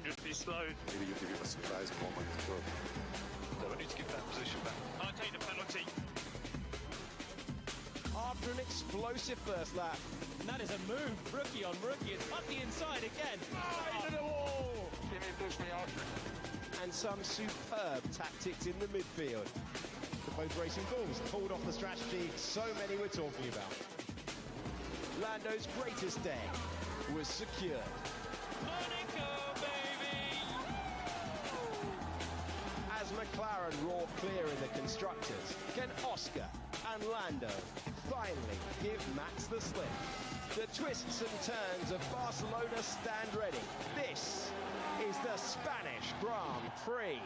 dangerously slow. Maybe you give him a surprise moment. So we need to give that position back. Can't take the penalty. After an explosive first lap. And that is a move, rookie on rookie. It's up the inside again. Into the wall. Can you push me out? And some superb tactics in the midfield. The both racing bulls pulled off the strategy so many were talking about. Lando's greatest day was secured. Monaco, baby! As McLaren roar clear in the constructors, can Oscar and Lando finally give Max the slip? The twists and turns of Barcelona stand ready. This is the Spanish Grand Prix.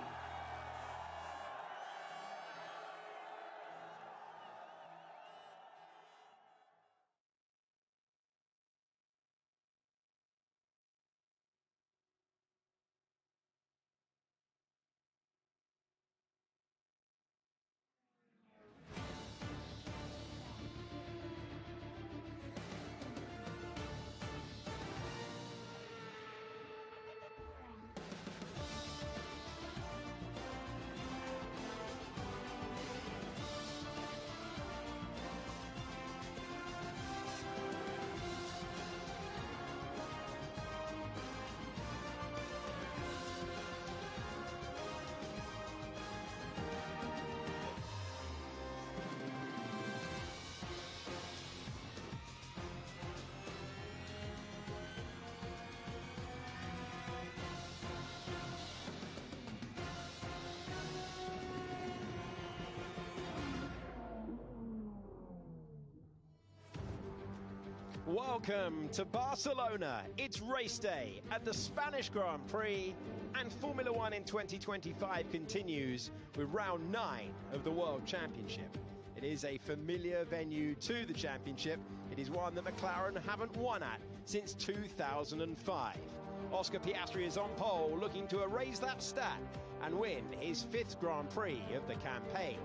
Welcome to Barcelona. It's race day at the Spanish Grand Prix, and Formula One in 2025 continues with round 9 of the World Championship. It is a familiar venue to the championship. It is one that McLaren haven't won at since 2005. Oscar Piastri is on pole, looking to erase that stat and win his 5th Grand Prix of the campaign.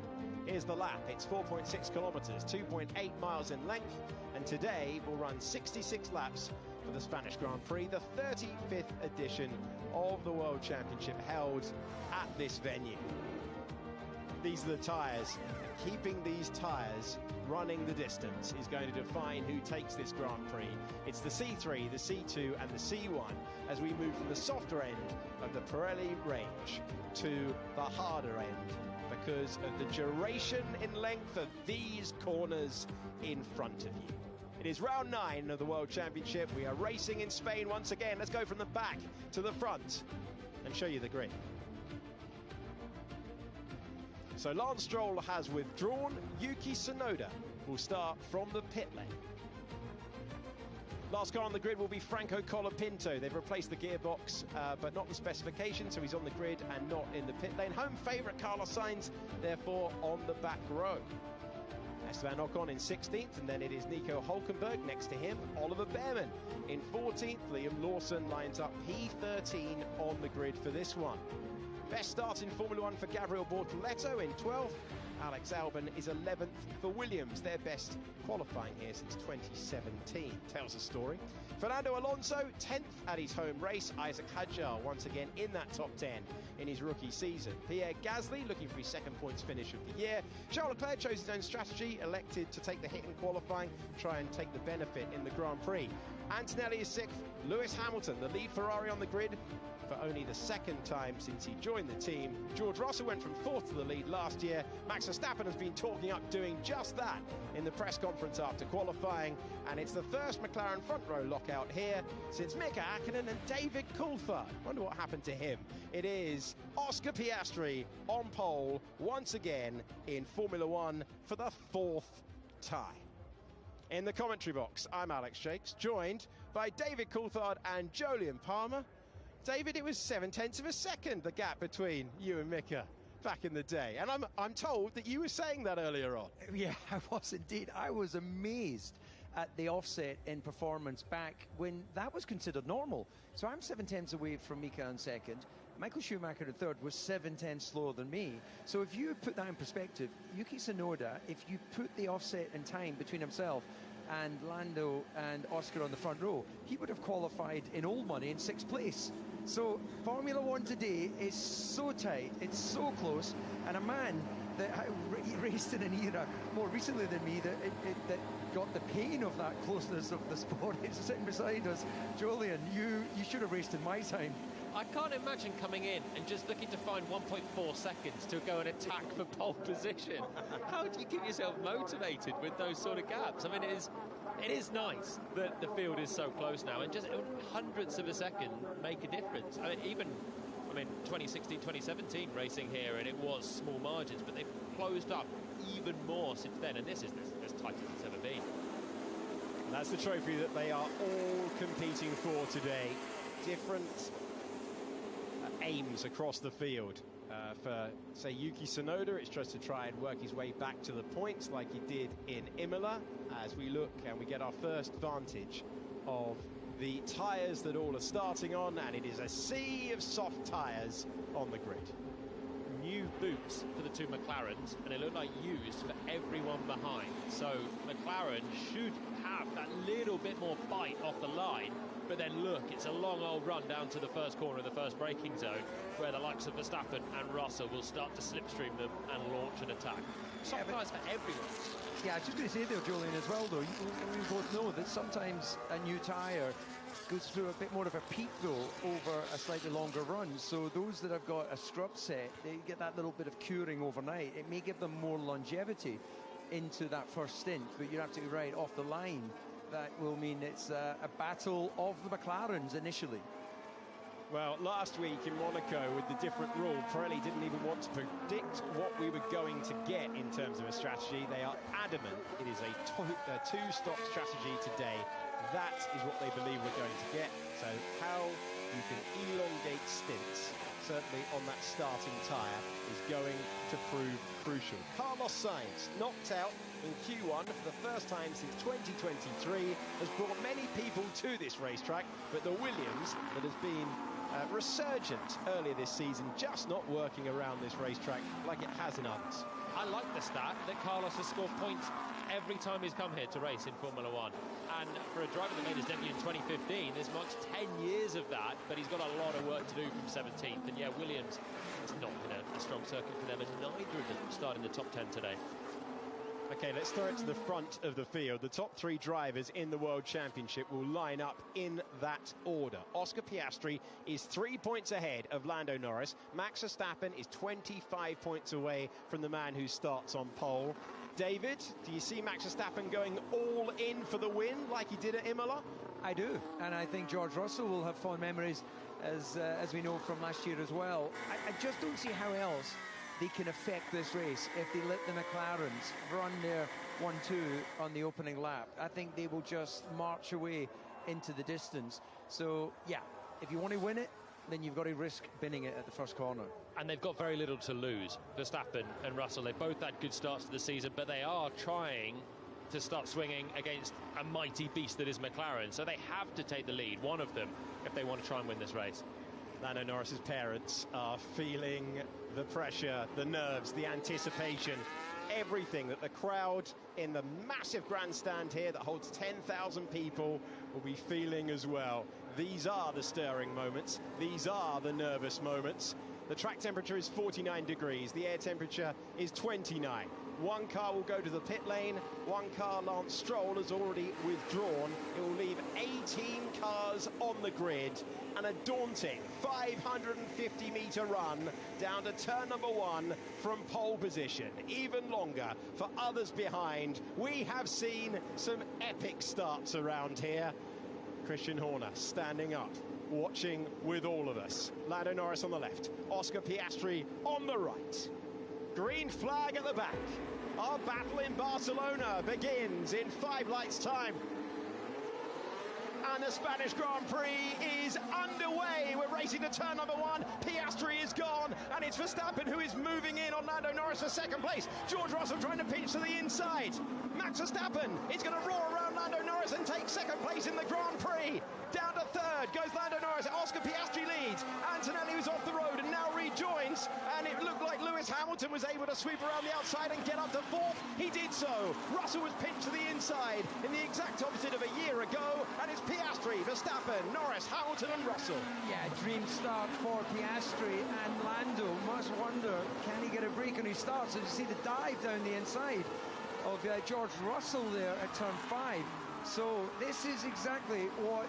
Here's the lap. It's 4.6 kilometers, 2.8 miles in length, and today we'll run 66 laps for the Spanish Grand Prix, the 35th edition of the World Championship held at this venue. These are the tyres. Keeping these tyres running the distance is going to define who takes this Grand Prix. It's the C3, the C2 and the C1 as we move from the softer end of the Pirelli range to the harder end, because of the duration in length of these corners in front of you. It is round 9 of the World Championship. We are racing in Spain once again. Let's go from the back to the front and show you the grid. So Lance Stroll has withdrawn. Yuki Tsunoda will start from the pit lane. Last car on the grid will be Franco Colapinto. They've replaced the gearbox, but not the specification, so he's on the grid and not in the pit lane. Home favourite Carlos Sainz, therefore, on the back row. Esteban Ocon in 16th, and then it is Nico Hülkenberg next to him. Oliver Behrman in 14th. Liam Lawson lines up P13 on the grid for this one. Best start in Formula One for Gabriel Bortoleto in 12th. Alex Albon is 11th for Williams, their best qualifying here since 2017. Tells a story. Fernando Alonso, 10th at his home race. Isaac Hadjar once again in that top 10 in his rookie season. Pierre Gasly looking for his 2nd points finish of the year. Charles Leclerc chose his own strategy, elected to take the hit in qualifying, try and take the benefit in the Grand Prix. Antonelli is 6th. Lewis Hamilton, the lead Ferrari on the grid, for only the 2nd time since he joined the team. George Russell went from 4th to the lead last year. Max Verstappen has been talking up doing just that in the press conference after qualifying, and it's the first McLaren front row lockout here since Mika Hakkinen and David Coulthard. Wonder what happened to him. It is Oscar Piastri on pole once again in Formula One for the 4th time. In the commentary box, I'm Alex Shakes, joined by David Coulthard and Jolyon Palmer. David, it was 0.7 of a second, the gap between you and Mika back in the day. And I'm told that you were saying that earlier on. Yeah, I was indeed. I was amazed at the offset in performance back when that was considered normal. So I'm 0.7 away from Mika in 2nd. Michael Schumacher in 3rd was 0.7 slower than me. So if you put that in perspective, Yuki Tsunoda, if you put the offset in time between himself and Lando and Oscar on the front row, he would have qualified in old money in 6th place. So Formula One today is so tight, it's so close, and a man that raced in an era more recently than me that got the pain of that closeness of the sport is sitting beside us. Julian, you should have raced in my time. I can't imagine coming in and just looking to find 1.4 seconds to go and attack for pole position. How do you keep yourself motivated with those sort of gaps? I mean, it is nice that the field is so close now, and just hundredths of a second make a difference. I mean, 2016, 2017 racing here, and it was small margins, but they've closed up even more since then, and this is as tight as it's ever been. And that's the trophy that they are all competing for today. Different aims across the field. For, say, Yuki Tsunoda, it's just to try and work his way back to the points like he did in Imola, as we look and we get our first vantage of the tyres that all are starting on, and it is a sea of soft tyres on the grid. New boots for the two McLarens, and they look like used for everyone behind. So McLaren should have that little bit more bite off the line, but then look, it's a long old run down to the first corner of the first braking zone, where the likes of Verstappen and Russell will start to slipstream them and launch an attack. Soft tyres for everyone. Yeah, I was just going to say there, Julian, as well, though, we both know that sometimes a new tyre goes through a bit more of a peak, though, over a slightly longer run. So those that have got a scrub set, they get that little bit of curing overnight. It may give them more longevity into that first stint, but you're absolutely right, off the line, that will mean it's a battle of the McLarens initially. Well, last week in Monaco, with the different rule, Pirelli didn't even want to predict what we were going to get in terms of a strategy. They are adamant it is a two-stop strategy today. That is what they believe we're going to get. So how you can elongate stints, certainly on that starting tyre, is going to prove crucial. Carlos Sainz, knocked out in Q1 for the first time since 2023, has brought many people to this racetrack, but the Williams that has been resurgent earlier this season, just not working around this racetrack like it has in others. I like the stat that Carlos has scored points every time he's come here to race in Formula One. And for a driver that made his debut in 2015, there's much 10 years of that, but he's got a lot of work to do from 17th. And yeah, Williams, it's not been a strong circuit for them, and neither of them start in the top 10 today. Okay, let's throw it to the front of the field. The top three drivers in the World Championship will line up in that order. Oscar Piastri is 3 points ahead of Lando Norris. Max Verstappen is 25 points away from the man who starts on pole. David, do you see Max Verstappen going all in for the win like he did at Imola? I do, and I think George Russell will have fond memories, as we know from last year as well. I just don't see how else they can affect this race if they let the McLarens run their 1-2 on the opening lap. I think they will just march away into the distance. So, yeah, if you want to win it, then you've got to risk binning it at the first corner. And they've got very little to lose. Verstappen and Russell, they've both had good starts to the season, but they are trying to start swinging against a mighty beast that is McLaren. So they have to take the lead, one of them, if they want to try and win this race. Lando Norris's parents are feeling the pressure, the nerves, the anticipation, everything that the crowd in the massive grandstand here that holds 10,000 people will be feeling as well. These are the stirring moments. These are the nervous moments. The track temperature is 49 degrees. The air temperature is 29. One car will go to the pit lane. One car, Lance Stroll, has already withdrawn. It will leave 18 cars on the grid and a daunting 550-metre run down to turn number 1 from pole position. Even longer for others behind. We have seen some epic starts around here. Christian Horner standing up, watching with all of us. Lando Norris on the left, Oscar Piastri on the right. Green flag at the back. Our battle in Barcelona begins in 5 lights' time. And the Spanish Grand Prix is underway. We're racing to turn number 1. Piastri is gone, and it's Verstappen who is moving in on Lando Norris for second place. George Russell trying to pinch to the inside. Max Verstappen is going to roar around Lando Norris and take second place in the Grand Prix. Down to third goes Lando Norris. Oscar Piastri leads. Antonelli was off the road and now rejoins. And it looked like Lewis Hamilton was able to sweep around the outside and get up to 4th. He did so. Russell was pinned to the inside in the exact opposite of a year ago, and it's Piastri, Verstappen, Norris, Hamilton and Russell. Yeah, dream start for Piastri, and Lando must wonder, can he get a break on his start? So you see the dive down the inside of George Russell there at turn 5. So this is exactly what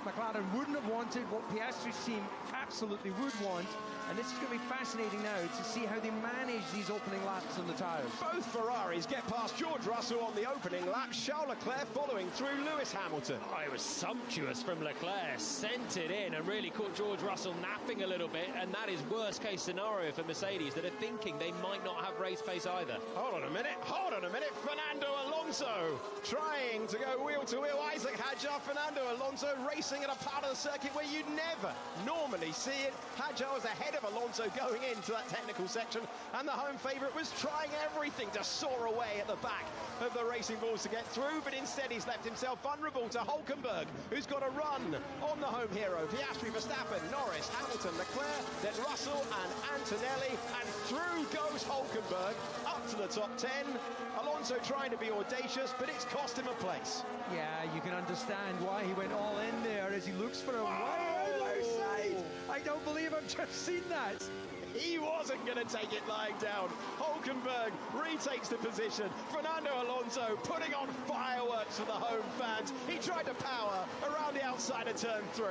McLaren wouldn't have wanted, what Piastri's team absolutely would want. And this is going to be fascinating now to see how they manage these opening laps on the tyres. Both Ferraris get past George Russell on the opening lap. Charles Leclerc following through Lewis Hamilton. Oh, it was sumptuous from Leclerc, sent it in and really caught George Russell napping a little bit, and that is worst case scenario for Mercedes, that are thinking they might not have race pace either. Hold on a minute, Fernando Alonso trying to go wheel to wheel. Isaac Hadjar, Fernando Alonso racing at a part of the circuit where you'd never normally see it. Hadjar was ahead of Alonso going into that technical section, and the home favourite was trying everything to soar away at the back of the racing balls to get through, but instead he's left himself vulnerable to Hülkenberg, who's got a run on the home hero. Piastri, Verstappen, Norris, Hamilton, Leclerc, then Russell and Antonelli, and through goes Hülkenberg up to the top 10. Alonso trying to be audacious, but it's cost him a place. Yeah, you can understand why he went all in there as he looks for a wide outside. I don't believe I've just seen that. He wasn't going to take it lying down. Hülkenberg retakes the position. Fernando Alonso putting on fireworks for the home fans. He tried to power around the outside of turn 3.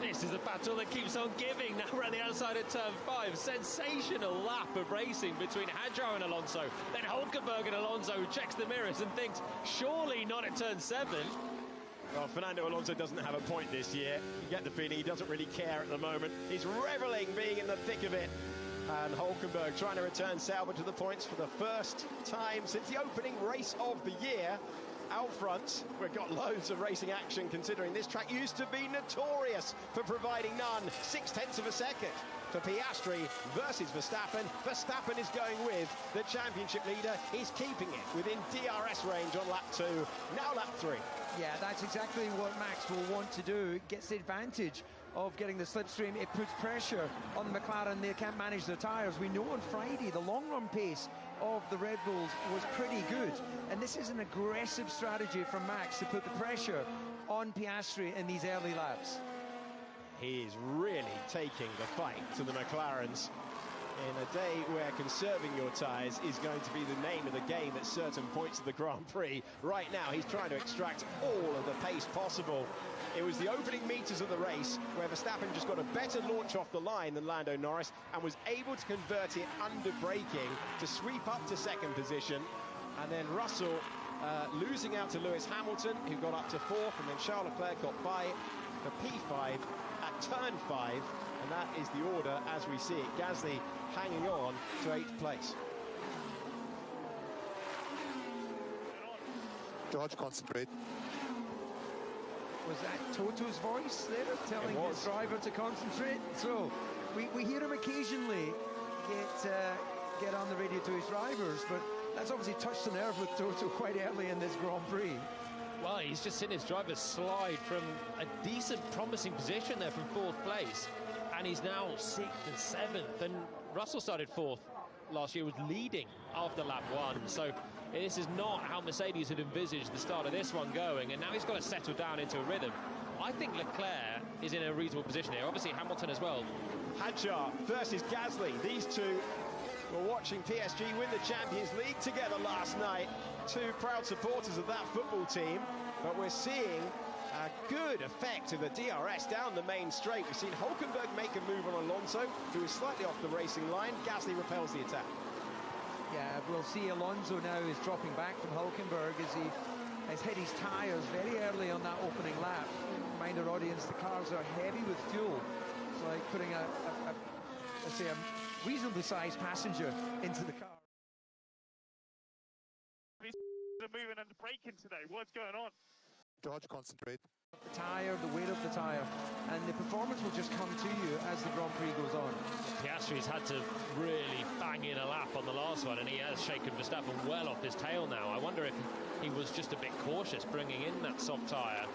This is a battle that keeps on giving. Now we're at the outside of turn 5. Sensational lap of racing between Hadjar and Alonso. Then Hülkenberg and Alonso checks the mirrors and thinks, surely not at turn 7. Well, Fernando Alonso doesn't have a point this year. You get the feeling he doesn't really care at the moment. He's reveling being in the thick of it. And Hülkenberg trying to return Sauber to the points for the first time since the opening race of the year. Out front, we've got loads of racing action, considering this track used to be notorious for providing none. 0.6 of a second for Piastri versus Verstappen. Verstappen is going with the championship leader. He's keeping it within DRS range on lap 2, now lap 3. Yeah, that's exactly what Max will want to do. It gets the advantage of getting the slipstream. It puts pressure on the McLaren. They can't manage their tyres. We know on Friday the long run pace of the Red Bulls was pretty good, and this is an aggressive strategy from Max to put the pressure on Piastri in these early laps. He is really taking the fight to the McLarens in a day where conserving your tyres is going to be the name of the game at certain points of the Grand Prix. Right now he's trying to extract all of the pace possible. It was the opening meters of the race where Verstappen just got a better launch off the line than Lando Norris and was able to convert it under braking to sweep up to second position. And then Russell losing out to Lewis Hamilton, who got up to 4th, and then Charles Leclerc got by for P5 at turn 5, and that is the order as we see it. Gasly hanging on to 8th place. George, concentrate. Was that Toto's voice there telling his driver to concentrate? So we hear him occasionally get on the radio to his drivers, but that's obviously touched a nerve with Toto quite early in this Grand Prix. Well, he's just seen his driver slide from a decent, promising position there from 4th place, and he's now 6th and 7th, and Russell started 4th last year, was leading after lap 1, so this is not how Mercedes had envisaged the start of this one going, and now he's got to settle down into a rhythm. I think Leclerc is in a reasonable position here, obviously Hamilton as well. Hadjar versus Gasly. These two were watching PSG win the Champions League together last night. Two proud supporters of that football team, but we're seeing a good effect of the DRS down the main straight. We've seen Hülkenberg make a move on Alonso, who is slightly off the racing line. Gasly repels the attack. Yeah, we'll see Alonso now is dropping back from Hülkenberg as he has hit his tyres very early on that opening lap. Remind our audience, the cars are heavy with fuel. It's like putting let's say a reasonably sized passenger into the car. They're moving and braking today. What's going on? George, concentrate. The tyre, the weight of the tyre, and the performance will just come to you as the Grand Prix goes on. Piastri's had to really bang in a lap on the last one, and he has shaken Verstappen well off his tail now. I wonder if he was just a bit cautious bringing in that soft tyre,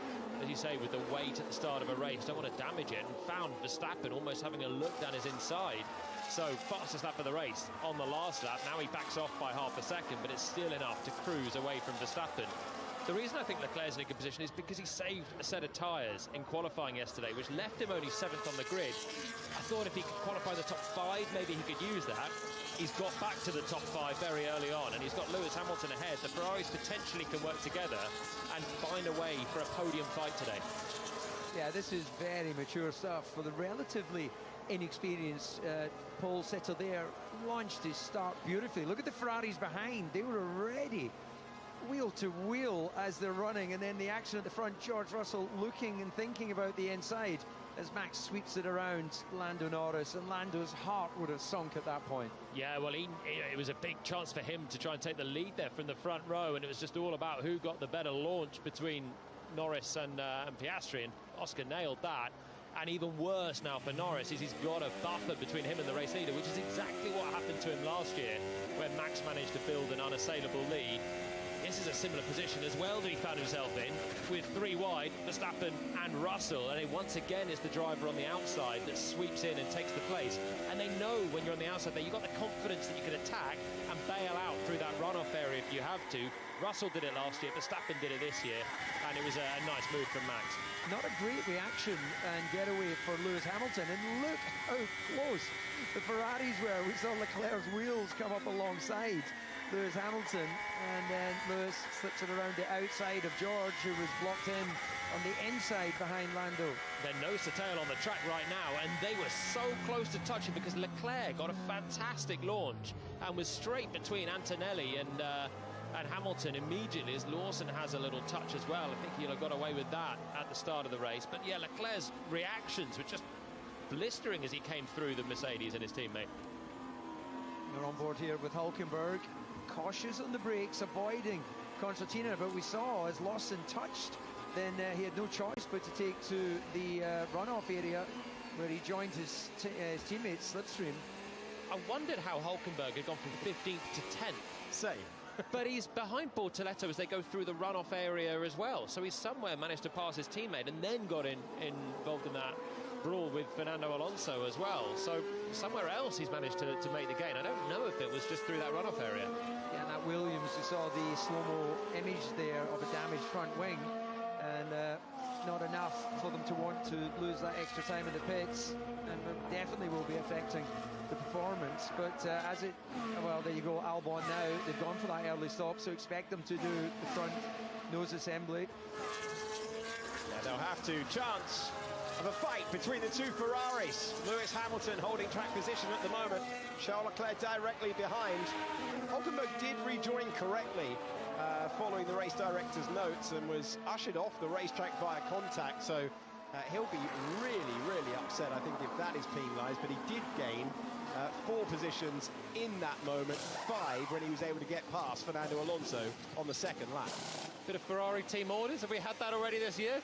as you say, with the weight at the start of a race. Don't want to damage it, and found Verstappen almost having a look down his inside. So fastest lap of the race on the last lap. Now he backs off by half a second, but it's still enough to cruise away from Verstappen. The reason I think Leclerc's in a good position is because he saved a set of tyres in qualifying yesterday, which left him only 7th on the grid. I thought if he could qualify the top 5, maybe he could use that. He's got back to the top 5 very early on, and he's got Lewis Hamilton ahead. The Ferraris potentially can work together and find a way for a podium fight today. Yeah, this is very mature stuff for the relatively inexperienced Paul Settle there. Launched his start beautifully. Look at the Ferraris behind. They were already wheel to wheel as they're running, and then the action at the front, George Russell looking and thinking about the inside as Max sweeps it around Lando Norris, and Lando's heart would have sunk at that point. Yeah, well, it was a big chance for him to try and take the lead there from the front row, and it was just all about who got the better launch between Norris and Piastri, and Oscar nailed that. And even worse now for Norris is he's got a buffer between him and the race leader, which is exactly what happened to him last year, where Max managed to build an unassailable lead. This is a similar position as well that he found himself in, with 3 wide, Verstappen and Russell. And once again, it's the driver on the outside that sweeps in and takes the place. And they know when you're on the outside there, you've got the confidence that you can attack and bail out through that runoff area if you have to. Russell did it last year, Verstappen did it this year, and it was a nice move from Max. Not a great reaction and getaway for Lewis Hamilton, and look how close the Ferraris were. We saw Leclerc's wheels come up alongside Lewis Hamilton, and then Lewis slips it around the outside of George, who was blocked in on the inside behind Lando. They're nose to tail on the track right now, and they were so close to touching because Leclerc got a fantastic launch and was straight between Antonelli and Hamilton immediately, as Lawson has a little touch as well. I think he'll have got away with that at the start of the race. But yeah, Leclerc's reactions were just blistering as he came through the Mercedes and his teammate. We're on board here with Hulkenberg, cautious on the brakes, avoiding Concertina, but we saw as Lawson touched, then he had no choice but to take to the runoff area where he joined his teammate Slipstream. I wondered how Hulkenberg had gone from 15th to 10th. Same. But he's behind Bortoletto as they go through the runoff area as well. So he's somewhere managed to pass his teammate and then got involved in that brawl with Fernando Alonso as well. So somewhere else he's managed to make the gain. I don't know if it was just through that runoff area. Yeah, and that Williams, you saw the slow-mo image there of a damaged front wing, and not enough for them to want to lose that extra time in the pits, and definitely will be affecting the performance. But well, there you go, Albon now, they've gone for that early stop, so expect them to do the front nose assembly. Yeah, they'll have to. Chance of a fight between the 2 Ferraris. Lewis Hamilton holding track position at the moment. Charles Leclerc directly behind. Hulkenberg did rejoin correctly following the race director's notes and was ushered off the racetrack via contact, so he'll be really, really upset, I think, if that is penalised. But he did gain 4 positions in that moment, 5 when he was able to get past Fernando Alonso on the 2nd lap. Bit of Ferrari team orders. Have we had that already this year?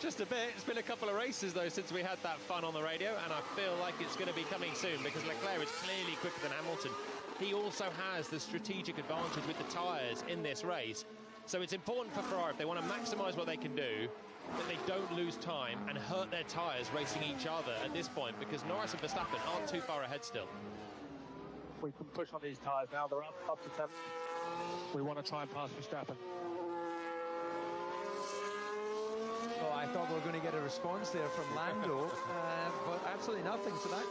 Just a bit. It's been a couple of races, though, since we had that fun on the radio, and I feel like it's going to be coming soon because Leclerc is clearly quicker than Hamilton. He also has the strategic advantage with the tyres in this race. So it's important for Ferrari, if they want to maximise what they can do, that they don't lose time and hurt their tyres racing each other at this point, because Norris and Verstappen aren't too far ahead still. We can push on these tyres now. They're up to 10. We want to try and pass Verstappen. Well, I thought we were going to get a response there from Lando, but absolutely nothing. So that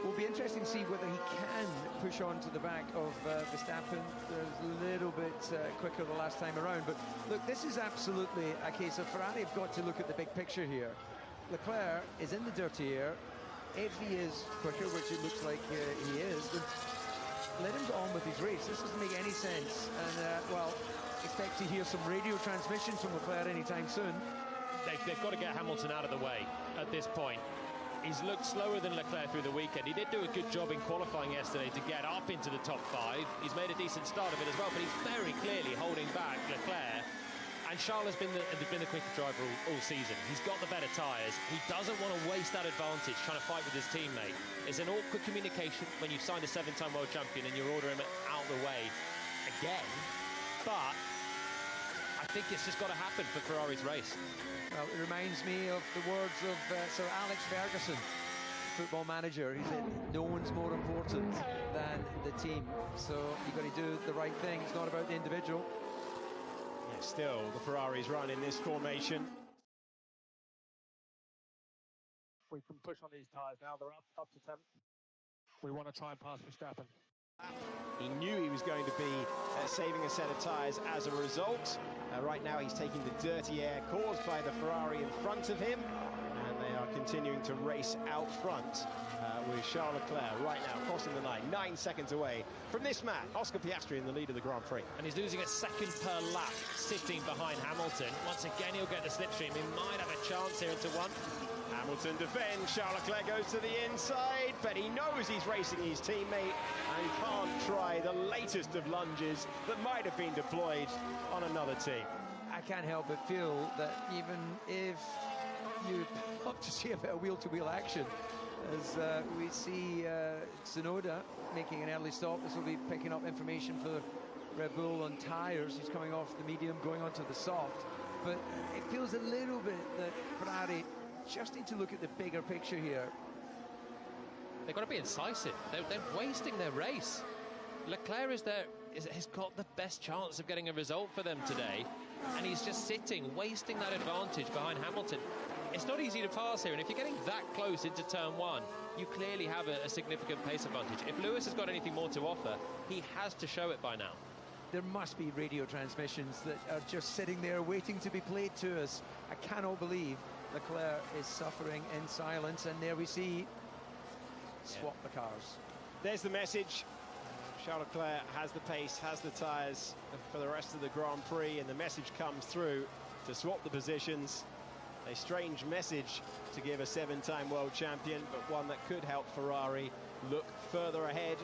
will be interesting to see whether he can push on to the back of Verstappen. There's a little bit quicker the last time around. But look, this is absolutely a case of Ferrari have got to look at the big picture here. Leclerc is in the dirty air. If he is quicker, which it looks like he is, then let him go on with his race. This doesn't make any sense. And, well, expect to hear some radio transmissions from Leclerc anytime soon. They've got to get Hamilton out of the way at this point. He's looked slower than Leclerc through the weekend. He did do a good job in qualifying yesterday to get up into the top 5. He's made a decent start of it as well, but he's very clearly holding back Leclerc. And Charles has been the quicker driver all season. He's got the better tyres. He doesn't want to waste that advantage trying to fight with his teammate. It's an awkward communication when you've signed a 7-time world champion and you order him out of the way again. But I think it's just got to happen for Ferrari's race. Well, it reminds me of the words of Sir Alex Ferguson, football manager. He said, no one's more important than the team. So you've got to do the right thing. It's not about the individual. Yeah, still, the Ferraris run in this formation. We can push on these tyres now. They're up to 10th. We want to try and pass Verstappen. He knew he was going to be saving a set of tyres as a result. Right now he's taking the dirty air caused by the Ferrari in front of him, and they are continuing to race out front with Charles Leclerc right now crossing the line, 9 seconds away from this man, Oscar Piastri, in the lead of the Grand Prix. And he's losing a second per lap, sitting behind Hamilton. Once again, he'll get the slipstream. He might have a chance here into one. Hamilton defends, Charles Leclerc goes to the inside, but he knows he's racing his teammate and can't try the latest of lunges that might have been deployed on another team. I can't help but feel that even if you'd love to see a bit of wheel-to-wheel action, as we see Tsunoda making an early stop, this will be picking up information for Red Bull on tyres. He's coming off the medium, going onto the soft, but it feels a little bit that Ferrari just need to look at the bigger picture here. They've got to be incisive. They're wasting their race. Leclerc has got the best chance of getting a result for them today, and he's just sitting, wasting that advantage behind Hamilton. It's not easy to pass here, and if you're getting that close into turn one, you clearly have a significant pace advantage. If Lewis has got anything more to offer, he has to show it by now. There must be radio transmissions that are just sitting there waiting to be played to us. I cannot believe Leclerc is suffering in silence, and there we see swap the cars. There's the message. Charles Leclerc has the pace, has the tyres for the rest of the Grand Prix, and the message comes through to swap the positions. A strange message to give a 7-time world champion, but one that could help Ferrari look further ahead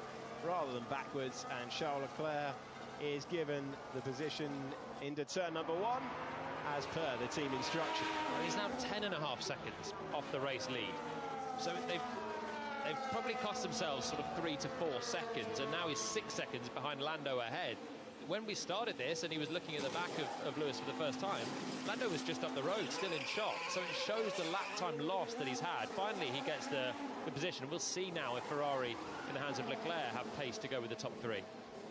rather than backwards, and Charles Leclerc is given the position into turn number one as per the team instruction. He's now 10.5 seconds off the race lead. So they've probably cost themselves sort of 3 to 4 seconds, and now he's 6 seconds behind Lando ahead. When we started this and he was looking at the back of Lewis for the first time, Lando was just up the road, still in shot. So it shows the lap time loss that he's had. Finally, he gets the position. We'll see now if Ferrari, in the hands of Leclerc, have pace to go with the top three.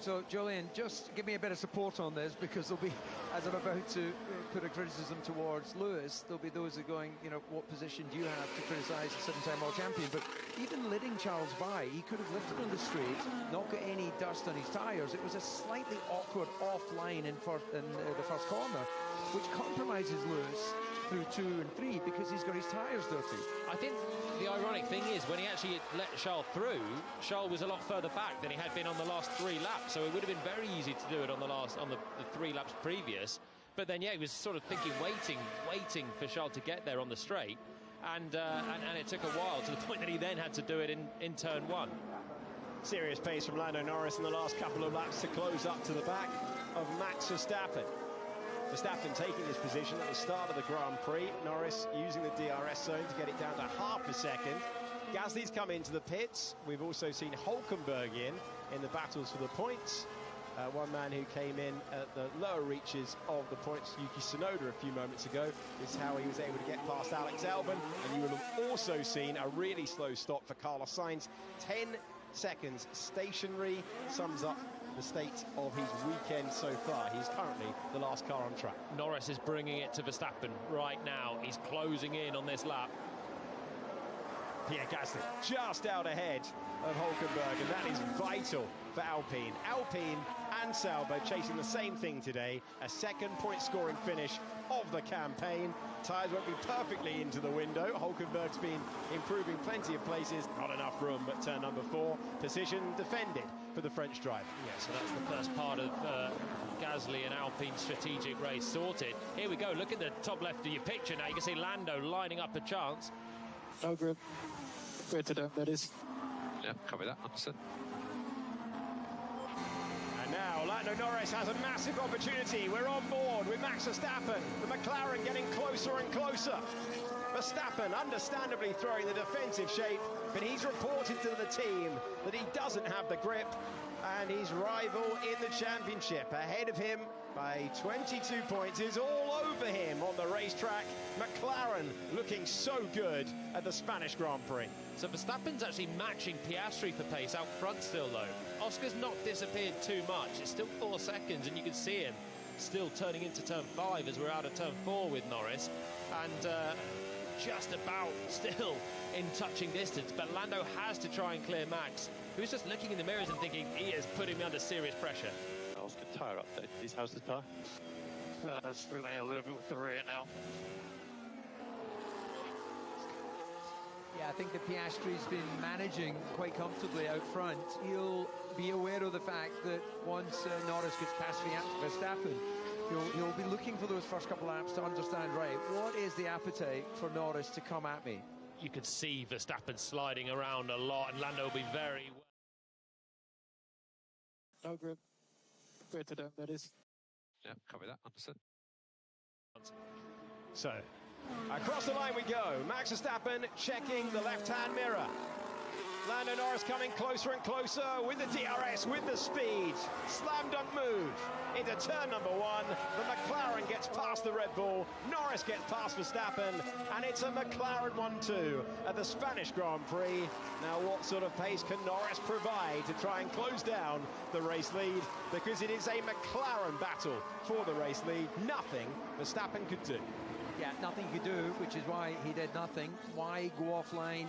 So, Julian, just give me a bit of support on this, because there'll be, as I'm about to put a criticism towards Lewis, there'll be those who are going, you know, what position do you have to criticise a 7-time world champion? But even letting Charles by, he could have lifted on the straight, not got any dust on his tyres. It was a slightly awkward offline in the first corner, which compromises Lewis through 2 and 3 because he's got his tyres dirty. I think the ironic thing is, when he actually let Charles through, Charles was a lot further back than he had been on the last 3 laps, so it would have been very easy to do it on the 3 laps previous. But then, yeah, he was sort of thinking, waiting for Charles to get there on the straight, and it took a while, to the point that he then had to do it in turn one. Serious pace from Lando Norris in the last couple of laps to close up to the back of Max Verstappen. Verstappen taking this position at the start of the Grand Prix. Norris using the DRS zone to get it down to half a second. Gasly's come into the pits. We've also seen Hülkenberg in the battles for the points. One man who came in at the lower reaches of the points, Yuki Tsunoda, a few moments ago. This is how he was able to get past Alex Albon. And you will have also seen a really slow stop for Carlos Sainz. 10 seconds stationary, sums up the state of his weekend so far. He's currently the last car on track. Norris is bringing it to Verstappen right now. He's closing in on this lap. Pierre Gasly just out ahead of Hülkenberg, and that is vital for Alpine. Alpine and Sauber chasing the same thing today, a second point-scoring finish of the campaign. Tyres won't be perfectly into the window. Hülkenberg's been improving plenty of places, not enough room, but turn number 4, position defended for the French driver. Yeah, so that's the first part of Gasly and Alpine's strategic race sorted. Here we go, look at the top left of your picture now. You can see Lando lining up a chance. No grip. Great to them, that is. Yeah, copy that, understood. And now Lando Norris has a massive opportunity. We're on board with Max Verstappen. The McLaren getting closer and closer. Verstappen understandably throwing the defensive shape, but he's reported to the team that he doesn't have the grip, and his rival in the championship ahead of him by 22 points, is all over him on the racetrack. McLaren looking so good at the Spanish Grand Prix. So Verstappen's actually matching Piastri for pace out front still, though. Oscar's not disappeared too much. It's still 4 seconds, and you can see him still turning into turn 5 as we're out of turn 4 with Norris. And just about still in touching distance. But Lando has to try and clear Max, who's just looking in the mirrors and thinking he is putting me under serious pressure. Oscar, tyre update, please. How's the tyre? Struggling a little bit with the rear now. Yeah, I think that Piastri's been managing quite comfortably out front. He'll be aware of the fact that once Norris gets past Verstappen, he'll be looking for those first couple of laps to understand, right, what is the appetite for Norris to come at me? You could see Verstappen sliding around a lot, and Lando will be very... No grip. Great to them, that is. Yeah, copy that. Understood. So, across the line we go. Max Verstappen checking the left-hand mirror. Lando Norris coming closer and closer with the DRS, with the speed. Slam dunk move into turn number 1. The McLaren gets past the Red Bull. Norris gets past Verstappen, and it's a McLaren 1-2 at the Spanish Grand Prix. Now, what sort of pace can Norris provide to try and close down the race lead? Because it is a McLaren battle for the race lead. Nothing Verstappen could do. Yeah, nothing he could do, which is why he did nothing. Why go offline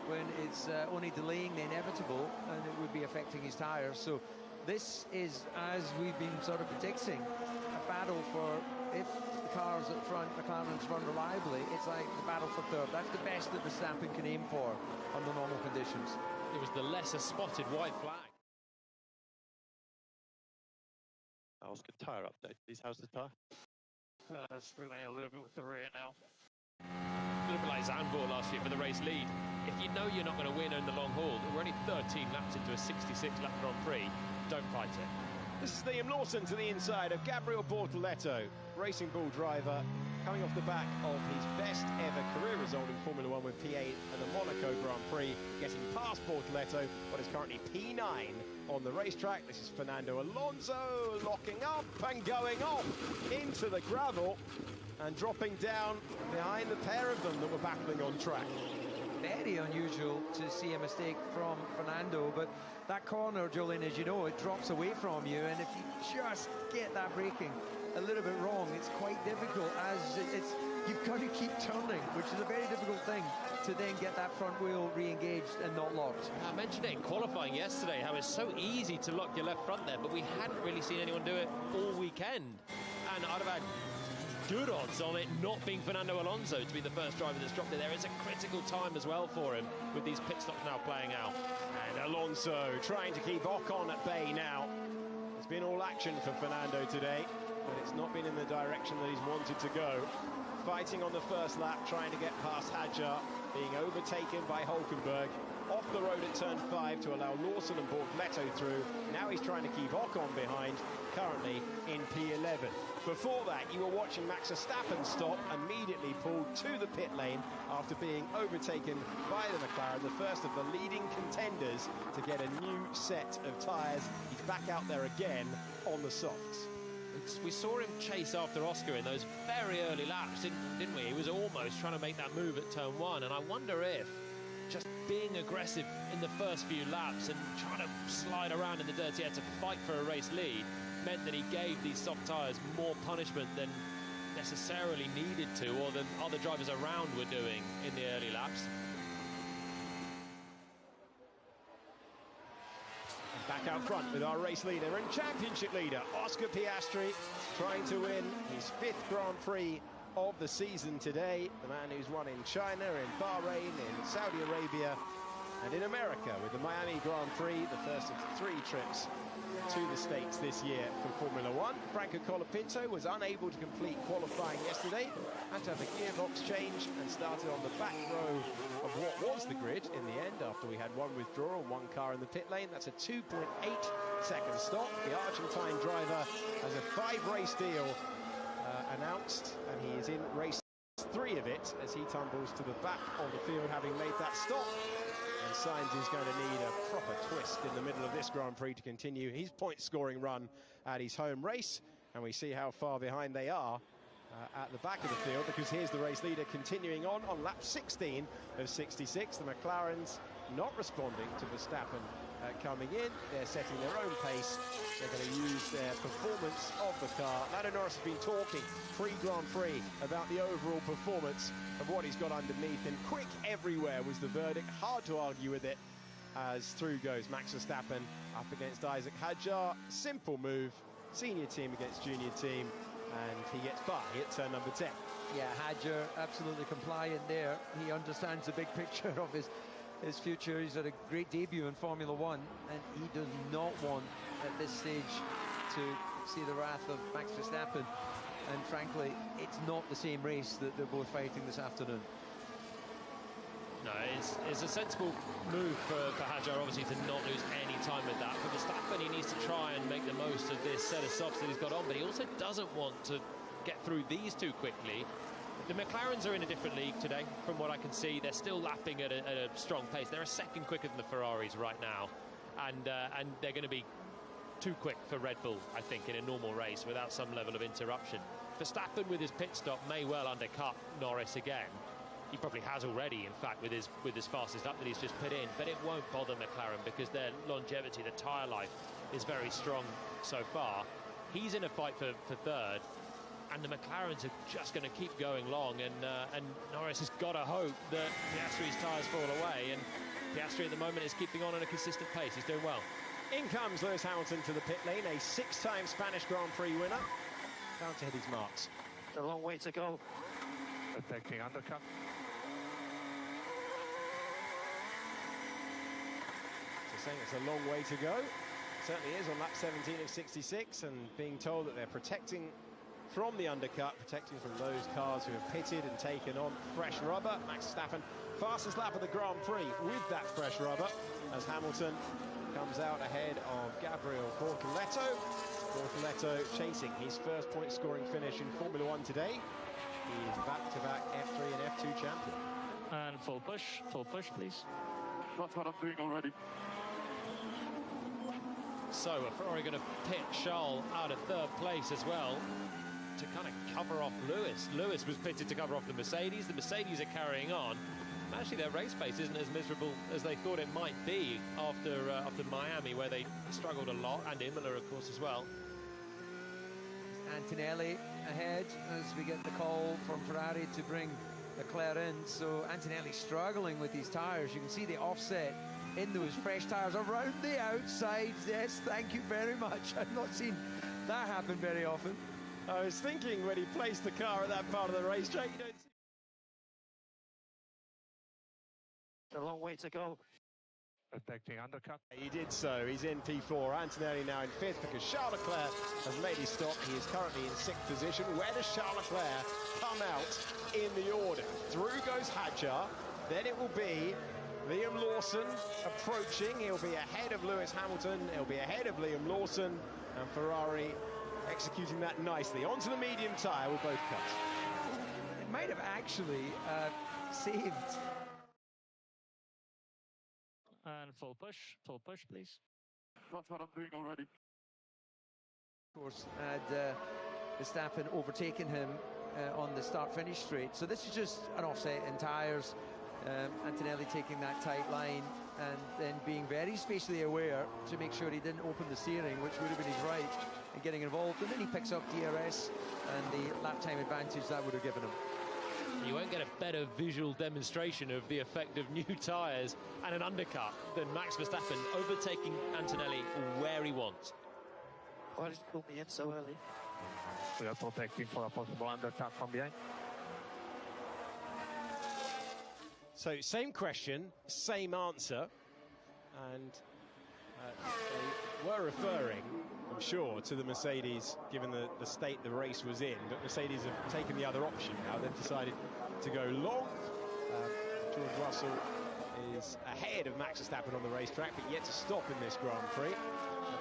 when it's only delaying the inevitable, and it would be affecting his tyres? So this is, as we've been sort of predicting, a battle for, if the cars at front, McLaren's run reliably, it's like the battle for third. That's the best that Verstappen can aim for under normal conditions. It was the lesser spotted white flag. Oscar, tyre update, please. How's the tyre? Struggling a little bit with the rear now. A little bit like Zandvoort last year for the race lead. If you know you're not going to win in the long haul, we're only 13 laps into a 66-lap Grand Prix, don't fight it. This is Liam Lawson to the inside of Gabriel Bortoletto, Racing Bull driver, coming off the back of his best ever career result in Formula 1 with P8 at the Monaco Grand Prix, getting past Bortoletto, but is currently P9 on the racetrack. This is Fernando Alonso locking up and going off into the gravel and dropping down behind the pair of them that were battling on track. Very unusual to see a mistake from Fernando, but that corner, Julian, as you know, it drops away from you, and if you just get that braking a little bit wrong, it's quite difficult, as you've got to keep turning, which is a very difficult thing, to then get that front wheel re-engaged and not locked. I mentioned it in qualifying yesterday, how it's so easy to lock your left front there, but we hadn't really seen anyone do it all weekend, and I'd have had good odds on it not being Fernando Alonso to be the first driver that's dropped it there. It's a critical time as well for him with these pit stops now playing out. And Alonso trying to keep Ocon at bay now. It's been all action for Fernando today, but it's not been in the direction that he's wanted to go. Fighting on the first lap, trying to get past Hadjar, being overtaken by Hulkenberg. Off the road at turn 5 to allow Lawson and Bortoletto through. Now he's trying to keep Ocon behind, currently in P11. Before that, you were watching Max Verstappen stop, immediately pulled to the pit lane after being overtaken by the McLaren, the first of the leading contenders to get a new set of tyres. He's back out there again on the softs. We saw him chase after Oscar in those very early laps, didn't we? He was almost trying to make that move at turn 1, and I wonder if just being aggressive in the first few laps and trying to slide around in the dirty air to fight for a race lead meant that he gave these soft tyres more punishment than necessarily needed to, or than other drivers around were doing in the early laps. Back out front with our race leader and championship leader, Oscar Piastri, trying to win his 5th Grand Prix of the season today. The man who's won in China, in Bahrain, in Saudi Arabia, and in America with the Miami Grand Prix, the first of 3 trips to the States this year for Formula 1. Franco Colapinto was unable to complete qualifying yesterday, had to have a gearbox change and started on the back row of what was the grid in the end after we had 1 withdrawal, 1 car in the pit lane. That's a 2.8-second stop. The Argentine driver has a 5-race deal announced, and he is in race 3 of it as he tumbles to the back of the field, having made that stop. And Sainz is going to need a proper twist in the middle of this Grand Prix to continue his point-scoring run at his home race. And we see how far behind they are at the back of the field, because here's the race leader continuing on lap 16 of 66. The McLarens not responding to Verstappen coming in. They're setting their own pace. They're going to use their performance of the car. Lando Norris has been talking pre-Grand Prix about the overall performance of what he's got underneath, and quick everywhere was the verdict. Hard to argue with it, as through goes Max Verstappen up against Isaac Hadjar. Simple move, senior team against junior team, and he gets by at turn number 10. Yeah, Hadjar absolutely compliant there. He understands the big picture of his future. He's had a great debut in Formula One, and he does not want at this stage to see the wrath of Max Verstappen. And frankly, it's not the same race that they're both fighting this afternoon. No, it's a sensible move for Hadjar, obviously, to not lose any time with that. For Verstappen, he needs to try and make the most of this set of softs that he's got on, but he also doesn't want to get through these too quickly. The McLarens are in a different league today, from what I can see. They're still lapping at a strong pace. They're a second quicker than the Ferraris right now, and they're going to be too quick for Red Bull, I think, in a normal race without some level of interruption. Verstappen, with his pit stop, may well undercut Norris again. He probably has already, in fact, with his fastest lap that he's just put in, but it won't bother McLaren because their longevity, the tyre life, is very strong so far. He's in a fight for third, and the McLarens are just going to keep going long, and Norris has got to hope that Piastri's tyres fall away, and Piastri at the moment is keeping on at a consistent pace. He's doing well. In comes Lewis Hamilton to the pit lane, a 6-time Spanish Grand Prix winner. Down to hit his marks. A long way to go. Attacking undercut. So saying it's a long way to go. Certainly is on lap 17 of 66, and being told that they're protecting from the undercut, protecting from those cars who have pitted and taken on fresh rubber. Max Verstappen, fastest lap of the Grand Prix with that fresh rubber, as Hamilton comes out ahead of Gabriel Bortoleto. Bortoleto chasing his first point-scoring finish in Formula One today. He is back-to-back F3 and F2 champion. And full push, please. That's what I'm doing already. So a Ferrari going to pit Charles out of third place as well to kind of cover off Lewis. Lewis was pitted to cover off the Mercedes. The Mercedes are carrying on. Actually, their race pace isn't as miserable as they thought it might be after Miami, where they struggled a lot, and Imola, of course, as well. Antonelli ahead as we get the call from Ferrari to bring Leclerc in. So Antonelli struggling with these tyres. You can see the offset in those fresh tyres around the outside. Yes, thank you very much. I've not seen that happen very often. I was thinking when he placed the car at that part of the racetrack, you don't see. A long way to go. Attacking undercut. He did so. He's in P4. Antonelli now in 5th because Charles Leclerc has made his stop. He is currently in 6th position. Where does Charles Leclerc come out in the order? Through goes Hadjar. Then it will be Liam Lawson approaching. He'll be ahead of Lewis Hamilton. He'll be ahead of Liam Lawson. And Ferrari executing that nicely. Onto the medium tyre with both cuts. It might have actually saved. And full push, please. That's what I'm doing already. Of course, had Verstappen overtaken him on the start-finish straight. So this is just an offset in tyres. Antonelli taking that tight line and then being very spatially aware to make sure he didn't open the steering, which would have been his right, and getting involved. And then he picks up DRS and the lap time advantage that would have given him. You won't get a better visual demonstration of the effect of new tyres and an undercut than Max Verstappen overtaking Antonelli where he wants. Why did you pull me in so early? We are protecting for a possible undercut from behind. So same question, same answer, and they were referring, I'm sure, to the Mercedes, given the state the race was in, but Mercedes have taken the other option now. They've decided to go long. George Russell is ahead of Max Verstappen on the racetrack, but yet to stop in this Grand Prix.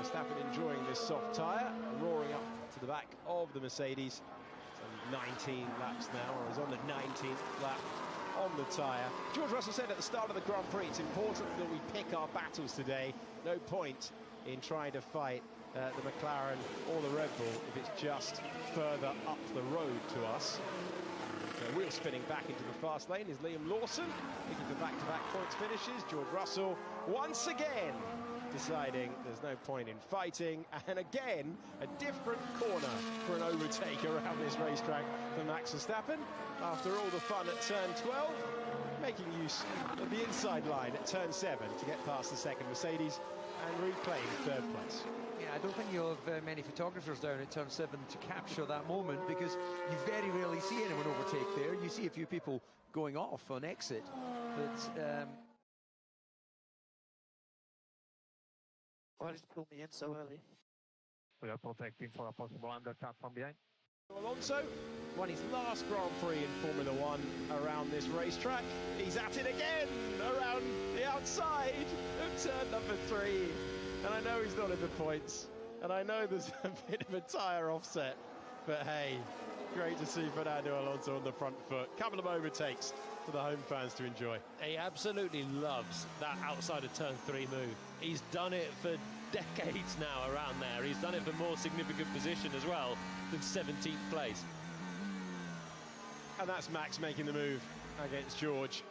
Verstappen enjoying this soft tyre, roaring up to the back of the Mercedes. Some 19 laps now, or is on the 19th lap on the tyre. George Russell said at the start of the Grand Prix, it's important that we pick our battles today. No point in trying to fight the McLaren or the Red Bull if it's just further up the road to us. So wheel spinning back into the fast lane is Liam Lawson, looking for back-to-back points finishes. George Russell once again deciding there's no point in fighting, and again a different corner for an overtake around this racetrack for Max Verstappen. After all the fun at turn 12, making use of the inside line at turn 7 to get past the second Mercedes and reclaim third place. Yeah, I don't think you'll have many photographers down at turn 7 to capture that moment, because you very rarely see anyone overtake there. You see a few people going off on exit, but Why did you pull me in so early? We are protecting for a possible undercut from behind. Alonso won his last Grand Prix in Formula One around this racetrack. He's at it again around the outside of turn number 3. And I know he's not in the points, and I know there's a bit of a tyre offset, but hey, great to see Fernando Alonso on the front foot. Couple of overtakes for the home fans to enjoy. He absolutely loves that outside of turn 3 move. He's done it for decades now around there. He's done it for more significant position as well than 17th place. And that's Max making the move against George.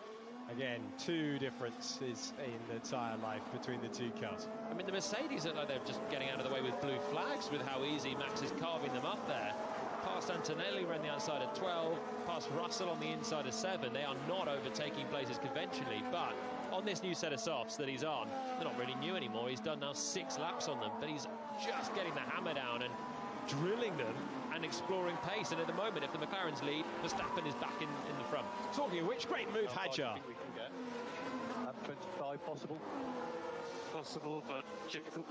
Again, two differences in the tyre life between the two cars. I mean, the Mercedes look like they're just getting out of the way with blue flags with how easy Max is carving them up there. Past Antonelli around the outside of 12, past Russell on the inside of 7. They are not overtaking places conventionally, but on this new set of softs that he's on, they're not really new anymore. He's done now 6 laps on them, but he's just getting the hammer down and drilling them and exploring pace. And at the moment, if the McLaren's lead, Verstappen is back in the front. Talking of which, great move, Hadjar. We can get 25 possible. Possible, but difficult.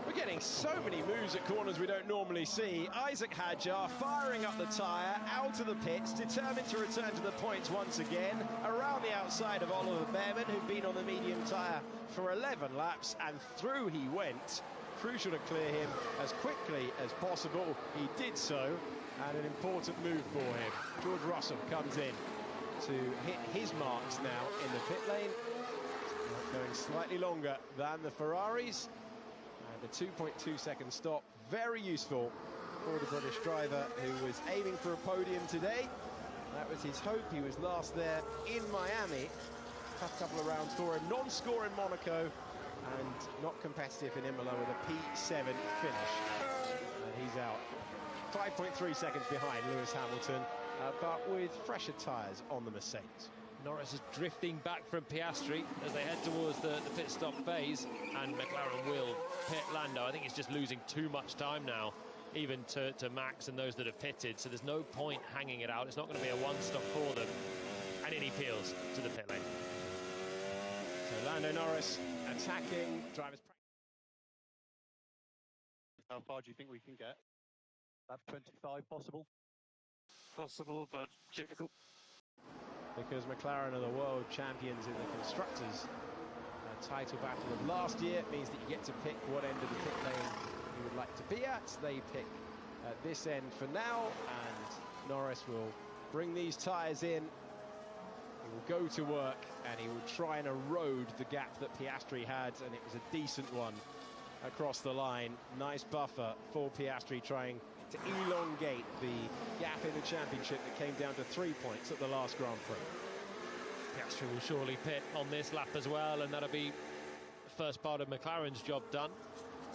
We're getting so many moves at corners we don't normally see. Isaac Hadjar firing up the tyre, out of the pits, determined to return to the points once again, around the outside of Oliver Behrman, who'd been on the medium tyre for 11 laps, and through he went. Crucial to clear him as quickly as possible. He did so, and an important move for him. George Russell comes in to hit his marks now in the pit lane, going slightly longer than the Ferraris. And the 2.2 second stop, very useful for the British driver who was aiming for a podium today. That was his hope. He was last there in Miami. Tough couple of rounds for him. Non-score in Monaco and not competitive in Imola with a P7 finish. And he's out 5.3 seconds behind Lewis Hamilton, but with fresher tyres on the Mercedes. Norris is drifting back from Piastri as they head towards the pit stop phase, and McLaren will pit Lando. I think he's just losing too much time now, even to Max and those that have pitted, so there's no point hanging it out. It's not going to be a one-stop for them, and in he peels to the pit lane. So Lando Norris attacking drivers. How far do you think we can get? Lap 25 possible? Possible, but difficult. Because McLaren are the world champions in the Constructors title battle of last year. It means that you get to pick what end of the pit lane you would like to be at. They pick this end for now, and Norris will bring these tyres in. He will go to work, and he will try and erode the gap that Piastri had, and it was a decent one across the line. Nice buffer for Piastri, trying to elongate the gap in the championship that came down to 3 points at the last Grand Prix. Piastri will surely pit on this lap as well, and that'll be the first part of McLaren's job done.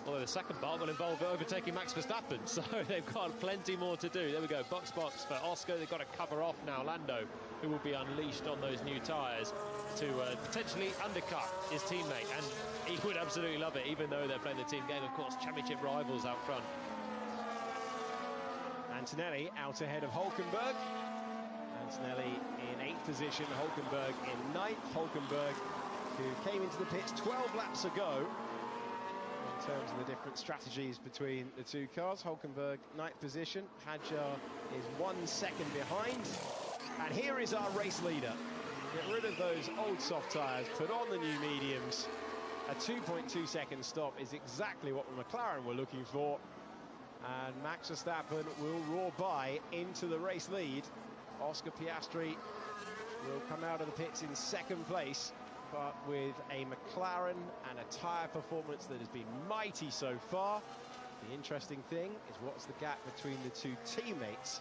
Although the second part will involve overtaking Max Verstappen, so they've got plenty more to do. There we go, box for Oscar. They've got to cover off now Lando, who will be unleashed on those new tyres to potentially undercut his teammate, and he would absolutely love it, even though they're playing the team game. Of course, championship rivals out front. Antonelli out ahead of Hulkenberg. Antonelli in 8th position, Hulkenberg in 9th. Hulkenberg, who came into the pits 12 laps ago. In terms of the different strategies between the two cars, Hulkenberg 9th position. Hadjar is 1 second behind. And here is our race leader. Get rid of those old soft tyres, put on the new mediums. A 2.2 second stop is exactly what the McLaren were looking for. And Max Verstappen will roar by into the race lead. Oscar Piastri will come out of the pits in 2nd place but with a McLaren and a tyre performance that has been mighty so far. The interesting thing is what's the gap between the two teammates,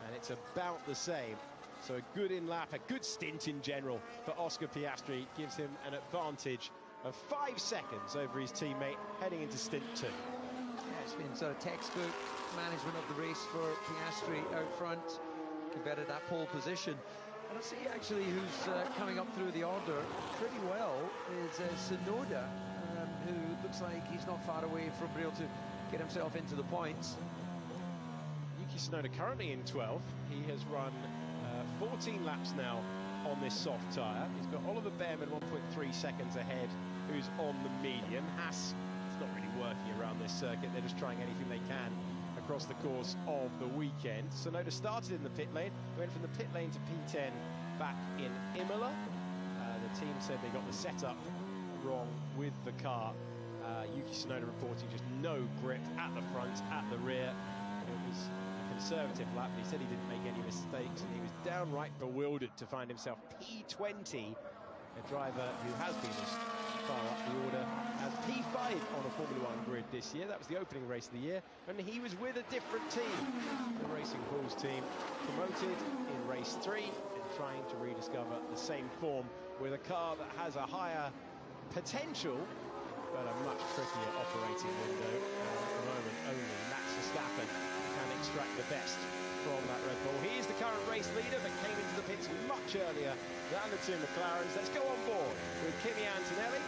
and it's about the same. So a good in-lap, a good stint in general for Oscar Piastri gives him an advantage of 5 seconds over his teammate heading into stint 2. Yeah, it's been sort of textbook management of the race for Piastri out front, converted that pole position. And I'll see actually who's coming up through the order pretty well is Tsunoda, who looks like he's not far away from being able to get himself into the points. Yuki Tsunoda currently in 12th. He has run 14 laps now on this soft tyre. He's got Oliver Behrman 1.3 seconds ahead, who's on the medium. Haas, it's not really working around this circuit. They're just trying anything they can across the course of the weekend. Tsunoda started in the pit lane, went from the pit lane to P10 back in Imola. The team said they got the setup wrong with the car. Yuki Tsunoda reporting just no grip at the front, at the rear. It was a conservative lap, but he said he didn't make any mistakes, and he was downright bewildered to find himself P20, a driver who has been as far up the order as P5 on a Formula 1 grid this year. That was the opening race of the year, and he was with a different team, the Racing Bulls team, promoted in race 3 and trying to rediscover the same form with a car that has a higher potential but a much trickier operating window. At the moment, only Max Verstappen can extract the best from that Red Bull. He is the current race leader, but came into the pits much earlier than the two McLarens. Let's go on board with Kimi Antonelli,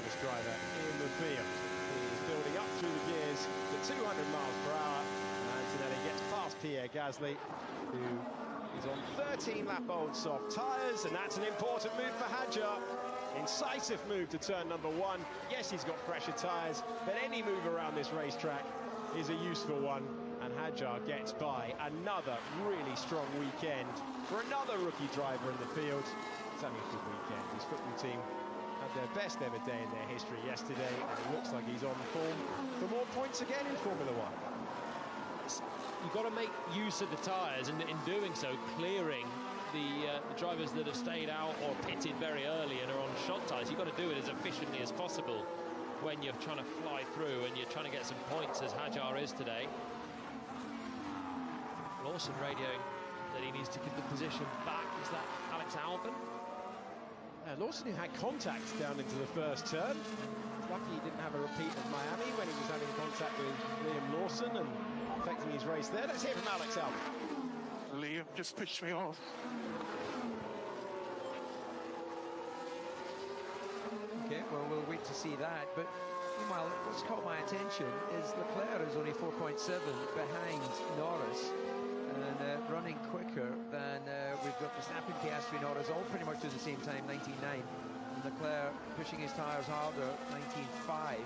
this driver in the field. He is building up through the gears to 200 miles per hour, and Antonelli gets past Pierre Gasly, who is on 13-lap-old soft tyres, and that's an important move for Hadjar. Incisive move to turn number 1. Yes, he's got fresher tyres, but any move around this racetrack is a useful one, and Hadjar gets by. Another really strong weekend for another rookie driver in the field. It's having a good weekend. His football team had their best ever day in their history yesterday, and it looks like he's on form for more points again in Formula 1. You've got to make use of the tyres, and in doing so, clearing the drivers that have stayed out or pitted very early and are on short tyres. You've got to do it as efficiently as possible when you're trying to fly through and you're trying to get some points, as Hadjar is today. Lawson radioing that he needs to give the position back. Is that Alex Albon? Lawson, who had contact down into the first turn. Lucky he didn't have a repeat of Miami when he was having contact with Liam Lawson and affecting his race there. Let's hear from Alex Albon. Liam just pushed me off. Okay, well, we'll wait to see that. But meanwhile, what's caught my attention is Leclerc is only 4.7 behind Norris and running quicker than we've got Verstappen, Piastri, Norris, all pretty much at the same time, 19.9. And Leclerc pushing his tyres harder, 19.5.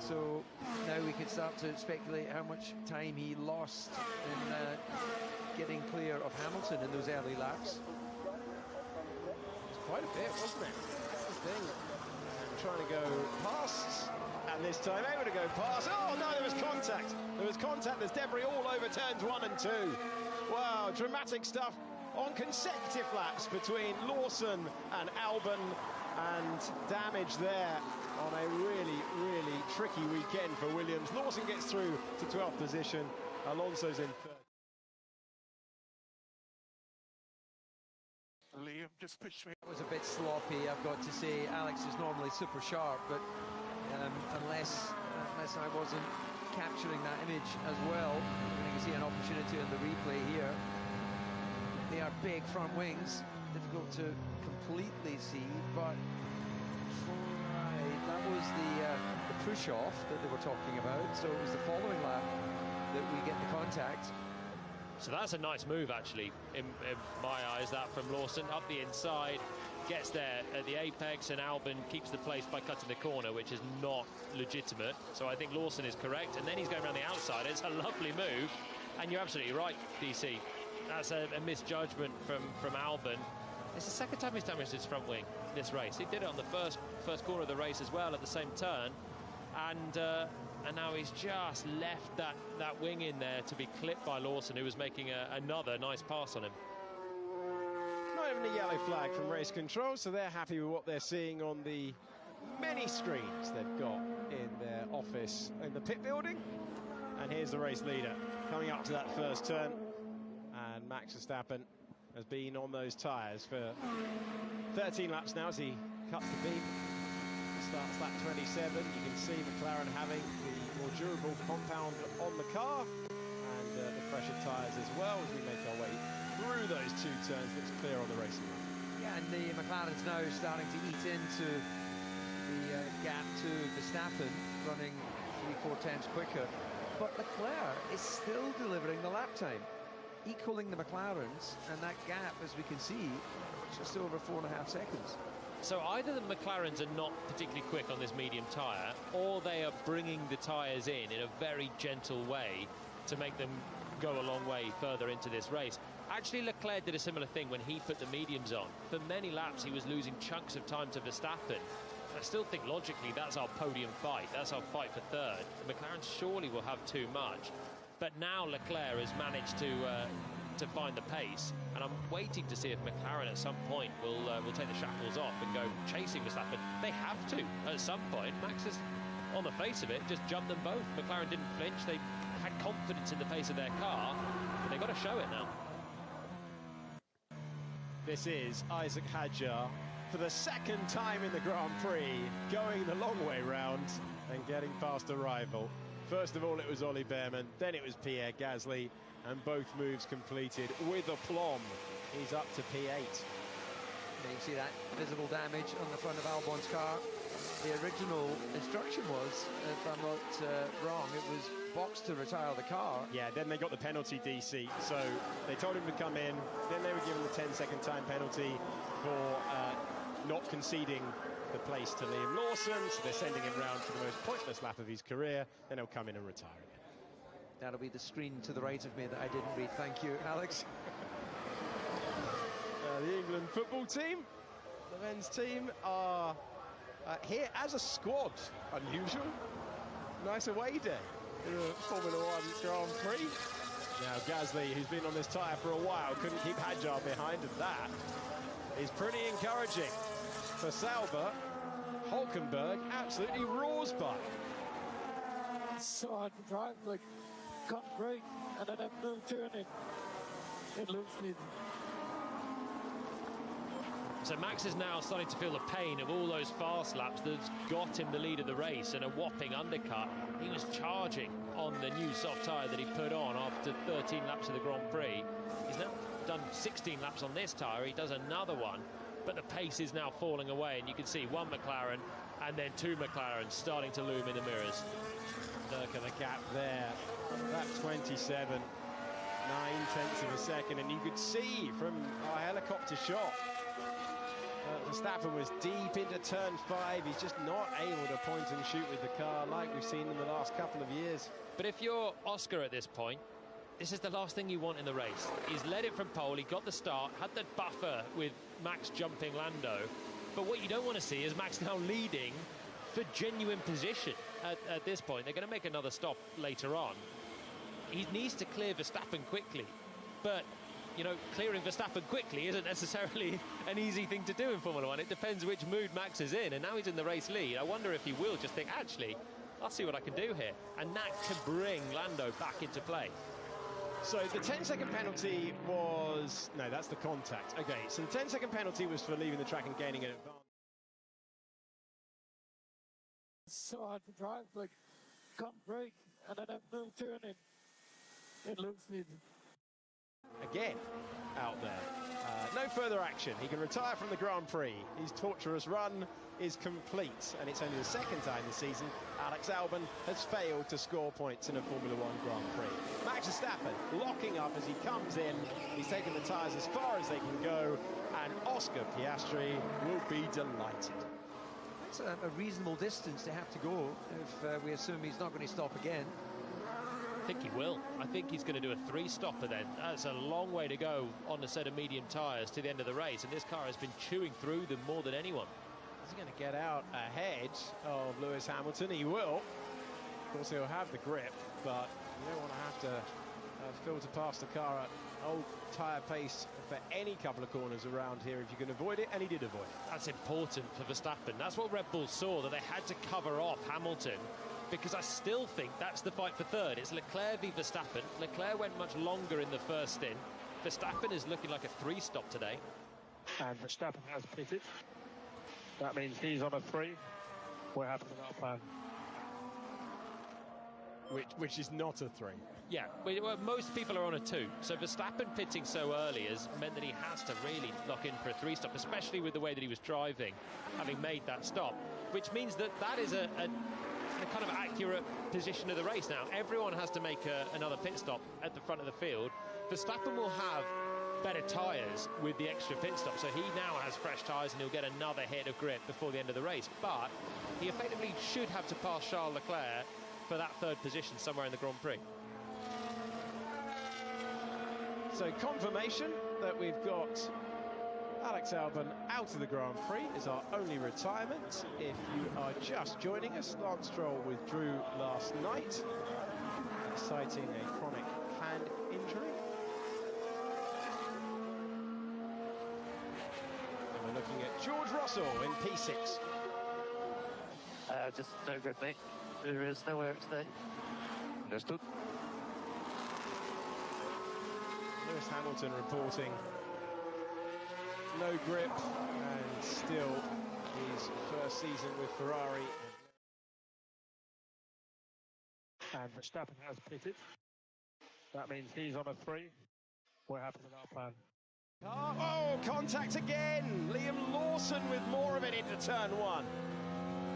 So now we can start to speculate how much time he lost in getting clear of Hamilton in those early laps. It's quite a bit, wasn't it? That's the thing. Trying to go past, and this time able to go past. Oh no, there was contact. There was contact. There's debris all over turns 1 and 2. Wow, dramatic stuff on consecutive laps between Lawson and Albon, and damage there on a really, really tricky weekend for Williams. Lawson gets through to 12th position. Alonso's in 3rd. Liam just pushed me. It was a bit sloppy, I've got to say. Alex is normally super sharp, but unless I wasn't capturing that image as well, you can see an opportunity in the replay here. They are big front wings, difficult to completely see, but right, that was the push-off that they were talking about. So it was the following lap that we get the contact. So that's a nice move, actually, in my eyes, that from Lawson. Up the inside, gets there at the apex, and Albon keeps the place by cutting the corner, which is not legitimate. So I think Lawson is correct. And then he's going around the outside. It's a lovely move. And you're absolutely right, DC. That's a misjudgment from Albon. It's the second time he's damaged his front wing this race. He did it on the first corner of the race as well at the same turn. And now he's just left that wing in there to be clipped by Lawson, who was making another nice pass on him. No, given a yellow flag from race control, so they're happy with what they're seeing on the many screens they've got in their office in the pit building. And here's the race leader coming up to that first turn. And Max Verstappen has been on those tyres for 13 laps now as he cuts the beam. Starts lap 27. You can see McLaren having the more durable compound on the car and the fresher tyres as well as we make our way through those two turns. Looks clear on the racing. Yeah, and the McLaren's now starting to eat into the gap to Verstappen, running 3-4 tenths quicker. But Leclerc is still delivering the lap time, equaling the McLarens, and that gap, as we can see, just over 4.5 seconds. So either the McLarens are not particularly quick on this medium tyre, or they are bringing the tyres in a very gentle way to make them go a long way further into this race. Actually, Leclerc did a similar thing when he put the mediums on. For many laps, he was losing chunks of time to Verstappen. I still think logically that's our podium fight. That's our fight for third. The McLaren surely will have too much. But now Leclerc has managed to find the pace, and I'm waiting to see if McLaren at some point will take the shackles off and go chasing Verstappen. They have to at some point. Max has, on the face of it, just jumped them both. McLaren didn't flinch. They had confidence in the pace of their car, but they've got to show it now. This is Isaac Hadjar for the second time in the Grand Prix, going the long way round and getting past a rival. First of all, it was Ollie Behrman, then it was Pierre Gasly, and both moves completed with aplomb. He's up to P8. And you see that visible damage on the front of Albon's car. The original instruction was, if I'm not wrong, it was box to retire the car. Yeah, then they got the penalty, DC. So they told him to come in, then they were given the 10-second time penalty for not conceding the place to Liam Lawson, so they're sending him round for the most pointless lap of his career, then he'll come in and retire again. That'll be the screen to the right of me that I didn't read. Thank you, Alex. The England football team, the men's team, are here as a squad. Unusual. Nice away day in a Formula One Grand Prix. Now Gasly, who's been on this tyre for a while, couldn't keep Hadjar behind, and that is pretty encouraging. For Sauber, Hulkenberg absolutely roars by. It's so hard to drive, like, can't brake, and then I move turning. It looks me. So Max is now starting to feel the pain of all those fast laps that's got him the lead of the race, and a whopping undercut. He was charging on the new soft tyre that he put on after 13 laps of the Grand Prix. He's now done 16 laps on this tyre. He does another one, but the pace is now falling away, and you can see one McLaren and then two McLarens starting to loom in the mirrors. Look at the gap there. That 27, 9/10 of a second, and you could see from our helicopter shot Verstappen was deep into turn 5. He's just not able to point and shoot with the car like we've seen in the last couple of years. But if you're Oscar at this point, this is the last thing you want in the race. He's led it from pole, he got the start, had the buffer with Max jumping Lando. But what you don't want to see is Max now leading for genuine position at this point. They're going to make another stop later on. He needs to clear Verstappen quickly. But, you know, clearing Verstappen quickly isn't necessarily an easy thing to do in Formula One. It depends which mood Max is in, and now he's in the race lead. I wonder if he will just think, actually, I'll see what I can do here. And that can bring Lando back into play. So the 10-second penalty was... No, that's the contact. Okay, so the 10-second penalty was for leaving the track and gaining an advantage. It's so hard to drive, like, can't brake, and then I move turning. It looks me. Again, out there. No further action. He can retire from the Grand Prix. His torturous run is complete, and it's only the second time this season Alex Albon has failed to score points in a Formula One Grand Prix. Max Verstappen locking up as he comes in. He's taken the tyres as far as they can go, and Oscar Piastri will be delighted. It's a reasonable distance to have to go if we assume he's not going to stop again. I think he will. I think he's going to do a 3-stopper then. That's a long way to go on a set of medium tyres to the end of the race, and this car has been chewing through them more than anyone. Is he going to get out ahead of Lewis Hamilton? He will. Of course, he'll have the grip, but you don't want to have to filter past the car at old tyre pace for any couple of corners around here if you can avoid it, and he did avoid it. That's important for Verstappen. That's what Red Bull saw, that they had to cover off Hamilton, because I still think that's the fight for third. It's Leclerc v Verstappen. Leclerc went much longer in the first stint. Verstappen is looking like a 3-stop today. And Verstappen has pitted. That means he's on a 3. We're happy with our plan. Which is not a 3. Yeah, well, most people are on a 2. So Verstappen pitting so early has meant that he has to really lock in for a 3-stop, especially with the way that he was driving, having made that stop. Which means that is a kind of accurate position of the race now. Everyone has to make another pit stop at the front of the field. Verstappen will have better tyres with the extra pit stop, so he now has fresh tyres and he'll get another hit of grip before the end of the race. But he effectively should have to pass Charles Leclerc for that third position somewhere in the Grand Prix. So confirmation that we've got Alex Albon out of the Grand Prix is our only retirement. If you are just joining us, Lance Stroll withdrew last night, citing a chronic hand injury. And we're looking at George Russell in P6. Just no good, mate. There is nowhere today. Understood. Lewis Hamilton reporting no grip, and still his first season with Ferrari. And Verstappen has pitted. That means he's on a 3. We're happy with our plan. Oh, contact again! Liam Lawson with more of it into turn 1.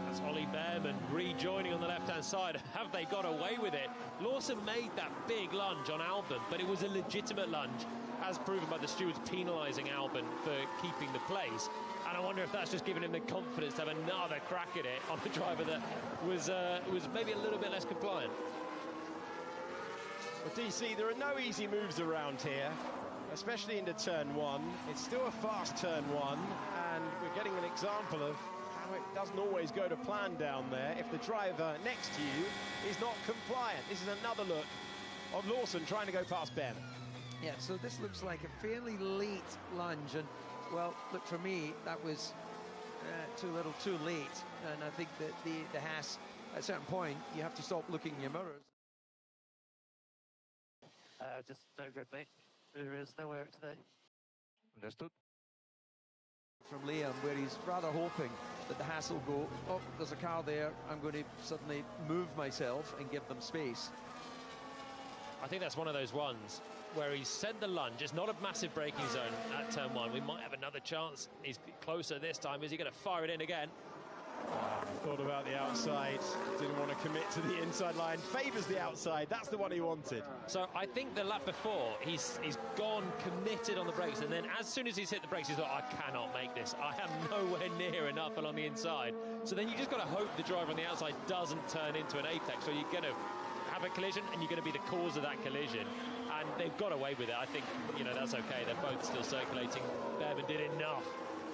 That's Ollie Behrman rejoining on the left-hand side. Have they got away with it? Lawson made that big lunge on Albon, but it was a legitimate lunge, as proven by the stewards penalising Albon for keeping the place. And I wonder if that's just given him the confidence to have another crack at it on a driver that was maybe a little bit less compliant. Well, DC, there are no easy moves around here, especially into turn 1. It's still a fast turn 1, and we're getting an example of how it doesn't always go to plan down there if the driver next to you is not compliant. This is another look of Lawson trying to go past Ben. Yeah, so this looks like a fairly late lunge, and well, look, for me that was too little too late, and I think that the Haas, at a certain point you have to stop looking in your mirrors. Just no good, mate. There is nowhere today. Understood. From Liam, where he's rather hoping that the Haas will go, oh, there's a car there, I'm going to suddenly move myself and give them space. I think that's one of those ones where he's sent the lunge. It's not a massive braking zone at turn 1. We might have another chance. He's closer this time. Is he going to fire it in again? Thought about the outside, didn't want to commit to the inside line. Favours the outside, that's the one he wanted. So I think the lap before, he's gone committed on the brakes, and then as soon as he's hit the brakes, he's like, I cannot make this. I am nowhere near enough along the inside. So then you just got to hope the driver on the outside doesn't turn into an apex, or you're going to have a collision and you're going to be the cause of that collision. And they've got away with it. I think, that's okay. They're both still circulating. Behrman did enough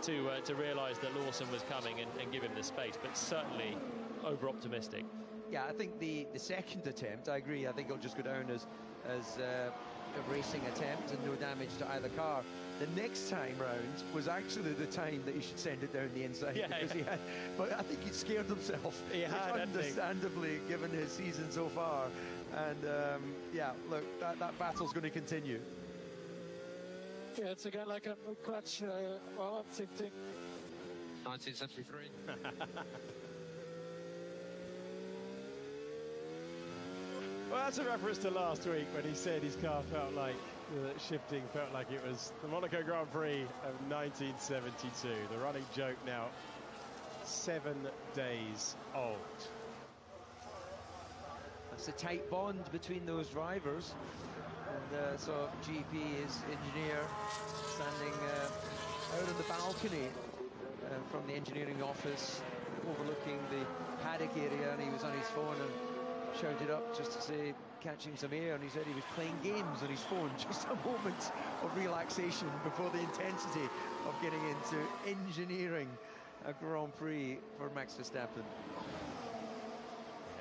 to realise that Lawson was coming and give him the space, but certainly over-optimistic. Yeah, I think the second attempt, I agree, I think it'll just go down as a racing attempt and no damage to either car. The next time round was actually the time that he should send it down the inside, because he had, but I think he'd scared himself. He had, understandably, given his season so far. And yeah, look, that battle's going to continue. Yeah, it's again like a clutch. Well, I'm 15. 1973. Well, that's a reference to last week when he said his car felt like shifting, felt like it was the Monaco Grand Prix of 1972. The running joke now 7 days old. That's a tight bond between those drivers. And so GP, his engineer, standing out on the balcony from the engineering office, overlooking the paddock area, and he was on his phone and shouted up just to say, catching some air, and he said he was playing games on his phone. Just a moment of relaxation before the intensity of getting into engineering a Grand Prix for Max Verstappen.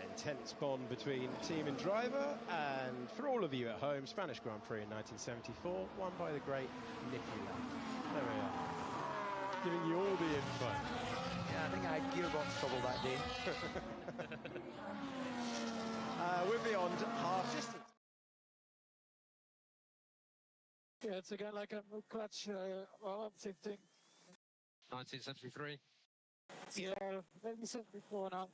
And intense bond between team and driver, and for all of you at home, Spanish Grand Prix in 1974, won by the great Nicky Lauda. There we are, giving you all the info. Yeah, I think I had gearbox trouble that day. We're beyond half distance. Yeah, it's again like a clutch while I'm 15. 1973. Yeah, maybe 74 now.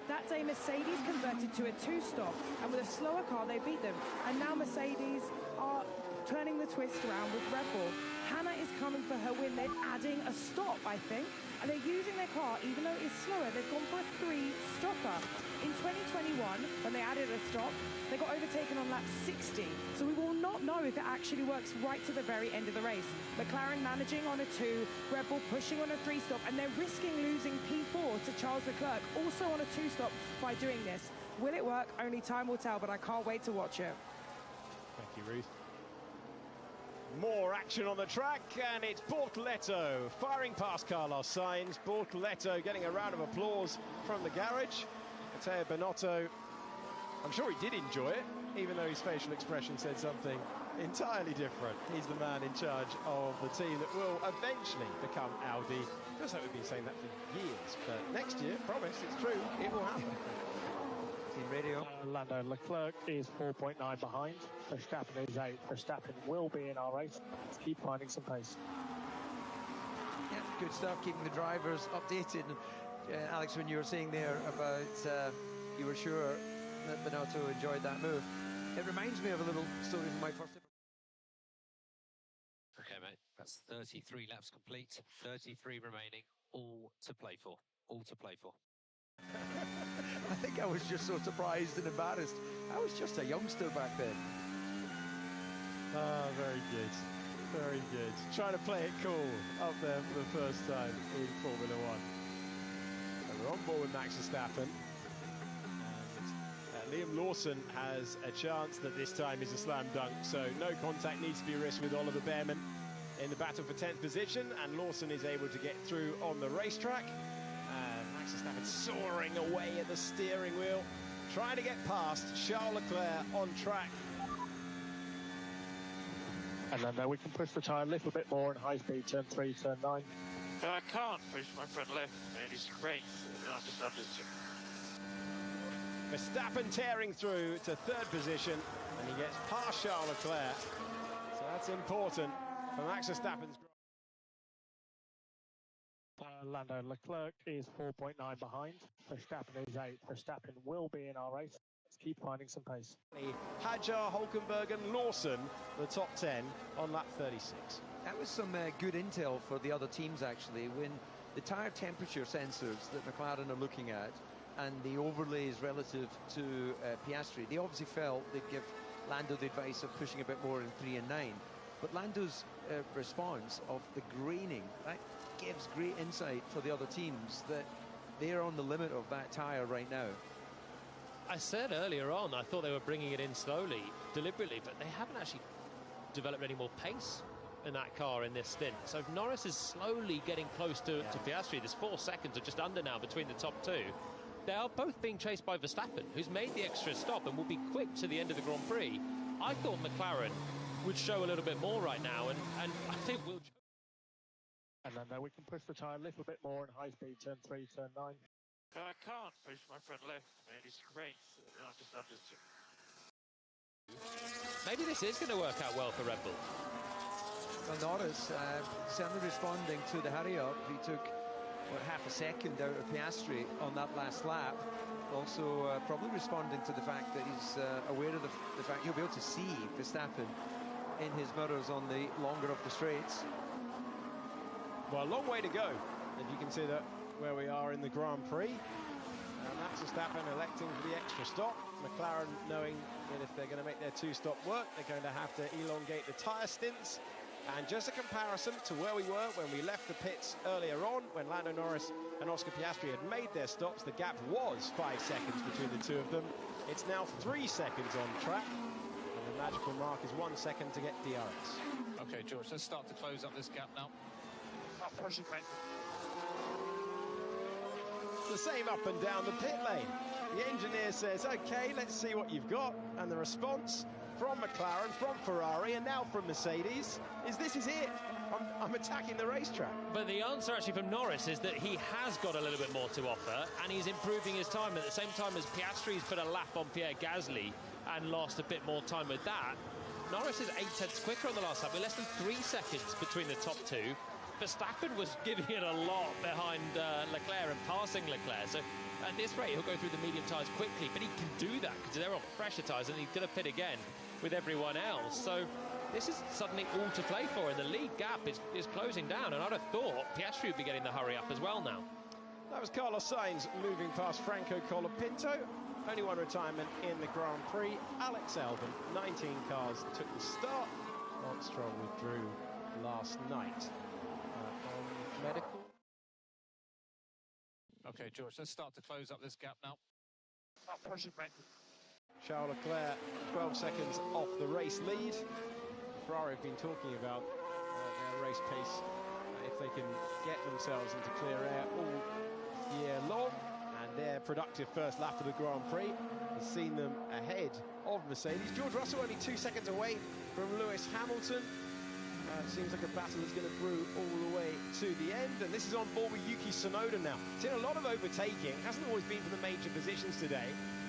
That day Mercedes converted to a two-stop, and with a slower car they beat them. And now Mercedes are turning the twist around with Red Bull. Hannah is coming for her win. They're adding a stop, I think, and they're using their car, even though it's slower. They've gone for a three-stopper. In 2021, when they added a stop, they got overtaken on lap 60. So we will not know if it actually works right to the very end of the race. McLaren managing on a two, Red Bull pushing on a three-stop, and they're risking losing P4 to Charles Leclerc, also on a two-stop, by doing this. Will it work? Only time will tell, but I can't wait to watch it. Thank you, Ruth. More action on the track, and it's Bortoleto firing past Carlos Sainz. Bortoleto getting a round of applause from the garage. Matteo Binotto, I'm sure he did enjoy it, even though his facial expression said something entirely different. He's the man in charge of the team that will eventually become Audi. Feels like we've been saying that for years, but next year, promise, it's true, it will happen. Team radio. Lando Leclerc is 4.9 behind. Verstappen is 8. Verstappen will be in our race. Let's keep finding some pace. Yeah, good stuff, keeping the drivers updated. Alex, when you were saying there about you were sure that Binotto enjoyed that move, it reminds me of a little story from my first... Okay, mate, that's 33 laps complete, 33 remaining, all to play for. All to play for. I think I was just so surprised and embarrassed. I was just a youngster back then. Ah, very good. Very good. Trying to play it cool up there for the first time in Formula One. So we're on board with Max Verstappen. And Liam Lawson has a chance that this time is a slam dunk, so no contact needs to be risked with Oliver Behrman in the battle for 10th position, and Lawson is able to get through on the racetrack. Max Verstappen soaring away at the steering wheel, trying to get past Charles Leclerc on track. And then we can push the tyre a little bit more in high speed, turn 3, turn 9. I can't push my front left, man. It's great. I'm just... Verstappen tearing through to third position, and he gets past Charles Leclerc. So that's important for Max Verstappen's. Lando Leclerc is 4.9 behind. Verstappen is 8. Verstappen will be in our race. Let's keep finding some pace. Hajar, Hulkenberg and Lawson, the top 10 on lap 36. That was some good intel for the other teams, actually, when the tyre temperature sensors that McLaren are looking at and the overlays relative to Piastri, they obviously felt they'd give Lando the advice of pushing a bit more in 3 and 9. But Lando's response of the graining, that gives great insight for the other teams that they're on the limit of that tyre right now. I said earlier on, I thought they were bringing it in slowly, deliberately, but they haven't actually developed any more pace in that car in this stint. So Norris is slowly getting close to Piastri. There's 4 seconds or just under now between the top two. They are both being chased by Verstappen, who's made the extra stop and will be quick to the end of the Grand Prix. I thought McLaren would show a little bit more right now, and I think we'll... And then we can push the tyre a little bit more in high speed, turn 3, turn 9. I can't push my front left, man. It's great. I'm just... Maybe this is going to work out well for Red Bull. Well, Norris certainly responding to the hurry-up. He took, what, half a second out of Piastri on that last lap. Also probably responding to the fact that he's aware of the fact he'll be able to see Verstappen in his mirrors on the longer of the straights. Well, a long way to go, if you consider where we are in the Grand Prix. Max Verstappen electing for the extra stop. McLaren knowing that if they're going to make their two-stop work, they're going to have to elongate the tyre stints. And just a comparison to where we were when we left the pits earlier on, when Lando Norris and Oscar Piastri had made their stops, the gap was 5 seconds between the two of them. It's now 3 seconds on track, and the magical mark is 1 second to get DRS. Okay, George, let's start to close up this gap now. I'm pushing, mate. the same up and down the pit lane. The engineer says, okay, let's see what you've got. And the response from McLaren, from Ferrari, and now from Mercedes is this is it. I'm attacking the racetrack. But the answer actually from Norris is that he has got a little bit more to offer, and he's improving his time. At the same time as Piastri's put a lap on Pierre Gasly and lost a bit more time with that, Norris is 8/10 quicker on the last lap, with less than 3 seconds between the top two. Verstappen was giving it a lot behind Leclerc and passing Leclerc. So at this rate, he'll go through the medium tyres quickly, but he can do that because they're on fresher tyres, and he's going to pit again with everyone else. So this is suddenly all to play for, and the lead gap is closing down, and I'd have thought Piastri would be getting the hurry up as well now. That was Carlos Sainz moving past Franco Colapinto. Only one retirement in the Grand Prix. Alex Albon, 19 cars took the start. Lance Stroll withdrew last night on medical. Okay, George, let's start to close up this gap now. Charles Leclerc, 12 seconds off the race lead. Ferrari have been talking about their race pace, if they can get themselves into clear air all year long. And their productive first lap of the Grand Prix has seen them ahead of Mercedes. George Russell only 2 seconds away from Lewis Hamilton. Seems like a battle that's going to brew all the way to the end. And this is on board with Yuki Tsunoda now. Seen a lot of overtaking. Hasn't always been for the major positions today.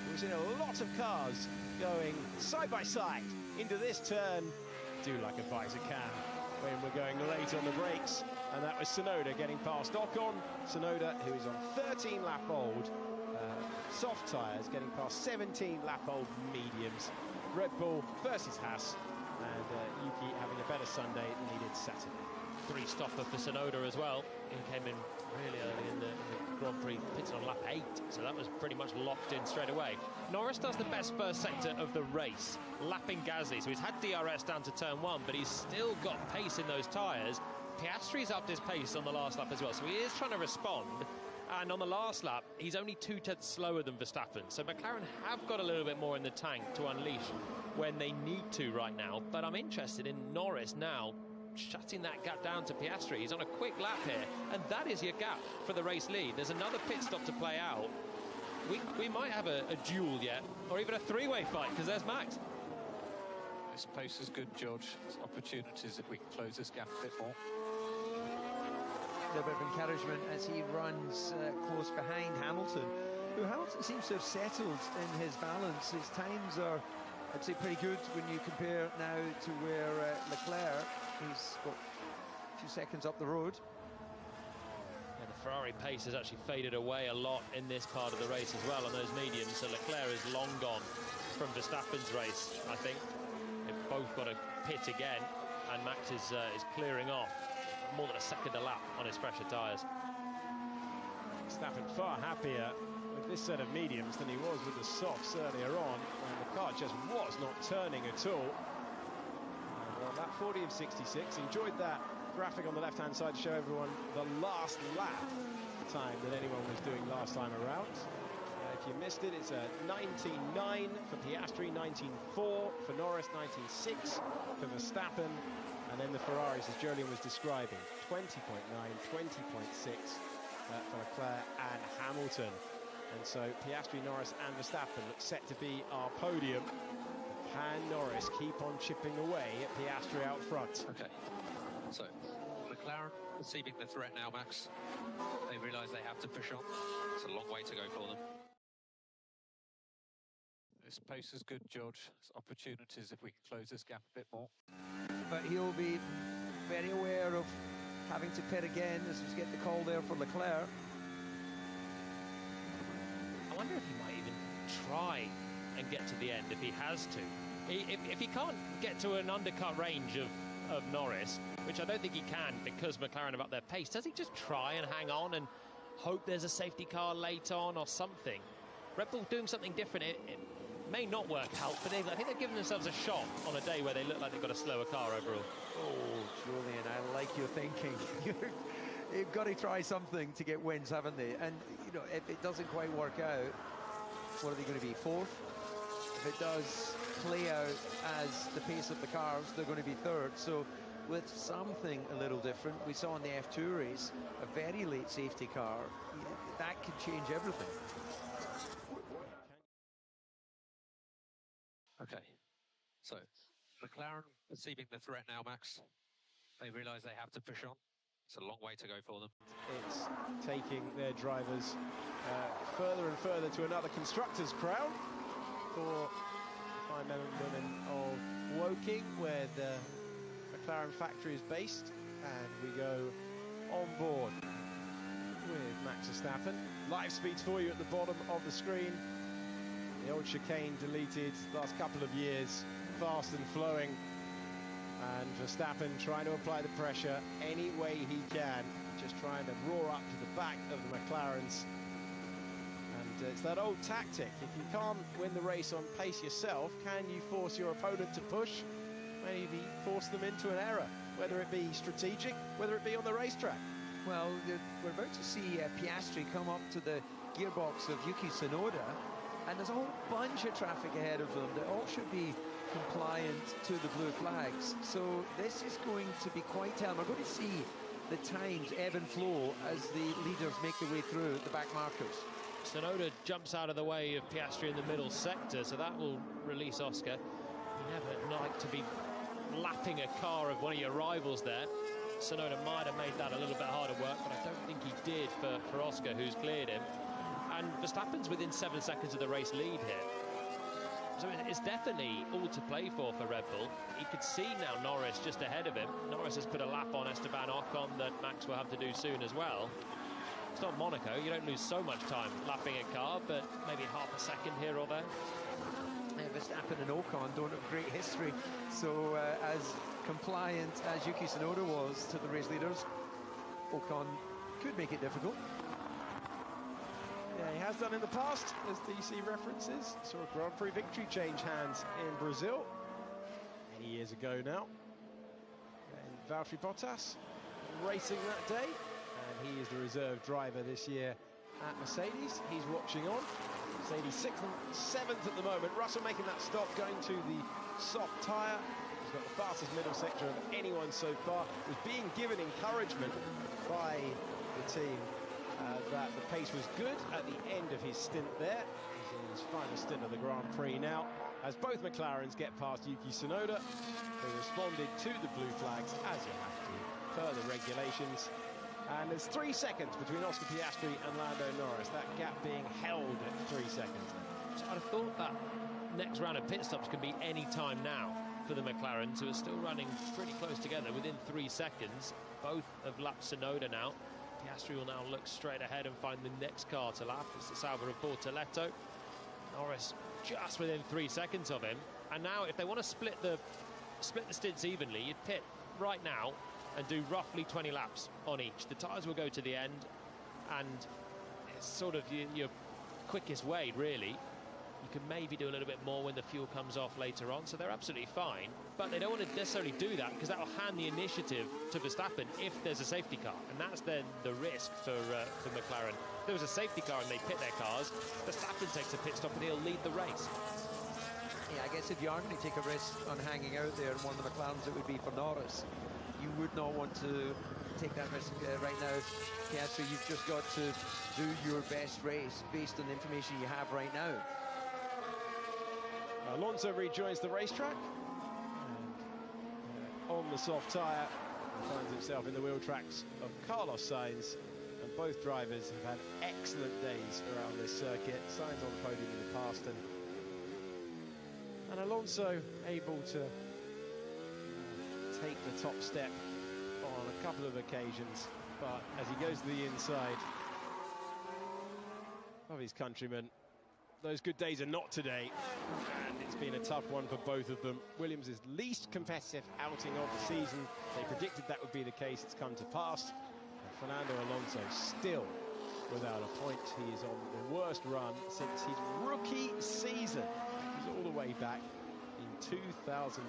We've seen a lot of cars going side by side into this turn. Do like a visor can when we're going late on the brakes. And that was Tsunoda getting past Ocon. Tsunoda, who is on 13-lap-old soft tyres, getting past 17-lap-old mediums. Red Bull versus Haas. And Yuki having a better Sunday than he did Saturday. 3-stopper for Tsunoda as well. He came in really early in the Grand Prix, pitted on lap 8, so that was pretty much locked in straight away. Norris does the best first sector of the race, lapping Gasly, so he's had DRS down to turn 1, but he's still got pace in those tyres. Piastri's upped his pace on the last lap as well, so he is trying to respond. And on the last lap, he's only 2/10 slower than Verstappen. So McLaren have got a little bit more in the tank to unleash when they need to right now. But I'm interested in Norris now shutting that gap down to Piastri. He's on a quick lap here, and that is your gap for the race lead. There's another pit stop to play out. We might have a duel yet, or even a three-way fight, because there's Max. This pace is good, George. There's opportunities if we can close this gap a bit more. A bit of encouragement as he runs close behind Hamilton, who Hamilton seems to have settled in his balance. His times are, I'd say, pretty good when you compare now to where Leclerc is, what, a few seconds up the road. Yeah, the Ferrari pace has actually faded away a lot in this part of the race as well on those mediums, so Leclerc is long gone from Verstappen's race, I think. They've both got a pit again, and Max is clearing off more than a second a lap on his fresher tyres. Verstappen far happier with this set of mediums than he was with the softs earlier on, when the car just was not turning at all. Well, lap 40 of 66, enjoyed that graphic on the left-hand side to show everyone the last lap time that anyone was doing last time around. If you missed it, it's a 19.9 for Piastri, 19.4 for Norris, 19.6 for Verstappen. And then the Ferraris, as Jolyon was describing, 20.9, 20.6 for Leclerc and Hamilton. And so Piastri, Norris and Verstappen look set to be our podium. Can Norris keep on chipping away at Piastri out front? Okay, so McLaren perceiving the threat now, Max. They realise they have to push on. It's a long way to go for them. This pace is good, George. There's opportunities if we can close this gap a bit more. But he'll be very aware of having to pit again as we get the call there for Leclerc. I wonder if he might even try and get to the end if he has to. If he can't get to an undercut range of Norris, which I don't think he can because McLaren have up their pace, does he just try and hang on and hope there's a safety car late on or something? Red Bull doing something different. It may not work out, but I think they've given themselves a shot on a day where they look like they've got a slower car overall. Oh, Julian, I like your thinking. You've got to try something to get wins, haven't they? And, you know, if it doesn't quite work out, what are they going to be, fourth? If it does play out as the pace of the cars, they're going to be third. So with something a little different. We saw in the F2 race a very late safety car. That could change everything. Okay, so McLaren perceiving the threat now, Max. They realise they have to push on. It's a long way to go for them. It's taking their drivers further and further to another constructors' crown for the fine men and women of Woking, where the McLaren factory is based, and we go on board with Max Verstappen. Live speeds for you at the bottom of the screen. The old chicane deleted last couple of years, fast and flowing, and Verstappen trying to apply the pressure any way he can, just trying to roar up to the back of the McLarens. And it's that old tactic: if you can't win the race on pace yourself, can you force your opponent to push? Maybe force them into an error, whether it be strategic, whether it be on the racetrack. Well, we're about to see Piastri come up to the gearbox of Yuki Tsunoda, and there's a whole bunch of traffic ahead of them that all should be compliant to the blue flags. So this is going to be quite telling. We're going to see the times ebb and flow as the leaders make their way through the back markers. Tsunoda jumps out of the way of Piastri in the middle sector, so that will release Oscar. You never like to be lapping a car of one of your rivals there. Tsunoda might have made that a little bit harder work, but I don't think he did for Oscar, who's cleared him. And Verstappen's within 7 seconds of the race lead here. So it's definitely all to play for Red Bull. He could see now Norris just ahead of him. Norris has put a lap on Esteban Ocon that Max will have to do soon as well. It's not Monaco, you don't lose so much time lapping a car, but maybe half a second here or there. Verstappen and Ocon don't have great history, so as compliant as Yuki Tsunoda was to the race leaders, Ocon could make it difficult. Yeah, he has done in the past, as DC references. Saw a Grand Prix victory change hands in Brazil many years ago now. And Valtteri Bottas racing that day, and he is the reserve driver this year at Mercedes. He's watching on. Mercedes 6th and 7th at the moment. Russell making that stop, going to the soft tyre. He's got the fastest middle sector of anyone so far. Was being given encouragement by the team that the pace was good at the end of his stint there. He's in his final stint of the Grand Prix now, as both McLarens get past Yuki Tsunoda, who responded to the blue flags, as you have to, per the regulations. And there's 3 seconds between Oscar Piastri and Lando Norris, that gap being held at 3 seconds. So I'd have thought that next round of pit stops can be any time now for the McLarens, who are still running pretty close together within 3 seconds. Both have lapped Tsunoda now. Piastri will now look straight ahead and find the next car to lap. It's the Sauber of Bortoletto. Norris just within 3 seconds of him. And now, if they want to split the stints evenly, you'd pit right now and do roughly 20 laps on each. The tyres will go to the end, and it's sort of your quickest way, really. You can maybe do a little bit more when the fuel comes off later on, so they're absolutely fine. But they don't want to necessarily do that, because that will hand the initiative to Verstappen if there's a safety car, and that's then the risk for McLaren. If there was a safety car and they pit their cars, Verstappen takes a pit stop and he'll lead the race. Yeah, I guess if you are going to take a risk on hanging out there in one of the McLarens, it would be for Norris. You would not want to take that risk right now. Piastri, you've just got to do your best race based on the information you have right now. Alonso rejoins the racetrack, and on the soft tyre, finds himself in the wheel tracks of Carlos Sainz, and both drivers have had excellent days around this circuit. Sainz on the podium in the past, and Alonso able to take the top step on a couple of occasions, but as he goes to the inside of his countrymen, those good days are not today, and it's been a tough one for both of them. Williams' least competitive outing of the season. They predicted that would be the case. It's come to pass. And Fernando Alonso still without a point. He is on the worst run since his rookie season. He's all the way back in 2001.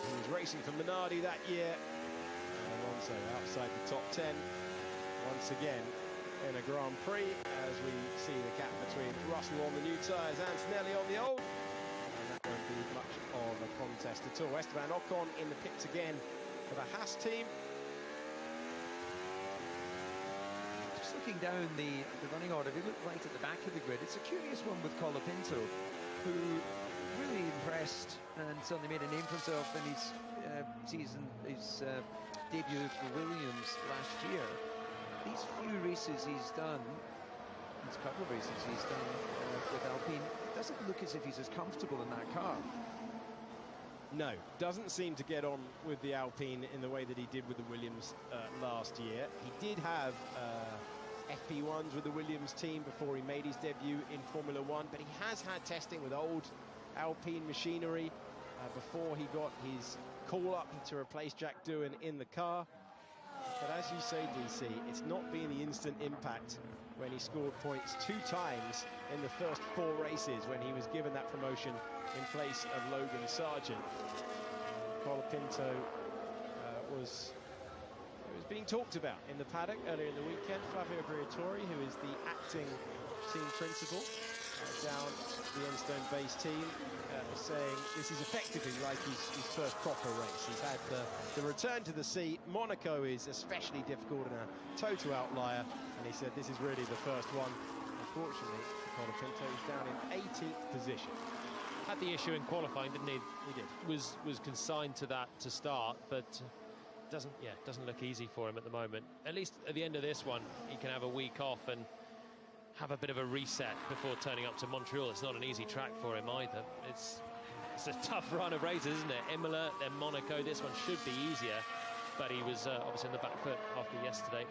He was racing for Minardi that year. And Alonso outside the top 10 once again in a Grand Prix, as we see the gap between Russell on the new tyres and Antonelli on the old. And that won't be much of a contest best at all. Esteban Ocon in the pits again for the Haas team. Just looking down the running order, if you look right at the back of the grid, it's a curious one with Colapinto, who really impressed and certainly made a name for himself in his debut for Williams last year. These few races he's done, these couple of races he's done with Alpine, it doesn't look as if he's as comfortable in that car. No, doesn't seem to get on with the Alpine in the way that he did with the Williams last year. He did have FP1s with the Williams team before he made his debut in Formula One, but he has had testing with old Alpine machinery before he got his call-up to replace Jack Doohan in the car. But as you say, DC, it's not been the instant impact when he scored points 2 times in the first 4 races when he was given that promotion in place of Logan Sargent. Colapinto was being talked about in the paddock earlier in the weekend. Flavio Briatore, who is the acting team principal down the Enstone base team, saying this is effectively like his first proper race. He's had the return to the seat. Monaco is especially difficult and a total outlier, and he said this is really the first one. Unfortunately, Colapinto is down in 18th position. Had the issue in qualifying, didn't he? He did. Was consigned to that to start, but doesn't look easy for him at the moment. At least at the end of this one, he can have a week off and have a bit of a reset before turning up to Montreal. It's not an easy track for him either. It's a tough run of races, isn't it? Imola, then Monaco. This one should be easier, but he was obviously in the back foot after yesterday.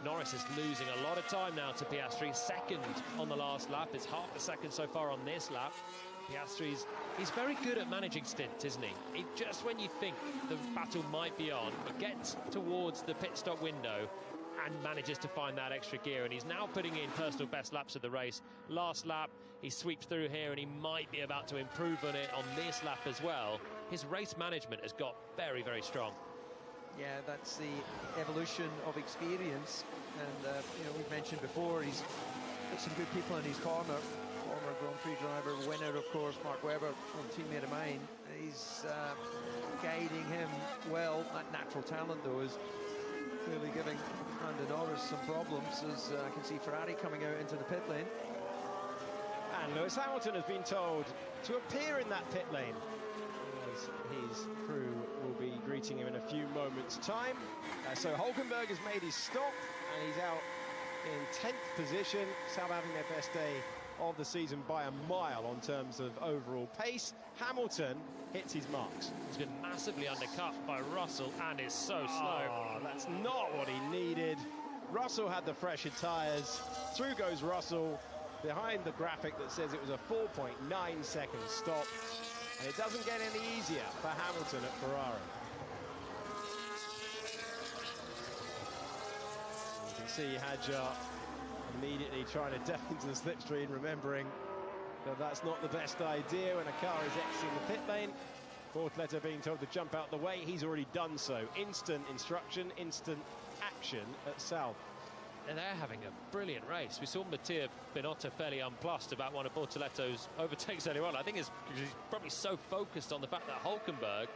Norris is losing a lot of time now to Piastri. Second on the last lap. It's half a second so far on this lap. Piastri's, he's very good at managing stints, isn't he? Just when you think the battle might be on, he gets towards the pit stop window and manages to find that extra gear, and he's now putting in personal best laps of the race. Last lap, he sweeps through here, and he might be about to improve on it on this lap as well. His race management has got very, very strong. Yeah, that's the evolution of experience, and we've mentioned before, he's got some good people in his corner. Former Grand Prix driver, winner, of course, Mark Webber, a teammate of mine. He's guiding him well. That natural talent, though, is clearly giving Lando Norris some problems, as I can see Ferrari coming out into the pit lane. And Lewis Hamilton has been told to appear in that pit lane, as his crew will be greeting him in a few moments' time. So Hülkenberg has made his stop, and he's out in 10th position. Sauber having their best day of the season by a mile on terms of overall pace. Hamilton hits his marks. He's been massively undercut by Russell and is so slow. Oh, that's not what he needed. Russell had the fresher tyres. Through goes Russell behind the graphic that says it was a 4.9 second stop. And it doesn't get any easier for Hamilton at Ferrari. You can see Hadjar immediately trying to duck into the slipstream, remembering that that's not the best idea when a car is exiting the pit lane. Bortoleto being told to jump out the way. He's already done so. Instant instruction, instant action at Sauber. And they're having a brilliant race. We saw Mattia Binotto fairly unplussed about one of Bortoleto's overtakes earlier on. I think it's because he's probably so focused on the fact that Hülkenberg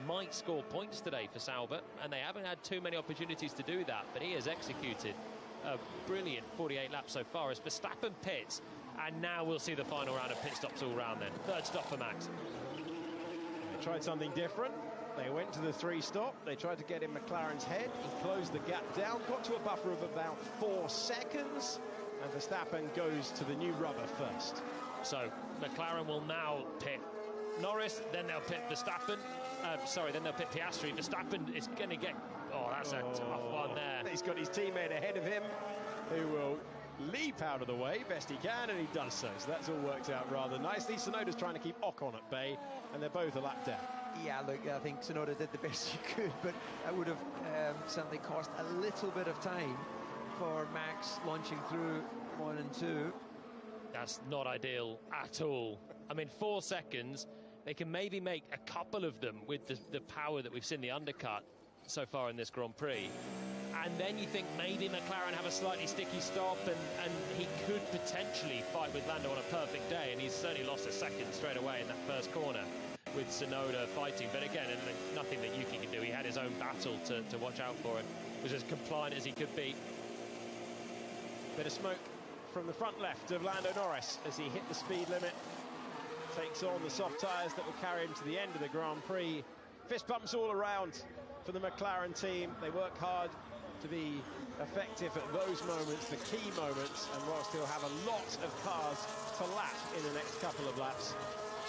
might score points today for Sauber, and they haven't had too many opportunities to do that, but he has executed a brilliant 48 laps so far as Verstappen pits, and now we'll see the final round of pit stops all round then. Third stop for Max. They tried something different. They went to the 3-stop. They tried to get in McLaren's head. He closed the gap down, got to a buffer of about 4 seconds, and Verstappen goes to the new rubber first. So McLaren will now pit Norris, then they'll pit Verstappen. Then they'll pit Piastri. Verstappen is going to get... Oh, that's a tough one there. He's got his teammate ahead of him, who will leap out of the way best he can, and he does so. So that's all worked out rather nicely. Tsunoda's trying to keep Ocon at bay, and they're both a lap down. Yeah, look, I think Tsunoda did the best he could, but that would have certainly cost a little bit of time for Max launching through 1 and 2. That's not ideal at all. I mean, 4 seconds, they can maybe make a couple of them with the power that we've seen the undercut so far in this Grand Prix. And then you think maybe McLaren have a slightly sticky stop, and he could potentially fight with Lando on a perfect day, and he's certainly lost a second straight away in that first corner. with Tsunoda fighting. But again, and nothing that Yuki can do. He had his own battle to watch out for, and was as compliant as he could be. Bit of smoke from the front left of Lando Norris as he hit the speed limit. Takes on the soft tyres that will carry him to the end of the Grand Prix. Fist bumps all around for the McLaren team. They work hard to be effective at those moments, the key moments, and whilst he'll have a lot of cars to lap in the next couple of laps,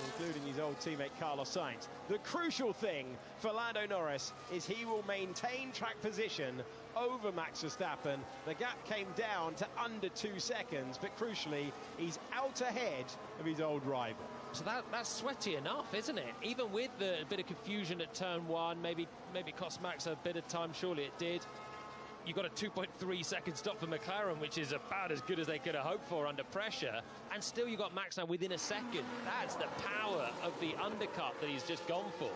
including his old teammate Carlos Sainz. The crucial thing for Lando Norris is he will maintain track position over Max Verstappen. The gap came down to under 2 seconds, but crucially, he's out ahead of his old rival. So that's sweaty enough, isn't it? Even with the bit of confusion at turn one, maybe cost Max a bit of time, surely it did. You got a 2.3 second stop for McLaren, which is about as good as they could have hoped for under pressure. And still you got Max now within a second. That's the power of the undercut that he's just gone for.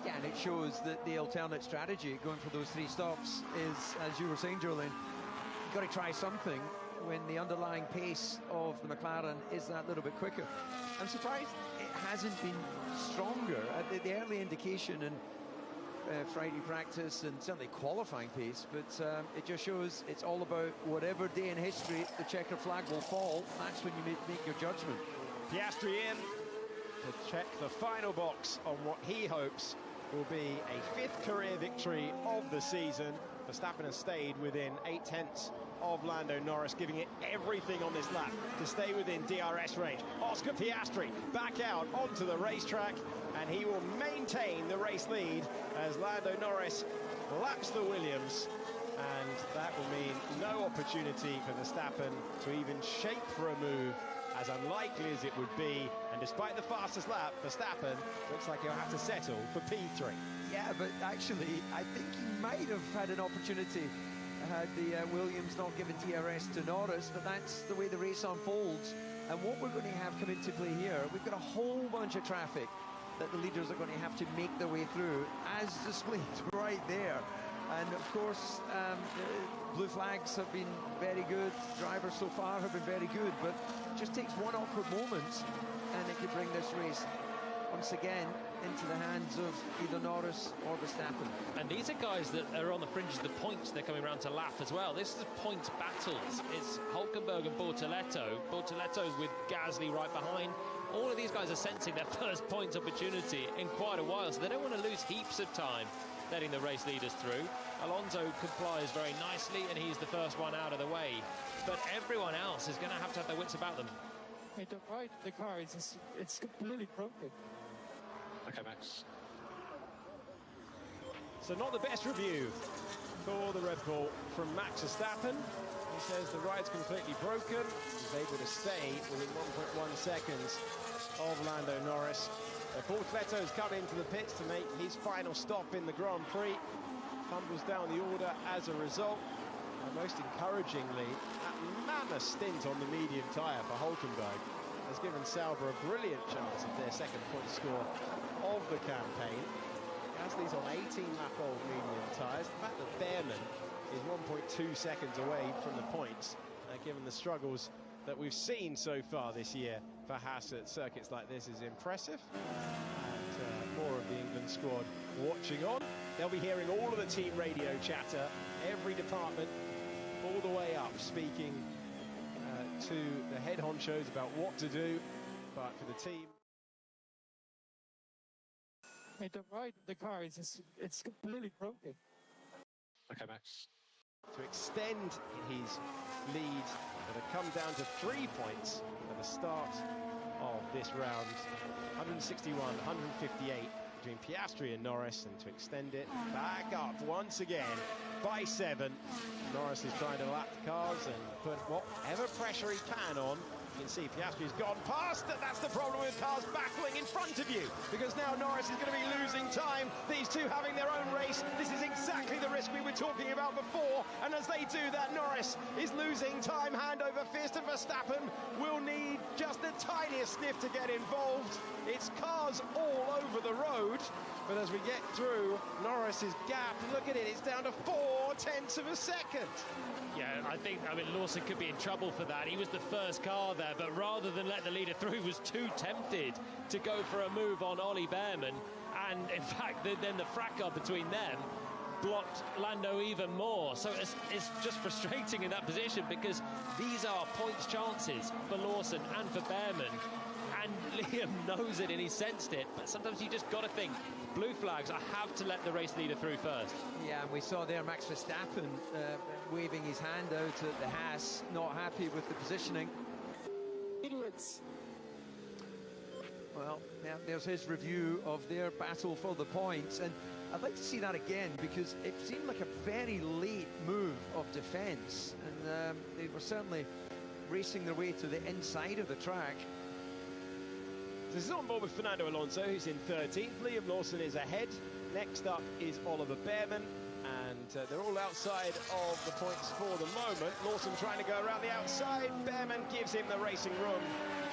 Yeah, and it shows that the alternate strategy going for those 3 stops is, as you were saying, Julian, you've got to try something when the underlying pace of the McLaren is that little bit quicker. I'm surprised it hasn't been stronger. The early indication in Friday practice and certainly qualifying pace, but it just shows it's all about whatever day in history the checker flag will fall. That's when you make your judgment. Piastri in to check the final box on what he hopes will be a 5th career victory of the season. Verstappen has stayed within 8/10 of Lando Norris, giving it everything on this lap to stay within DRS range. Oscar Piastri back out onto the racetrack, and he will maintain the race lead as Lando Norris laps the Williams, and that will mean no opportunity for Verstappen to even shape for a move, as unlikely as it would be. And despite the fastest lap, Verstappen looks like he'll have to settle for P3. Yeah, but actually, I think he might have had an opportunity had the Williams not given DRS to Norris, but that's the way the race unfolds. And what we're going to have come into play here, we've got a whole bunch of traffic that the leaders are going to have to make their way through, as displayed right there. And of course, blue flags have been very good. Drivers so far have been very good, but it just takes one awkward moment and it could bring this race once again into the hands of either Norris or Verstappen. And these are guys that are on the fringes of the points they're coming around to lap as well. This is points battles. It's Hülkenberg and Bortoleto. Bortoleto with Gasly right behind. All of these guys are sensing their first points opportunity in quite a while, so they don't want to lose heaps of time letting the race leaders through. Alonso complies very nicely, and he's the first one out of the way. But everyone else is going to have their wits about them. Hey, the right of the car is it's completely broken. Okay, Max. So not the best review for the Red Bull from Max Verstappen. He says the ride's completely broken. He's able to stay within 1.1 seconds of Lando Norris. Bortoletto's come into the pits to make his final stop in the Grand Prix. Tumbles down the order as a result. And most encouragingly, that mammoth stint on the medium tyre for Hülkenberg has given Sauber a brilliant chance of their second point score of the campaign. Gasly's on 18-lap-old medium tyres. The fact that Behrman is 1.2 seconds away from the points, given the struggles that we've seen so far this year for Haas at circuits like this, is impressive. And more of the England squad watching on. They'll be hearing all of the team radio chatter, every department, all the way up, speaking to the head honchos about what to do. But for the team, Hey, the right of the car is it's completely broken. Okay, Max. to extend his lead, that have come down to 3 points at the start of this round. 161, 158 between Piastri and Norris, and to extend it back up once again by 7. Norris is trying to lap the cars and put whatever pressure he can on. You can see Piastri's gone past. That's the problem with cars battling in front of you, because now Norris is going to be losing time. These two having their own race. This is exactly the risk we were talking about before. And as they do that, Norris is losing time hand over fist, and Verstappen will need just the tiniest sniff to get involved. It's cars all over the road. But as we get through Norris's gap, look at it, it's down to 0.4 of a second. Yeah, I mean, Lawson could be in trouble for that. He was the first car there, but rather than let the leader through, was too tempted to go for a move on Ollie Behrman. And in fact, then the fracas between them blocked Lando even more. So it's just frustrating in that position, because these are points chances for Lawson and for Behrman. And Liam knows it and he sensed it, but sometimes you just got to think, blue flags, I have to let the race leader through first. Yeah, and we saw there Max Verstappen waving his hand out at the Haas, not happy with the positioning. Idiots. Well, yeah, there's his review of their battle for the points, and I'd like to see that again, because it seemed like a very late move of defence, and they were certainly racing their way to the inside of the track. This is on board with Fernando Alonso, who's in 13th. Liam Lawson is ahead. Next up is Oliver Behrman, and they're all outside of the points for the moment. Lawson trying to go around the outside. Behrman gives him the racing room.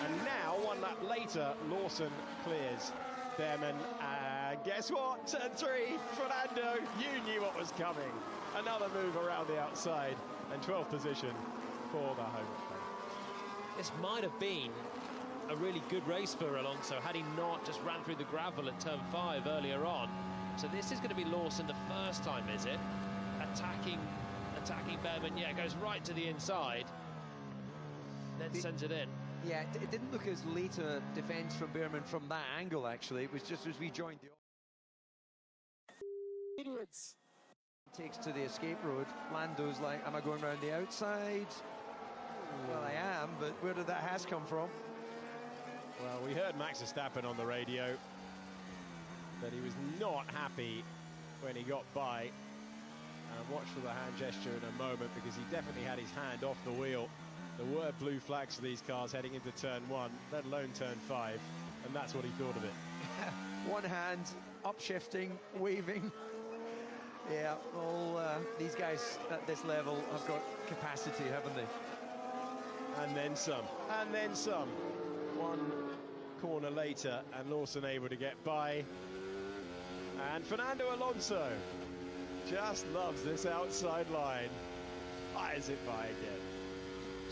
And now, one lap later, Lawson clears Behrman. And guess what? Turn 3, Fernando, you knew what was coming. Another move around the outside, and 12th position for the home front. This might have been a really good race for Alonso had he not just ran through the gravel at turn 5 earlier on. So this is going to be Lawson the first time, is it? Attacking Behrman. Yeah, it goes right to the inside, then sends it in. Yeah, it didn't look as late a defence from Behrman from that angle, actually. It was just as we joined the... Idiots. Takes to the escape road. Lando's like, am I going around the outside? Well, I am, but where did that Haas come from? Well, we heard Max Verstappen on the radio that he was not happy when he got by. And watch for the hand gesture in a moment, because he definitely had his hand off the wheel. There were blue flags for these cars heading into turn 1, let alone turn 5, and that's what he thought of it. One hand, upshifting, waving. Yeah, all these guys at this level have got capacity, haven't they? And then some, and then some. One corner later, and Lawson able to get by. And Fernando Alonso just loves this outside line. Fires it by again.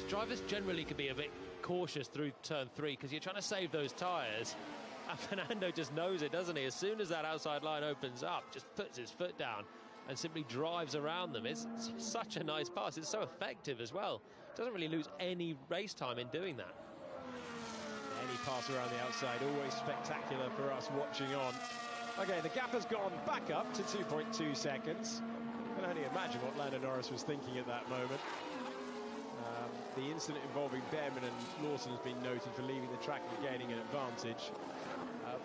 Drivers generally can be a bit cautious through turn 3, because you're trying to save those tyres. And Fernando just knows it, doesn't he? As soon as that outside line opens up, just puts his foot down and simply drives around them. It's such a nice pass. It's so effective as well. Doesn't really lose any race time in doing that. Any pass around the outside, always spectacular for us watching on. Okay, the gap has gone back up to 2.2 seconds. I can only imagine what Lando Norris was thinking at that moment. The incident involving Behrman and Lawson has been noted for leaving the track and gaining an advantage.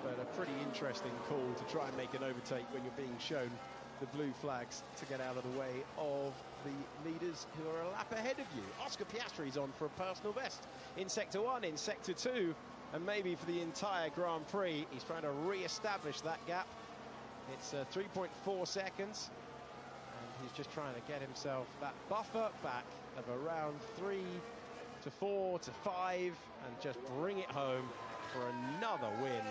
But a pretty interesting call to try and make an overtake when you're being shown the blue flags to get out of the way of the leaders who are a lap ahead of you. Oscar Piastri's on for a personal best in Sector 1, in Sector 2, and maybe for the entire Grand Prix. He's trying to re-establish that gap. It's 3.4 seconds, and he's just trying to get himself that buffer back of around 3 to 4 to 5, and just bring it home for another win.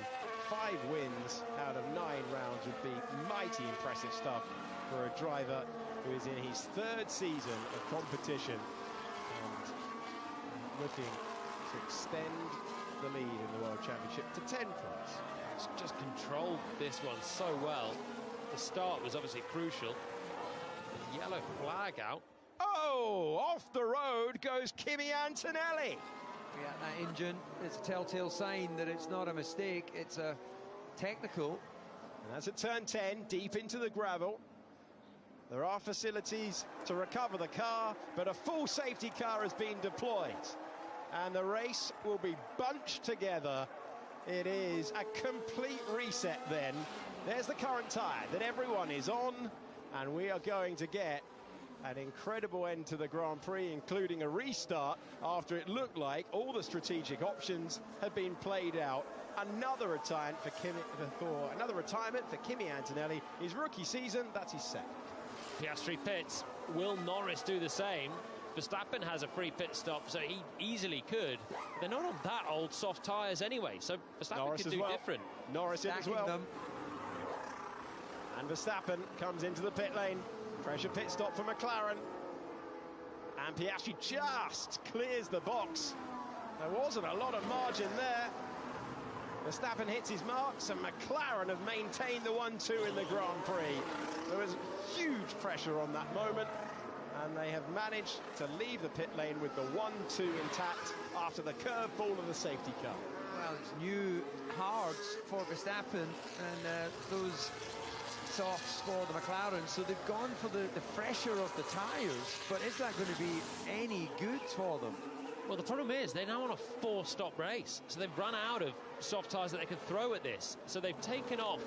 5 wins out of 9 rounds would be mighty impressive stuff for a driver who is in his 3rd season of competition and looking to extend the lead in the World Championship to 10 points. It's just controlled this one so well. The start was obviously crucial. The yellow flag out. Oh, off the road goes Kimi Antonelli. Yeah, that engine is a telltale sign that it's not a mistake, it's a technical. And that's at turn 10, deep into the gravel. There are facilities to recover the car, but a full safety car has been deployed. And the race will be bunched together. It is a complete reset then. There's the current tyre that everyone is on, and we are going to get an incredible end to the Grand Prix, including a restart after it looked like all the strategic options had been played out. Another retirement for Kimi Antonelli. His rookie season, that's his second. Piastri pits. Will Norris do the same? Verstappen has a free pit stop, so he easily could. They're not on that old soft tyres anyway, so Verstappen Norris could do different. Norris in as well. And Verstappen comes into the pit lane. Pressure pit stop for McLaren. And Piastri just clears the box. There wasn't a lot of margin there. Verstappen hits his marks, and McLaren have maintained the 1-2 in the Grand Prix. There was huge pressure on that moment, and they have managed to leave the pit lane with the 1-2 intact after the curveball of the safety car. Well, it's new hards for Verstappen, and those softs for the McLaren, so they've gone for the fresher of the tyres, but is that going to be any good for them? Well, the problem is they're now on a 4-stop race, so they've run out of soft tyres that they can throw at this. So they've taken off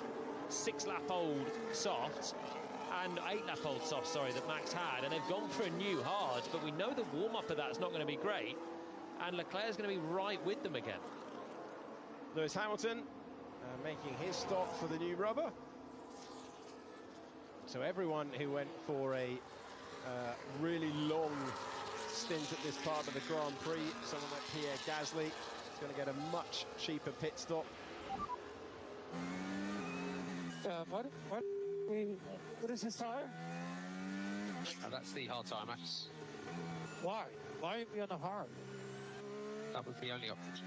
6-lap-old softs and 8-lap-old softs, sorry, that Max had, and they've gone for a new hards, but we know the warm-up of that's not going to be great, and Leclerc's going to be right with them again. Lewis Hamilton making his stop for the new rubber. So everyone who went for a really long stint at this part of the Grand Prix, someone like Pierre Gasly, is going to get a much cheaper pit stop. What is his tire? That's the hard tyre, Max. Why? Why are we on the hard? That was the only option.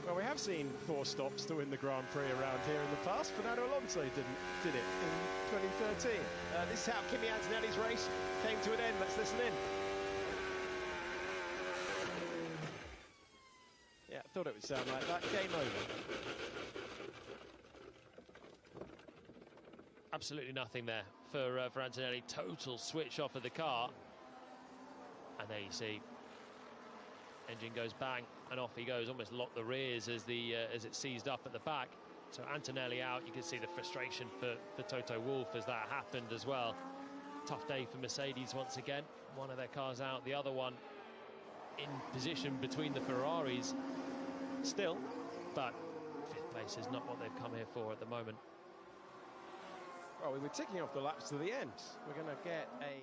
Well, we have seen 4 stops to win the Grand Prix around here in the past. Fernando Alonso did it in 2013. This is how Kimi Antonelli's race came to an end. Let's listen in. Yeah, I thought it would sound like that. Game over. Absolutely nothing there for Antonelli. Total switch off of the car. And there you see, engine goes bang, and off he goes. Almost locked the rears as it seized up at the back. So Antonelli out. You can see the frustration for Toto Wolff as that happened as well. Tough day for Mercedes once again. One of their cars out, the other one in position between the Ferraris still, but 5th place is not what they've come here for at the moment. Well, we were ticking off the laps to the end. We're going to get a...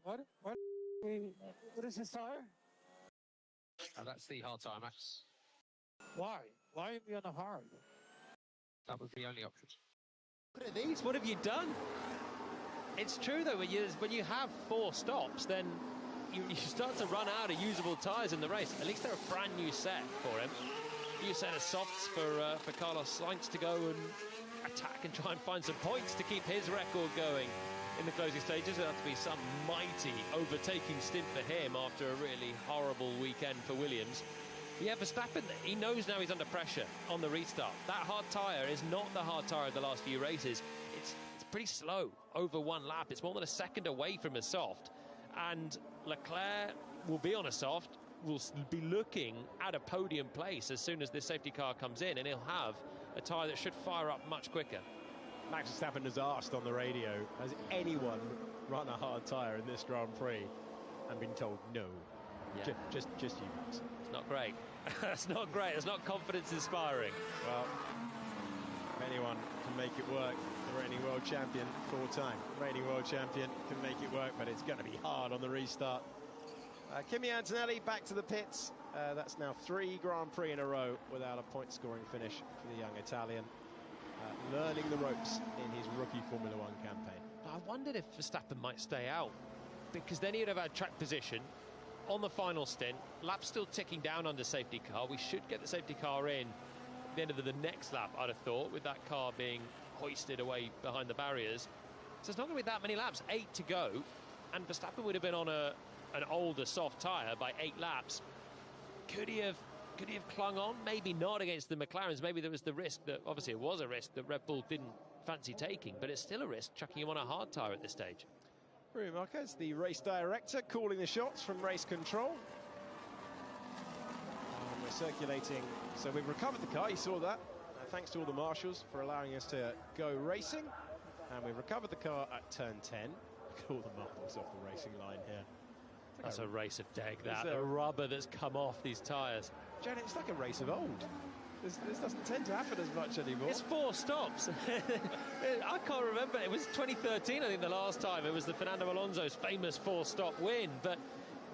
What is his tire? That's the hard tyre, Max. Why? Why are we on the hard? That was the only option. What are these? What have you done? It's true though, when you have 4 stops, then you start to run out of usable tyres in the race. At least they're a brand new set for him. New set of softs for Carlos Sainz to go and attack and try and find some points to keep his record going in the closing stages. It'll have to be some mighty overtaking stint for him after a really horrible weekend for Williams. Yeah, Verstappen, he knows now he's under pressure on the restart. That hard tyre is not the hard tyre of the last few races. It's pretty slow over 1 lap. It's more than a second away from a soft. And Leclerc will be on a soft, will be looking at a podium place as soon as this safety car comes in, and he'll have a tyre that should fire up much quicker. Max Verstappen has asked on the radio, has anyone run a hard tyre in this Grand Prix? And been told no. Yeah. Just you, Max. It's not great. It's not great. It's not confidence inspiring. Well, if anyone can make it work, the reigning world champion, 4-time reigning world champion, can make it work, but it's going to be hard on the restart. Kimi Antonelli back to the pits. That's now 3 Grand Prix in a row without a point-scoring finish for the young Italian. Learning the ropes in his rookie Formula 1 campaign. I wondered if Verstappen might stay out, because then he'd have had track position on the final stint. Lap still ticking down under safety car. We should get the safety car in at the end of the next lap, I'd have thought, with that car being hoisted away behind the barriers. So it's not going to be that many laps, 8 to go, and Verstappen would have been on an older soft tyre by 8 laps. Could he have clung on? Maybe not against the McLarens. Maybe there was the risk that, obviously it was a risk that Red Bull didn't fancy taking, but it's still a risk chucking him on a hard tyre at this stage. Rui Marquez, the race director, calling the shots from race control. And we're circulating. So we've recovered the car, you saw that. Thanks to all the marshals for allowing us to go racing. And we've recovered the car at turn 10. Look at all the marbles off the racing line here. That's a race of deck, that. The rubber that's come off these tyres. Janet, it's like a race of old. This doesn't tend to happen as much anymore. It's 4 stops. I can't remember. It was 2013, I think, the last time. It was the Fernando Alonso's famous 4-stop win. But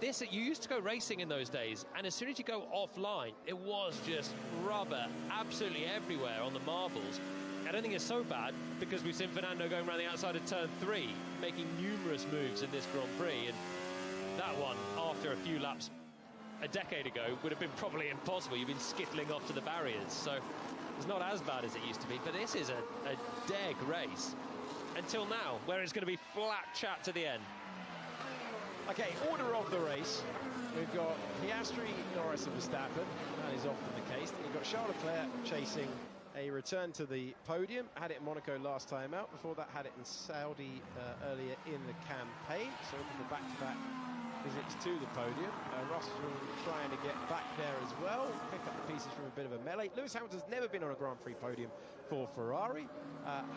You used to go racing in those days, and as soon as you go offline, it was just rubber absolutely everywhere on the marbles. I don't think it's so bad, because we've seen Fernando going around the outside of turn 3, making numerous moves in this Grand Prix, and that one, after a few laps a decade ago, would have been probably impossible. You've been skittling off to the barriers, so it's not as bad as it used to be, but this is a deg race until now, where it's going to be flat chat to the end. Okay, order of the race. We've got Piastri, Norris and Verstappen. That is often the case. You've got Charles Leclerc chasing a return to the podium. Had it in Monaco last time out. Before that, had it in Saudi earlier in the campaign. So looking for back-to-back visits to the podium. Russell trying to get back there as well. Pick up the pieces from a bit of a melee. Lewis Hamilton's never been on a Grand Prix podium for Ferrari.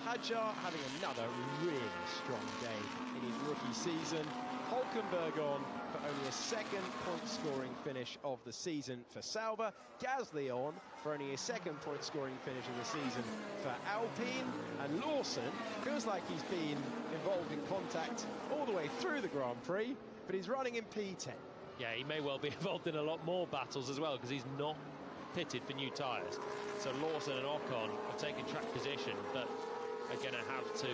Hadjar having another really strong day in his rookie season. Hulkenberg on for only a second point-scoring finish of the season for Sauber. Gasly on for only a second point-scoring finish of the season for Alpine. And Lawson feels like he's been involved in contact all the way through the Grand Prix, but he's running in P10. Yeah, he may well be involved in a lot more battles as well, because he's not pitted for new tyres. So Lawson and Ocon have taken track position, but are going to have to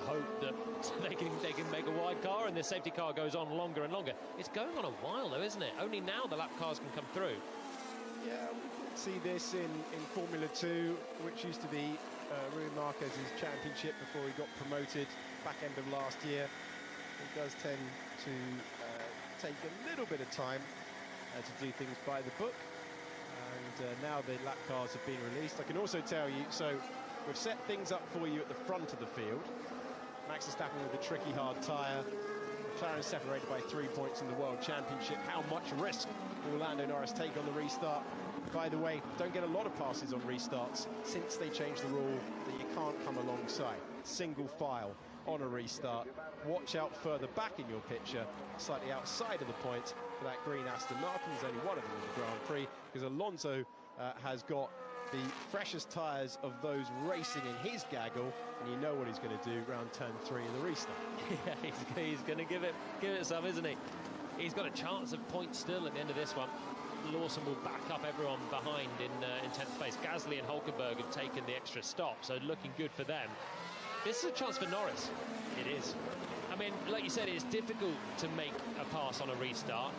hope that they can make a wide car, and the safety car goes on longer and longer. It's going on a while though, isn't it? Only now the lap cars can come through. Yeah, we did see this in Formula 2, which used to be Rui Marquez's championship before he got promoted back end of last year. It does tend to take a little bit of time to do things by the book, and now the lap cars have been released. I can also tell you, so we've set things up for you at the front of the field. Max Verstappen with a tricky hard tyre. McLaren separated by 3 points in the World Championship. How much risk will Lando Norris take on the restart? By the way, don't get a lot of passes on restarts since they changed the rule that you can't come alongside. Single file on a restart. Watch out further back in your picture, slightly outside of the point, for that green Aston Martin. There's only one of them in the Grand Prix, because Alonso has got the freshest tyres of those racing in his gaggle, and you know what he's going to do round turn 3 of the restart. Yeah, he's going to give it some, isn't he? He's got a chance of points still at the end of this one. Lawson will back up everyone behind in 10th place. Gasly and Hulkenberg have taken the extra stop, so looking good for them. This is a chance for Norris. It is. I mean, like you said, it's difficult to make a pass on a restart.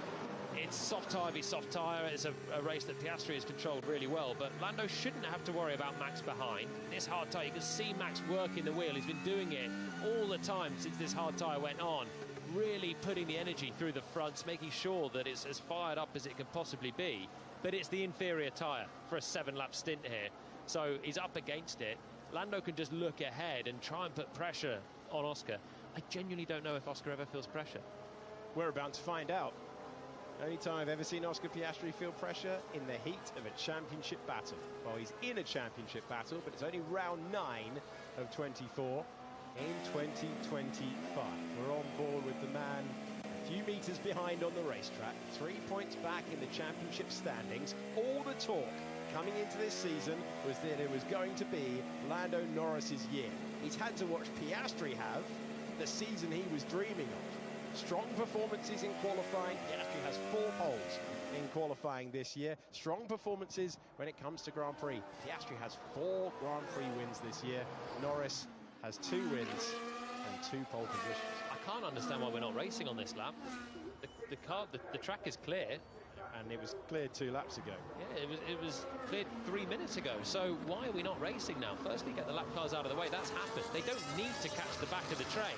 It's soft tyre v soft tyre. It's a race that Piastri has controlled really well, but Lando shouldn't have to worry about Max behind. This hard tyre, you can see Max working the wheel. He's been doing it all the time since this hard tyre went on, really putting the energy through the fronts, making sure that it's as fired up as it can possibly be. But it's the inferior tyre for a 7-lap stint here, so he's up against it. Lando can just look ahead and try and put pressure on Oscar. I genuinely don't know if Oscar ever feels pressure. We're about to find out. Only time I've ever seen Oscar Piastri feel pressure in the heat of a championship battle. Well, he's in a championship battle, but it's only round 9 of 24 in 2025. We're on board with the man a few metres behind on the racetrack, 3 points back in the championship standings. All the talk coming into this season was that it was going to be Lando Norris's year. He's had to watch Piastri have the season he was dreaming of. Strong performances in qualifying. Piastri has 4 poles in qualifying this year. Strong performances when it comes to Grand Prix. Piastri has 4 Grand Prix wins this year. Norris has 2 wins and 2 pole positions. I can't understand why we're not racing on this lap. The track is clear. And it was cleared 2 laps ago. Yeah, it was cleared 3 minutes ago. So why are we not racing now? Firstly, get the lap cars out of the way. That's happened. They don't need to catch the back of the train.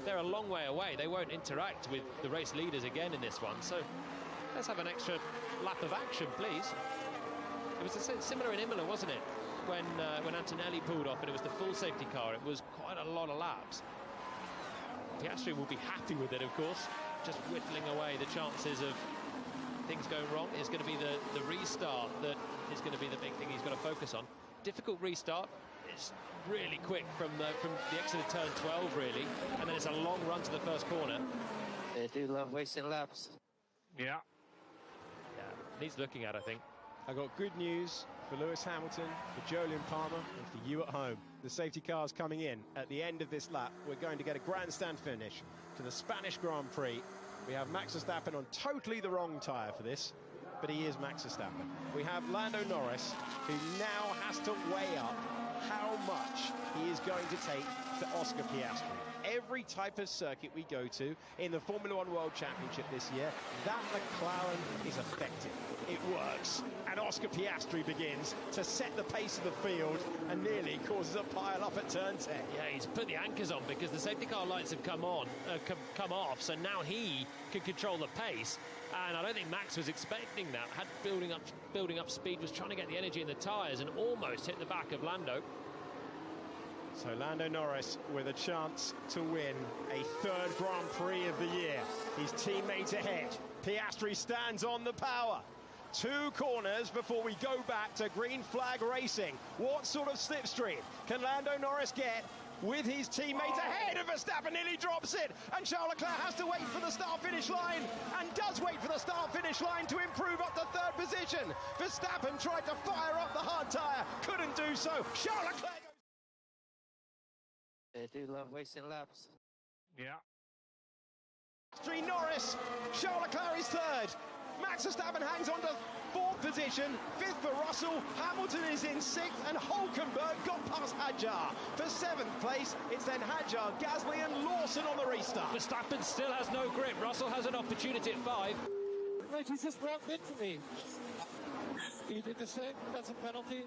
They're a long way away. They won't interact with the race leaders again in this one. So let's have an extra lap of action, please. It was similar in Imola, wasn't it? When Antonelli pulled off and it was the full safety car, it was quite a lot of laps. Piastri will be happy with it, of course. Just whittling away the chances of things going wrong. Is going to be the restart that is going to be the big thing he's got to focus on. Difficult restart. It's really quick from the exit of turn 12, really, and then it's a long run to the first corner. They do love wasting laps. Yeah. Needs looking at, I think. I got good news for Lewis Hamilton, for Jolyon Palmer, and for you at home. The safety car's coming in at the end of this lap. We're going to get a grandstand finish to the Spanish Grand Prix We have Max Verstappen on totally the wrong tyre for this, but he is Max Verstappen. We have Lando Norris, who now has to weigh up how much he is going to take to Oscar Piastri. Every type of circuit we go to in the Formula One World Championship this year, that McLaren is effective. It works. And Oscar Piastri begins to set the pace of the field and nearly causes a pile-up at turn 10. Yeah, he's put the anchors on because the safety car lights have come off, so now he can control the pace. And I don't think Max was expecting that. Had building up speed, was trying to get the energy in the tyres and almost hit the back of Lando. So Lando Norris with a chance to win a third Grand Prix of the year. His teammate ahead. Piastri stands on the power. 2 corners before we go back to green flag racing. What sort of slipstream can Lando Norris get with his teammate ahead of Verstappen? Nearly drops it, and Charles Leclerc has to wait for the start-finish line, and does wait for the start-finish line to improve up to 3rd position. Verstappen tried to fire up the hard tyre, couldn't do so. Charles Leclerc. They do love wasting laps. Yeah. Norris, Charles Leclerc is 3rd. Max Verstappen hangs on to 4th position, 5th for Russell, Hamilton is in 6th, and Hulkenberg got past Hadjar. For 7th place, it's then Hadjar, Gasly and Lawson on the restart. Verstappen still has no grip. Russell has an opportunity at 5. Right, he just rammed into me. He did the same. That's a penalty.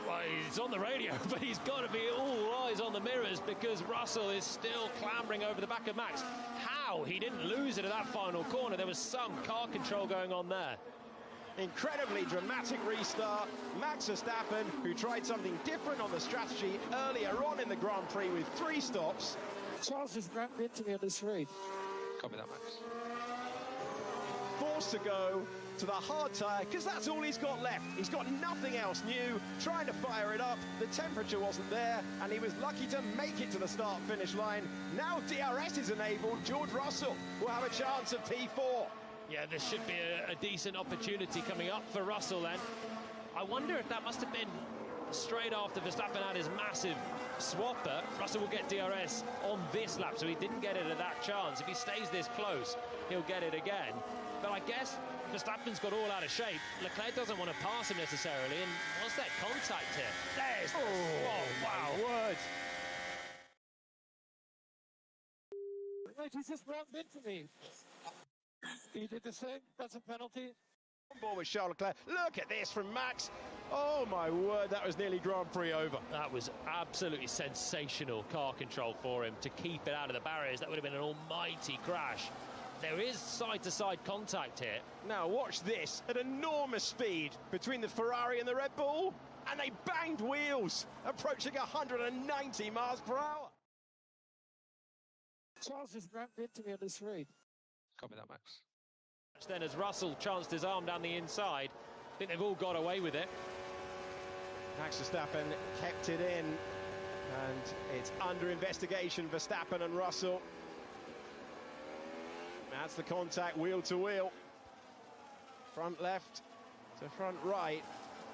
Well, he's on the radio, but he's got to be all eyes on the mirrors because Russell is still clambering over the back of Max. How he didn't lose it at that final corner. There was some car control going on there. Incredibly dramatic restart. Max Verstappen, who tried something different on the strategy earlier on in the Grand Prix with 3 stops. Charles just rammed into me on the straight. Copy that, Max. Forced to go to the hard tyre because that's all he's got left. He's got nothing else new, trying to fire it up. The temperature wasn't there, and he was lucky to make it to the start-finish line. Now DRS is enabled. George Russell will have a chance of P4. Yeah, this should be a decent opportunity coming up for Russell then. I wonder if that must have been straight after Verstappen had his massive swapper. Russell will get DRS on this lap, so he didn't get it at that chance. If he stays this close, he'll get it again. But I guess Verstappen's got all out of shape. Leclerc doesn't want to pass him necessarily, and what's that contact here? There's wow. Word. Right, he just rammed into me. He did the same. That's a penalty. On board with Charles Leclerc. Look at this from Max. Oh my word, that was nearly Grand Prix over. That was absolutely sensational car control for him to keep it out of the barriers. That would have been an almighty crash. There is side-to-side contact here. Now watch this, at enormous speed between the Ferrari and the Red Bull, and they banged wheels, approaching 190 miles per hour. Charles just rammed into me on the straight. Copy that, Max. Then as Russell chanced his arm down the inside, I think they've all got away with it. Max Verstappen kept it in, and it's under investigation, Verstappen and Russell. That's the contact, wheel to wheel. Front left to front right.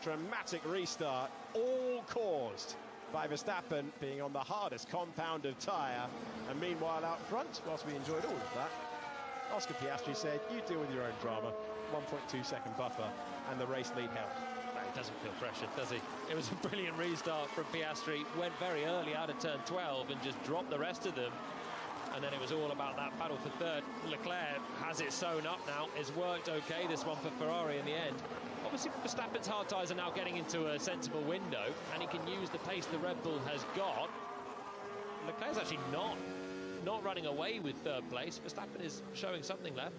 Dramatic restart, all caused by Verstappen being on the hardest compound of tyre. And meanwhile out front, whilst we enjoyed all of that, Oscar Piastri said, you deal with your own drama. 1.2 second buffer, and the race lead held. He doesn't feel pressured, does he? It was a brilliant restart from Piastri. Went very early out of turn 12 and just dropped the rest of them. And then it was all about that battle for 3rd. Leclerc has it sewn up now. It's worked okay, this one for Ferrari in the end. Obviously, Verstappen's hard tyres are now getting into a sensible window, and he can use the pace the Red Bull has got. Leclerc's actually not running away with 3rd place. Verstappen is showing something left.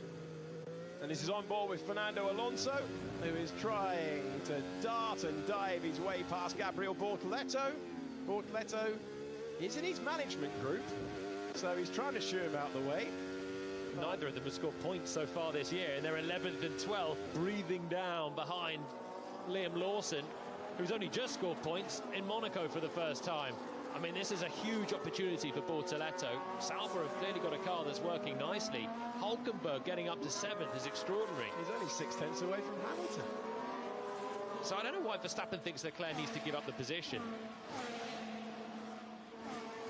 And this is on board with Fernando Alonso, who is trying to dart and dive his way past Gabriel Bortoleto. Bortoleto is in his management group, so he's trying to shoo him out the way. Neither of them have scored points so far this year, and they're 11th and 12th, breathing down behind Liam Lawson, who's only just scored points in Monaco for the first time. I mean, this is a huge opportunity for Bortoleto. Sauber have clearly got a car that's working nicely. Hulkenberg getting up to 7th is extraordinary. He's only 6/10 away from Hamilton. So I don't know why Verstappen thinks Leclerc needs to give up the position.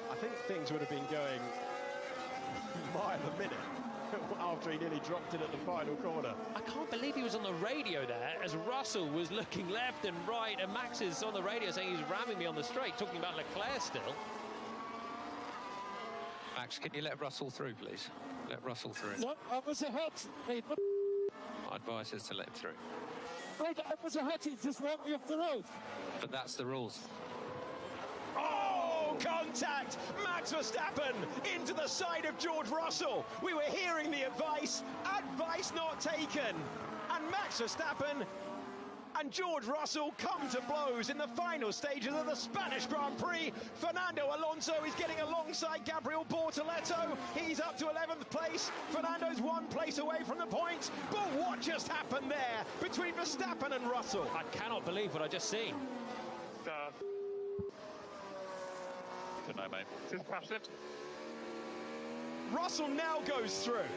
I think things would have been going mile a minute after he nearly dropped it at the final corner. I can't believe he was on the radio there as Russell was looking left and right, and Max is on the radio saying he's ramming me on the straight, talking about Leclerc still. Max, can you let Russell through, please? Let Russell through. No, I was ahead. Mate. My advice is to let him through. Wait, I was ahead. He just ran me off the road. But that's the rules. Oh, contact! Max Verstappen into the side of George Russell. We were hearing the advice not taken. And Max Verstappen and George Russell come to blows in the final stages of the Spanish Grand Prix. Fernando Alonso is getting alongside Gabriel Bortoleto. He's up to 11th place. Fernando's 1 place away from the points. But what just happened there between Verstappen and Russell? I cannot believe what I just seen. Don't know, mate. Just past it. Russell now goes through,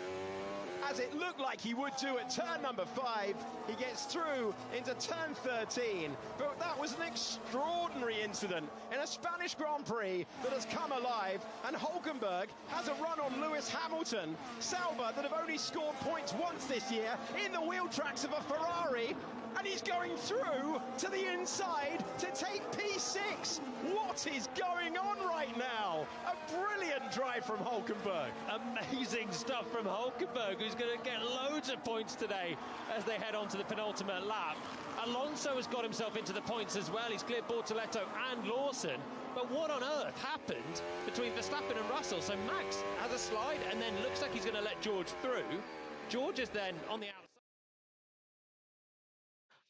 as it looked like he would do at turn number 5. He gets through into turn 13, but that was an extraordinary incident in a Spanish Grand Prix that has come alive, and Hulkenberg has a run on Lewis Hamilton. Sauber, that have only scored points once this year in the wheel tracks of a Ferrari, and he's going through to the inside to take P6. What is going on right now? A brilliant drive from Hulkenberg. Amazing stuff from Hulkenberg, who's going to get loads of points today as they head on to the penultimate lap. Alonso has got himself into the points as well. He's cleared Bortoleto and Lawson. But what on earth happened between Verstappen and Russell? So Max has a slide and then looks like he's going to let George through. George is then on the outside.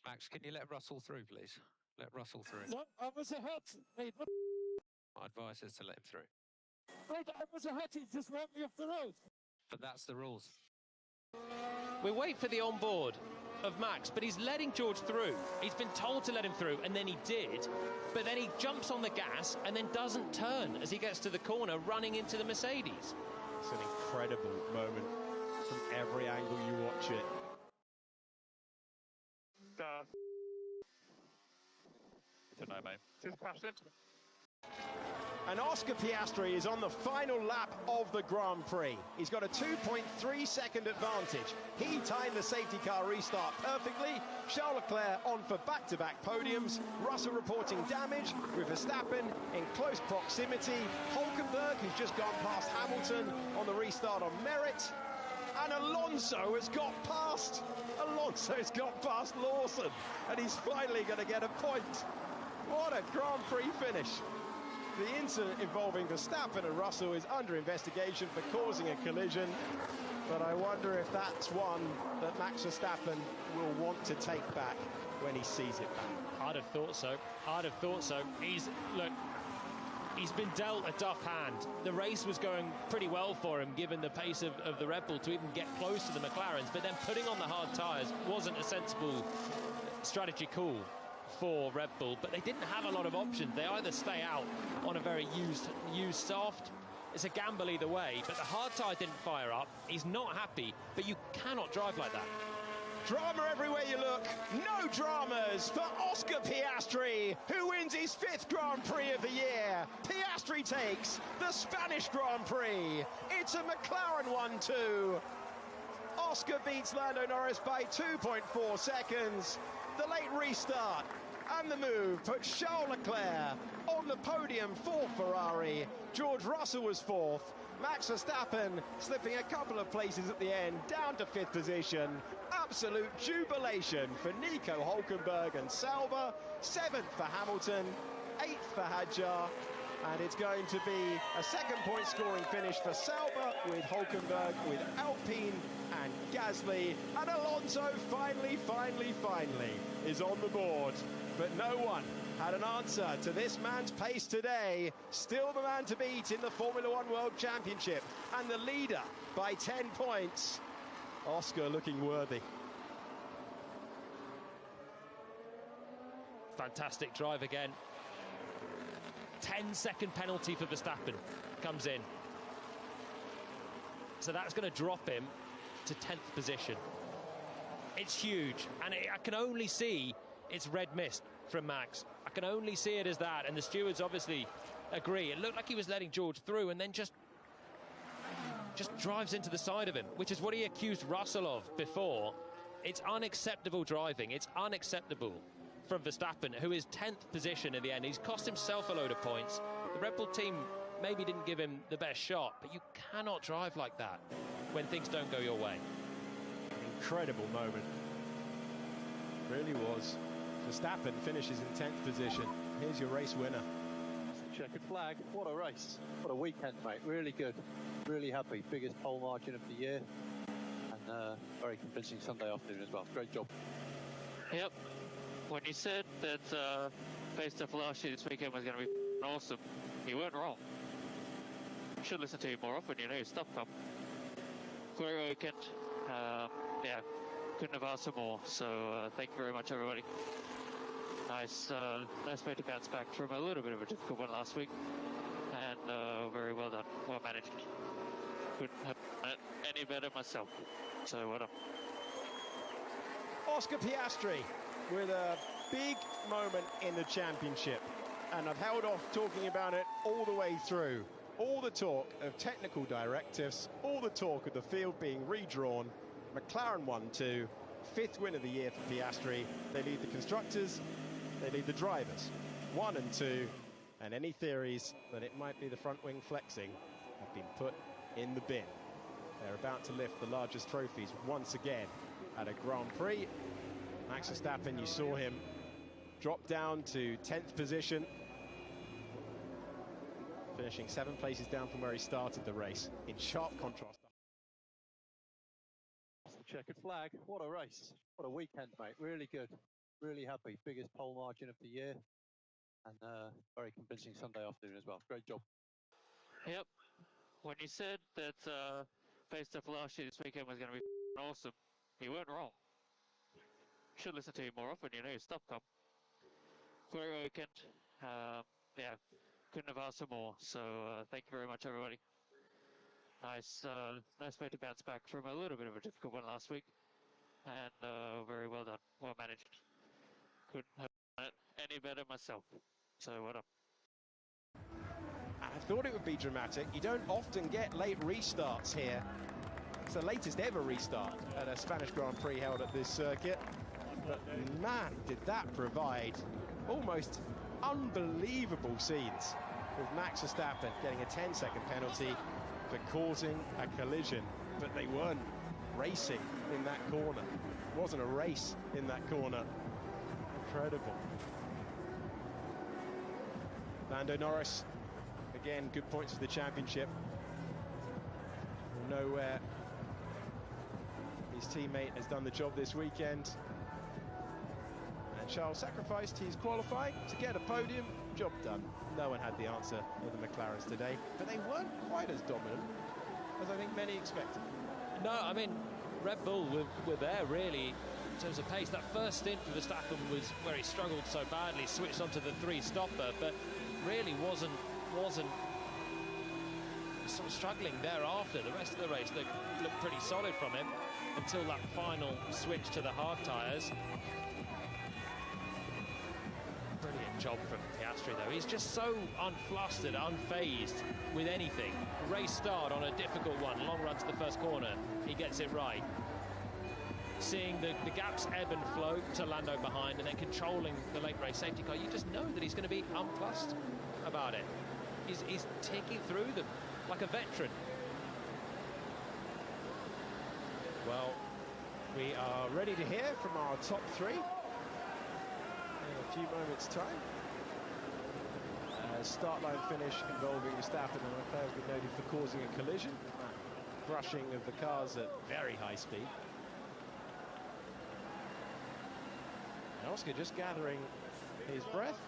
Max, can you let Russell through, please? Let Russell through. No, I was ahead. Mate. My advice is to let him through. Wait, I was ahead. He just ran me off the road. But that's the rules. We wait for the onboard of Max, but he's letting George through. He's been told to let him through, and then he did. But then he jumps on the gas and then doesn't turn as he gets to the corner, running into the Mercedes. It's an incredible moment from every angle you watch it. Don't know, mate. Just past it. And Oscar Piastri is on the final lap of the Grand Prix. He's got a 2.3 second advantage. He timed the safety car restart perfectly. Charles Leclerc on for back-to-back podiums. Russell reporting damage with Verstappen in close proximity. Hulkenberg, who's just gone past Hamilton on the restart on merit. And Alonso has got past Lawson, and he's finally going to get a point. What a Grand Prix finish. The incident involving Verstappen and Russell is under investigation for causing a collision, but I wonder if that's one that Max Verstappen will want to take back when he sees it back. I'd have thought so. He's been dealt a tough hand. The race was going pretty well for him, given the pace of the Red Bull to even get close to the McLarens, but then putting on the hard tyres wasn't a sensible strategy call for Red Bull, but they didn't have a lot of options. They either stay out on a very used soft. It's a gamble either way, but the hard tyre didn't fire up. He's not happy, but you cannot drive like that. Drama everywhere you look. No dramas for Oscar Piastri, who wins his 5th Grand Prix of the year. Piastri takes the Spanish Grand Prix. It's a McLaren 1-2. Oscar beats Lando Norris by 2.4 seconds. The late restart and the move put Charles Leclerc on the podium for Ferrari. George Russell was 4th. Max Verstappen slipping a couple of places at the end, down to 5th position. Absolute jubilation for Nico Hulkenberg and Sauber. 7th for Hamilton, 8th for Hadjar. And it's going to be a 2nd-point scoring finish for Sauber with Hulkenberg, with Alpine and Gasly. And Alonso finally is on the board. But no one had an answer to this man's pace today. Still the man to beat in the Formula One World Championship. And the leader by 10 points. Oscar looking worthy. Fantastic drive again. 10-second penalty for Verstappen comes in. So that's going to drop him to 10th position. It's huge, and I can only see it's red mist from Max. I can only see it as that, and the stewards obviously agree. It looked like he was letting George through and then just just drives into the side of him, which is what he accused Russell of before. It's unacceptable driving. It's unacceptable from Verstappen, who is 10th position in the end. He's cost himself a load of points. The Red Bull team maybe didn't give him the best shot, but you cannot drive like that when things don't go your way. Incredible moment. Really was. Verstappen finishes in 10th position. Here's your race winner. Checkered flag. What a race. What a weekend, mate. Really good. Really happy. Biggest pole margin of the year. And very convincing Sunday afternoon as well. Great job. Yep. When you said that based off last year, this weekend was going to be awesome, you weren't wrong. You should listen to you more often, you know, stuff come. Great weekend. Yeah, couldn't have asked for more. So thank you very much, everybody. Nice way to bounce back from a little bit of a difficult one last week, and very well done, well managed. Couldn't have done it any better myself. So well done. Oscar Piastri with a big moment in the championship, and I've held off talking about it all the way through. All the talk of technical directives, all the talk of the field being redrawn. McLaren 1-2, 5th win of the year for Piastri. They lead the constructors. They lead the drivers, 1 and 2, and any theories that it might be the front wing flexing have been put in the bin. They're about to lift the largest trophies once again at a Grand Prix. Max Verstappen, you saw him drop down to 10th position, finishing 7 places down from where he started the race, in sharp contrast. Checkered flag. What a race. What a weekend, mate. Really good. Really happy. Biggest pole margin of the year. And very convincing Sunday afternoon as well. Great job. Yep. When you said that based off last year, this weekend was going to be awesome, you weren't wrong. Should listen to you more often, you know, stuff come. Great weekend. Yeah, couldn't have asked for more. So thank you very much, everybody. Nice way to bounce back from a little bit of a difficult one last week, and very well done, well managed. Couldn't have done it any better myself. So well done. I thought it would be dramatic. You don't often get late restarts here. It's the latest ever restart at a Spanish Grand Prix held at this circuit. But man, did that provide almost unbelievable scenes, with Max Verstappen getting a 10-second penalty for causing a collision. But they weren't racing in that corner. It wasn't a race in that corner. Incredible. Lando Norris, again, good points for the championship. We'll know where his teammate has done the job this weekend. And Charles sacrificed his qualifying to get a podium. Job done. No one had the answer of the McLarens today, but they weren't quite as dominant as I think many expected. No, I mean, Red Bull were there really in terms of pace. That first stint for Verstappen was where he struggled so badly, switched onto the 3-stopper, but really wasn't sort of struggling thereafter. The rest of the race looked pretty solid from him until that final switch to the hard tyres. Brilliant job from Piastri though. He's just so unflustered, unfazed with anything. Race start on a difficult one, long run to the first corner, he gets it right. Seeing the gaps ebb and flow to Lando behind, and then controlling the late race safety car, you just know that he's going to be unplussed about it. He's taking through them like a veteran. Well, we are ready to hear from our top 3 in a few moments' time. Start line finish involving Verstappen and Leclerc has been noted for causing a collision. Brushing of the cars at very high speed. And Oscar just gathering his breath.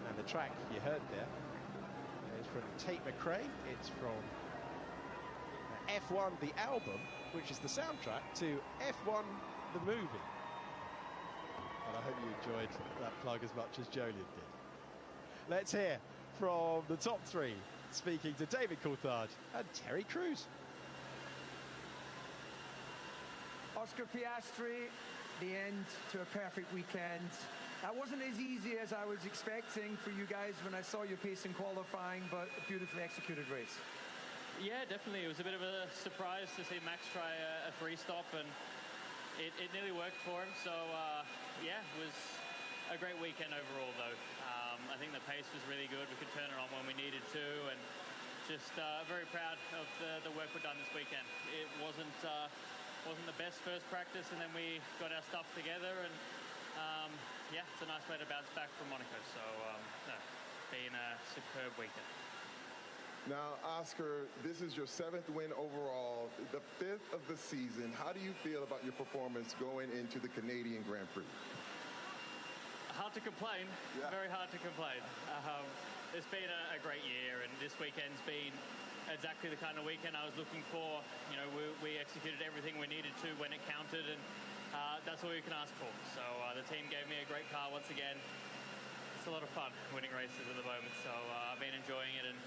And the track you heard there is from Tate McRae. It's from F1 The Album, which is the soundtrack to F1 The Movie. And I hope you enjoyed that plug as much as Jolyon did. Let's hear from the top 3, speaking to David Coulthard and Terry Crews. Oscar Piastri, the end to a perfect weekend. That wasn't as easy as I was expecting for you guys when I saw your pace in qualifying, but a beautifully executed race. Yeah, definitely. It was a bit of a surprise to see Max try a free stop, and it nearly worked for him. So, yeah, it was a great weekend overall, though. I think the pace was really good. We could turn it on when we needed to, and just very proud of the work we've done this weekend. It wasn't the best first practice, and then we got our stuff together, and yeah, it's a nice way to bounce back from Monaco. So, no, been a superb weekend. Now, Oscar, this is your 7th win overall, the 5th of the season. How do you feel about your performance going into the Canadian Grand Prix? Hard to complain. Yeah. Very hard to complain. It's been a great year, and this weekend's been exactly the kind of weekend I was looking for. You know, we executed everything we needed to when it counted, and that's all you can ask for. So the team gave me a great car once again. It's a lot of fun winning races at the moment, so I've been enjoying it, and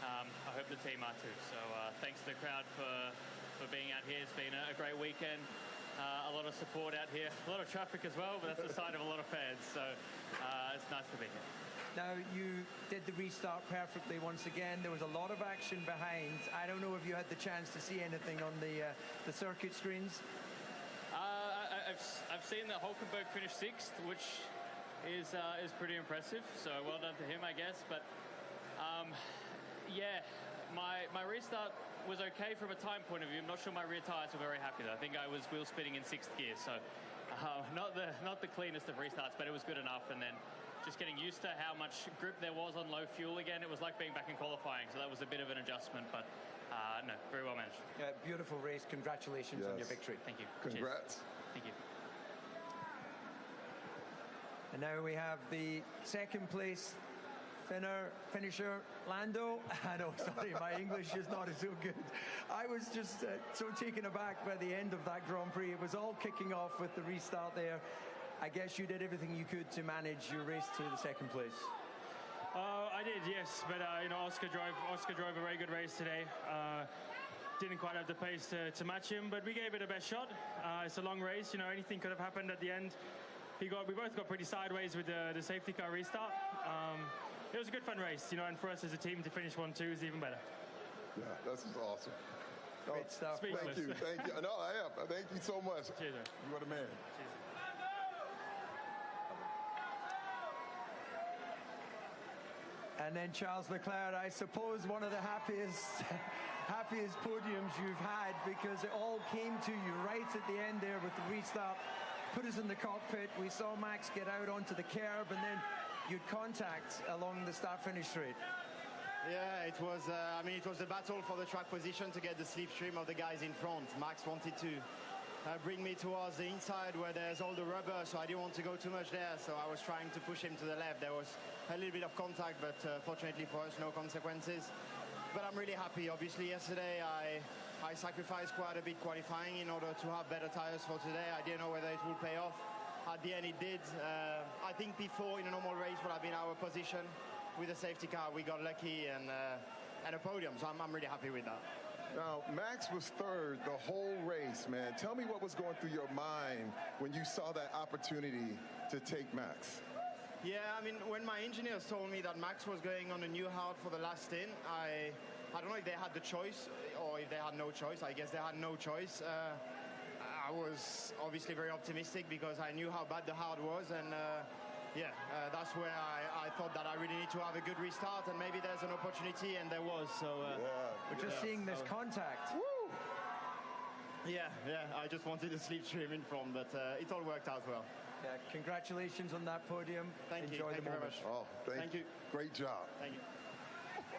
I hope the team are too. So thanks to the crowd for being out here. It's been a great weekend. A lot of support out here. A lot of traffic as well, but that's the sign of a lot of fans. So it's nice to be here. Now, you did the restart perfectly once again. There was a lot of action behind. I don't know if you had the chance to see anything on the circuit screens. I've seen that Hulkenberg finished 6th, which is pretty impressive. So well done to him, I guess. But yeah, my restart was okay from a time point of view. I'm not sure my rear tyres were very happy though. I think I was wheel spinning in 6th gear, so not the cleanest of restarts, but it was good enough. And then just getting used to how much grip there was on low fuel again. It was like being back in qualifying, so that was a bit of an adjustment, but no, very well managed. Beautiful race. Congratulations on your victory. Thank you. Congrats. Cheers. Thank you. And now we have the 2nd place finisher, Lando. I know, sorry, my English is not so good. I was just so taken aback by the end of that Grand Prix. It was all kicking off with the restart there. I guess you did everything you could to manage your race to the 2nd place. I did, yes, but you know, Oscar drove a very good race today. Didn't quite have the pace to match him, but we gave it a best shot. It's a long race, you know, anything could have happened at the end. We both got pretty sideways with the safety car restart. It was a good fun race, you know, and for us as a team to finish 1-2 is even better. Yeah, this is awesome. Great stuff. Thank you. No, I am. Thank you so much. Cheers, man. You are the man. Cheers. And then Charles Leclerc, I suppose one of the happiest podiums you've had, because it all came to you right at the end there with the restart. Put us in the cockpit. We saw Max get out onto the curb, and then you'd contact along the start-finish straight. Yeah, it was. It was a battle for the track position to get the slipstream of the guys in front. Max wanted to bring me towards the inside where there's all the rubber, so I didn't want to go too much there. So I was trying to push him to the left. There was a little bit of contact, but fortunately for us, no consequences. But I'm really happy. Obviously, yesterday I sacrificed quite a bit qualifying in order to have better tires for today. I didn't know whether it would pay off. At the end, it did. I think before, in a normal race, would have been our position. With the safety car, we got lucky and a podium, so I'm really happy with that. Now, Max was 3rd the whole race, man. Tell me what was going through your mind when you saw that opportunity to take Max. Yeah, I mean, when my engineers told me that Max was going on a new hard for the last stint, I don't know if they had the choice or if they had no choice. I guess they had no choice. I was obviously very optimistic because I knew how bad the hard was, and that's where I thought that I really need to have a good restart, and maybe there's an opportunity, and there was. So we're just seeing this contact. Woo! Yeah, I just wanted a slipstream in front, but it all worked out well. Yeah, congratulations on that podium. Thank you. Enjoy Thank the you moment. very much. Oh, thank you. Great job. Thank you.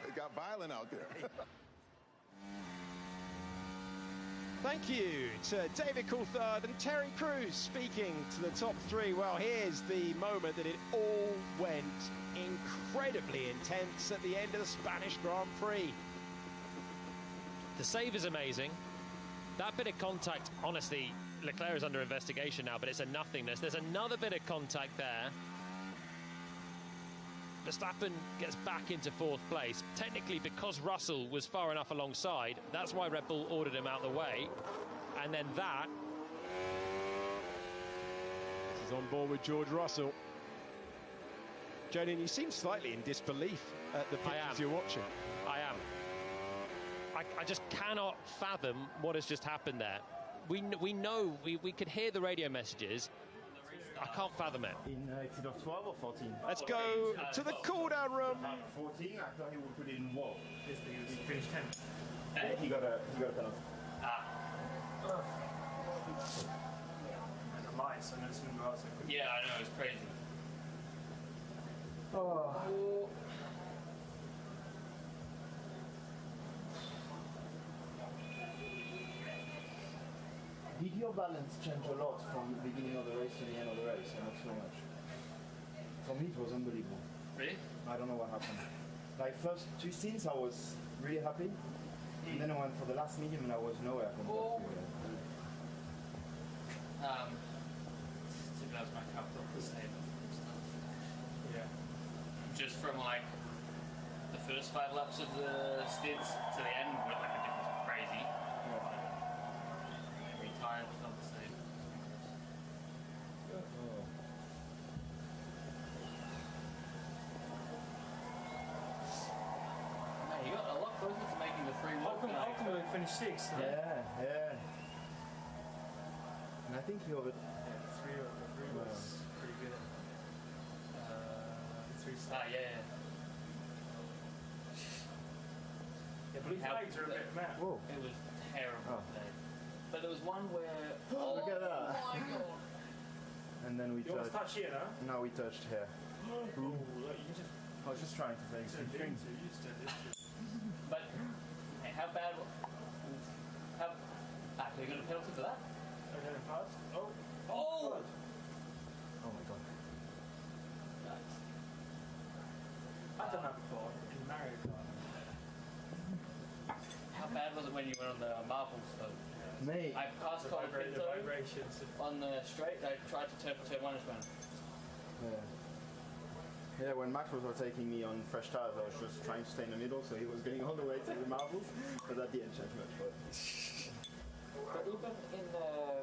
It got violent out there. Thank you to David Coulthard and Terry Crews speaking to the top 3. Well, here's the moment that it all went incredibly intense at the end of the Spanish Grand Prix. The save is amazing. That bit of contact, honestly, Leclerc is under investigation now, but it's a nothingness. There's another bit of contact there. Verstappen gets back into 4th place. Technically, because Russell was far enough alongside, that's why Red Bull ordered him out of the way. And then that... This is on board with George Russell. Jolien, you seem slightly in disbelief at the pictures you're watching. I am. I just cannot fathom what has just happened there. We know, we could hear the radio messages. I can't fathom it. In exit of 12 or 14? Let's go to the cool-down room. 14, I thought he would put it in wall. He finished 10th. Yeah, he got a penalty. And the lights, and then it's moving out so quickly. Yeah, I know, it's crazy. Oh. Did your balance change a lot from the beginning of the race to the end of the race, and not so much? For me, it was unbelievable. Really? I don't know what happened. Like, first 2 stints, I was really happy. And then I went for the last medium, and I was nowhere compared to To be honest, my car felt the same. Yeah. Just from like the first 5 laps of the stints to the end, went like a difference crazy. Every time it felt the same. Man, you got a lot closer to making the 3 walk. Ultimately finished 6th. Right? Yeah. And I think he over. Yeah, the 3 was pretty good. The 3 star. Yeah. Yeah, blue flags are a bit mad. Whoa. It was terrible today. But there was one where. Look at that. Oh my god. And then we You almost touched here, no? No, we touched here. Ooh, look, you can just. I was just trying to say something. But hey, how bad? How? They got a penalty for that? Okay, pass. Oh. Oh! Oh my god. I've done that before in Mario Kart. How bad was it when you went on the marbles though? Mate. I passed Colin Pinto on the straight. I tried to turn for turn 1 as well. Yeah, when Max was overtaking me on fresh tires, I was just trying to stay in the middle, so he was going all the way to the marbles, but that didn't change much. But even in the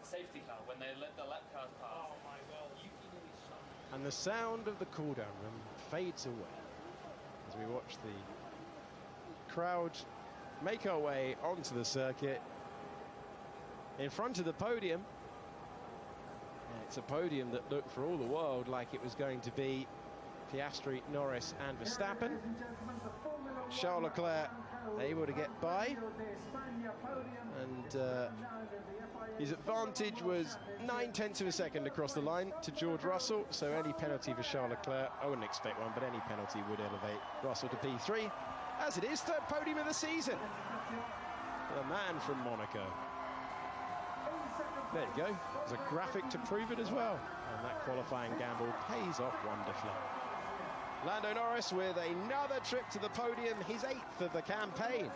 safety car, when they let the lap cars pass, oh my god, Yuki nearly shot. And the sound of the cool-down room fades away as we watch the crowd make our way onto the circuit in front of the podium. And it's a podium that looked for all the world like it was going to be Piastri, Norris and Verstappen. Charles Leclerc able to get by, and his advantage was 9/10 of a second across the line to George Russell, so any penalty for Charles Leclerc, I wouldn't expect one, but any penalty would elevate Russell to P3, as it is 3rd podium of the season. The man from Monaco. There you go, there's a graphic to prove it as well, and that qualifying gamble pays off wonderfully. Lando Norris with another trip to the podium, his 8th of the campaign.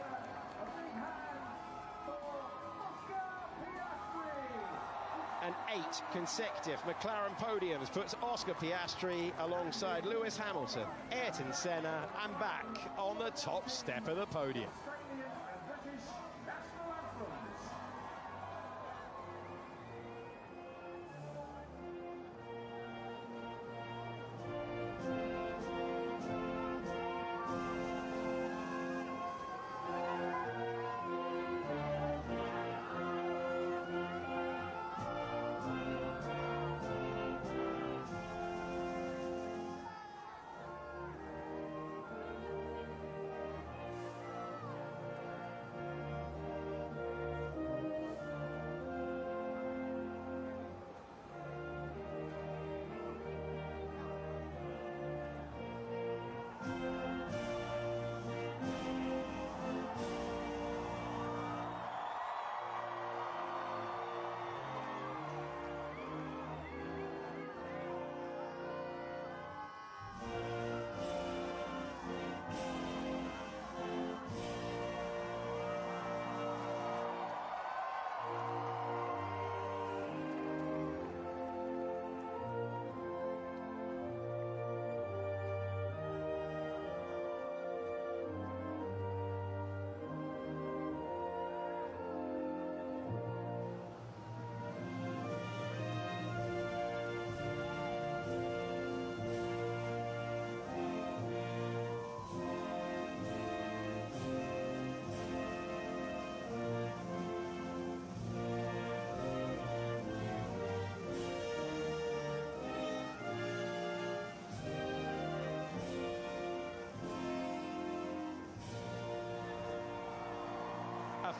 And 8 consecutive McLaren podiums puts Oscar Piastri alongside Lewis Hamilton, Ayrton Senna, and back on the top step of the podium.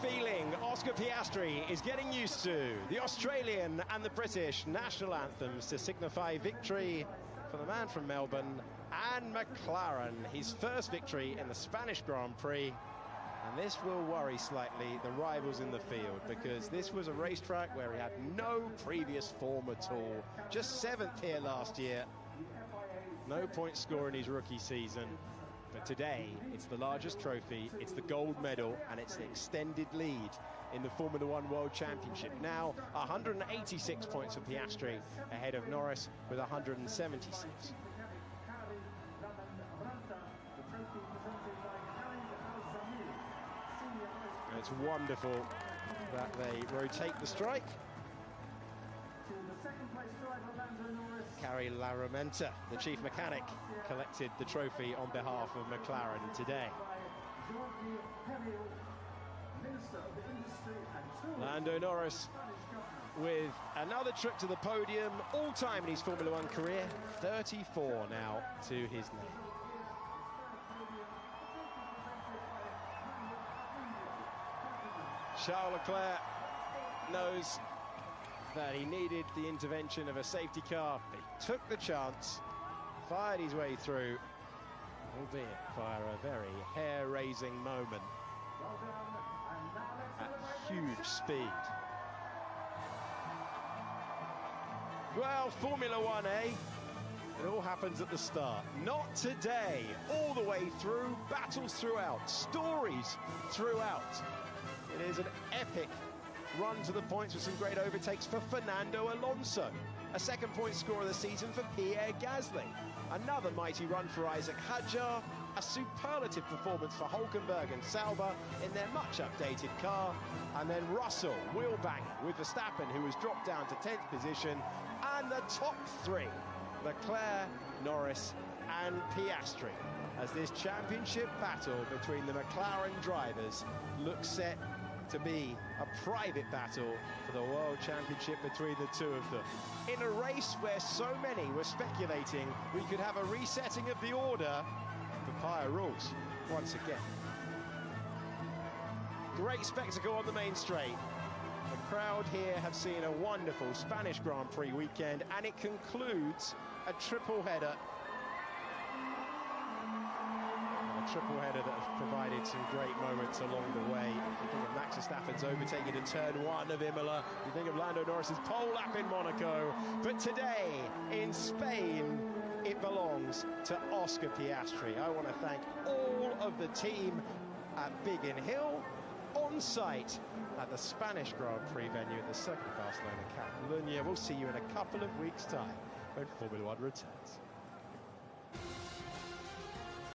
feeling Oscar Piastri is getting used to. The Australian and the British national anthems to signify victory for the man from Melbourne and McLaren, his first victory in the Spanish Grand Prix. And this will worry slightly the rivals in the field, because this was a racetrack where he had no previous form at all. Just 7th here last year. No point score in his rookie season. But today, it's the largest trophy, it's the gold medal, and it's the extended lead in the Formula One World Championship. Now, 186 points for Piastri, ahead of Norris with 176. And it's wonderful that they rotate the strike. Carrie Laramenta, the chief mechanic, collected the trophy on behalf of McLaren today. Lando Norris with another trip to the podium, all-time in his Formula One career, 34 now to his name. Charles Leclerc knows that he needed the intervention of a safety car. He took the chance, fired his way through, albeit via a very hair-raising moment at huge speed. Well, Formula One, eh? It all happens at the start. Not today. All the way through, battles throughout, stories throughout. It is an epic run to the points with some great overtakes for Fernando Alonso. A second point score of the season for Pierre Gasly. Another mighty run for Isaac Hadjar. A superlative performance for Hulkenberg and Sauber in their much updated car. And then Russell, wheel-banging with Verstappen, who was dropped down to 10th position. And the top three, Leclerc, Norris and Piastri, as this championship battle between the McLaren drivers looks set to be a private battle for the World Championship between the two of them. In a race where so many were speculating we could have a resetting of the order, Papaya rules once again. Great spectacle on the main straight. The crowd here have seen a wonderful Spanish Grand Prix weekend, and it concludes a triple header. A triple header that has provided some great moments along the way. You think of Max Verstappen's overtaking in turn 1 of Imola. You think of Lando Norris's pole lap in Monaco. But today, in Spain, it belongs to Oscar Piastri. I want to thank all of the team at Biggin Hill, on site at the Spanish Grand Prix venue at the Circuit de Barcelona-Catalunya. We'll see you in a couple of weeks' time when Formula One returns.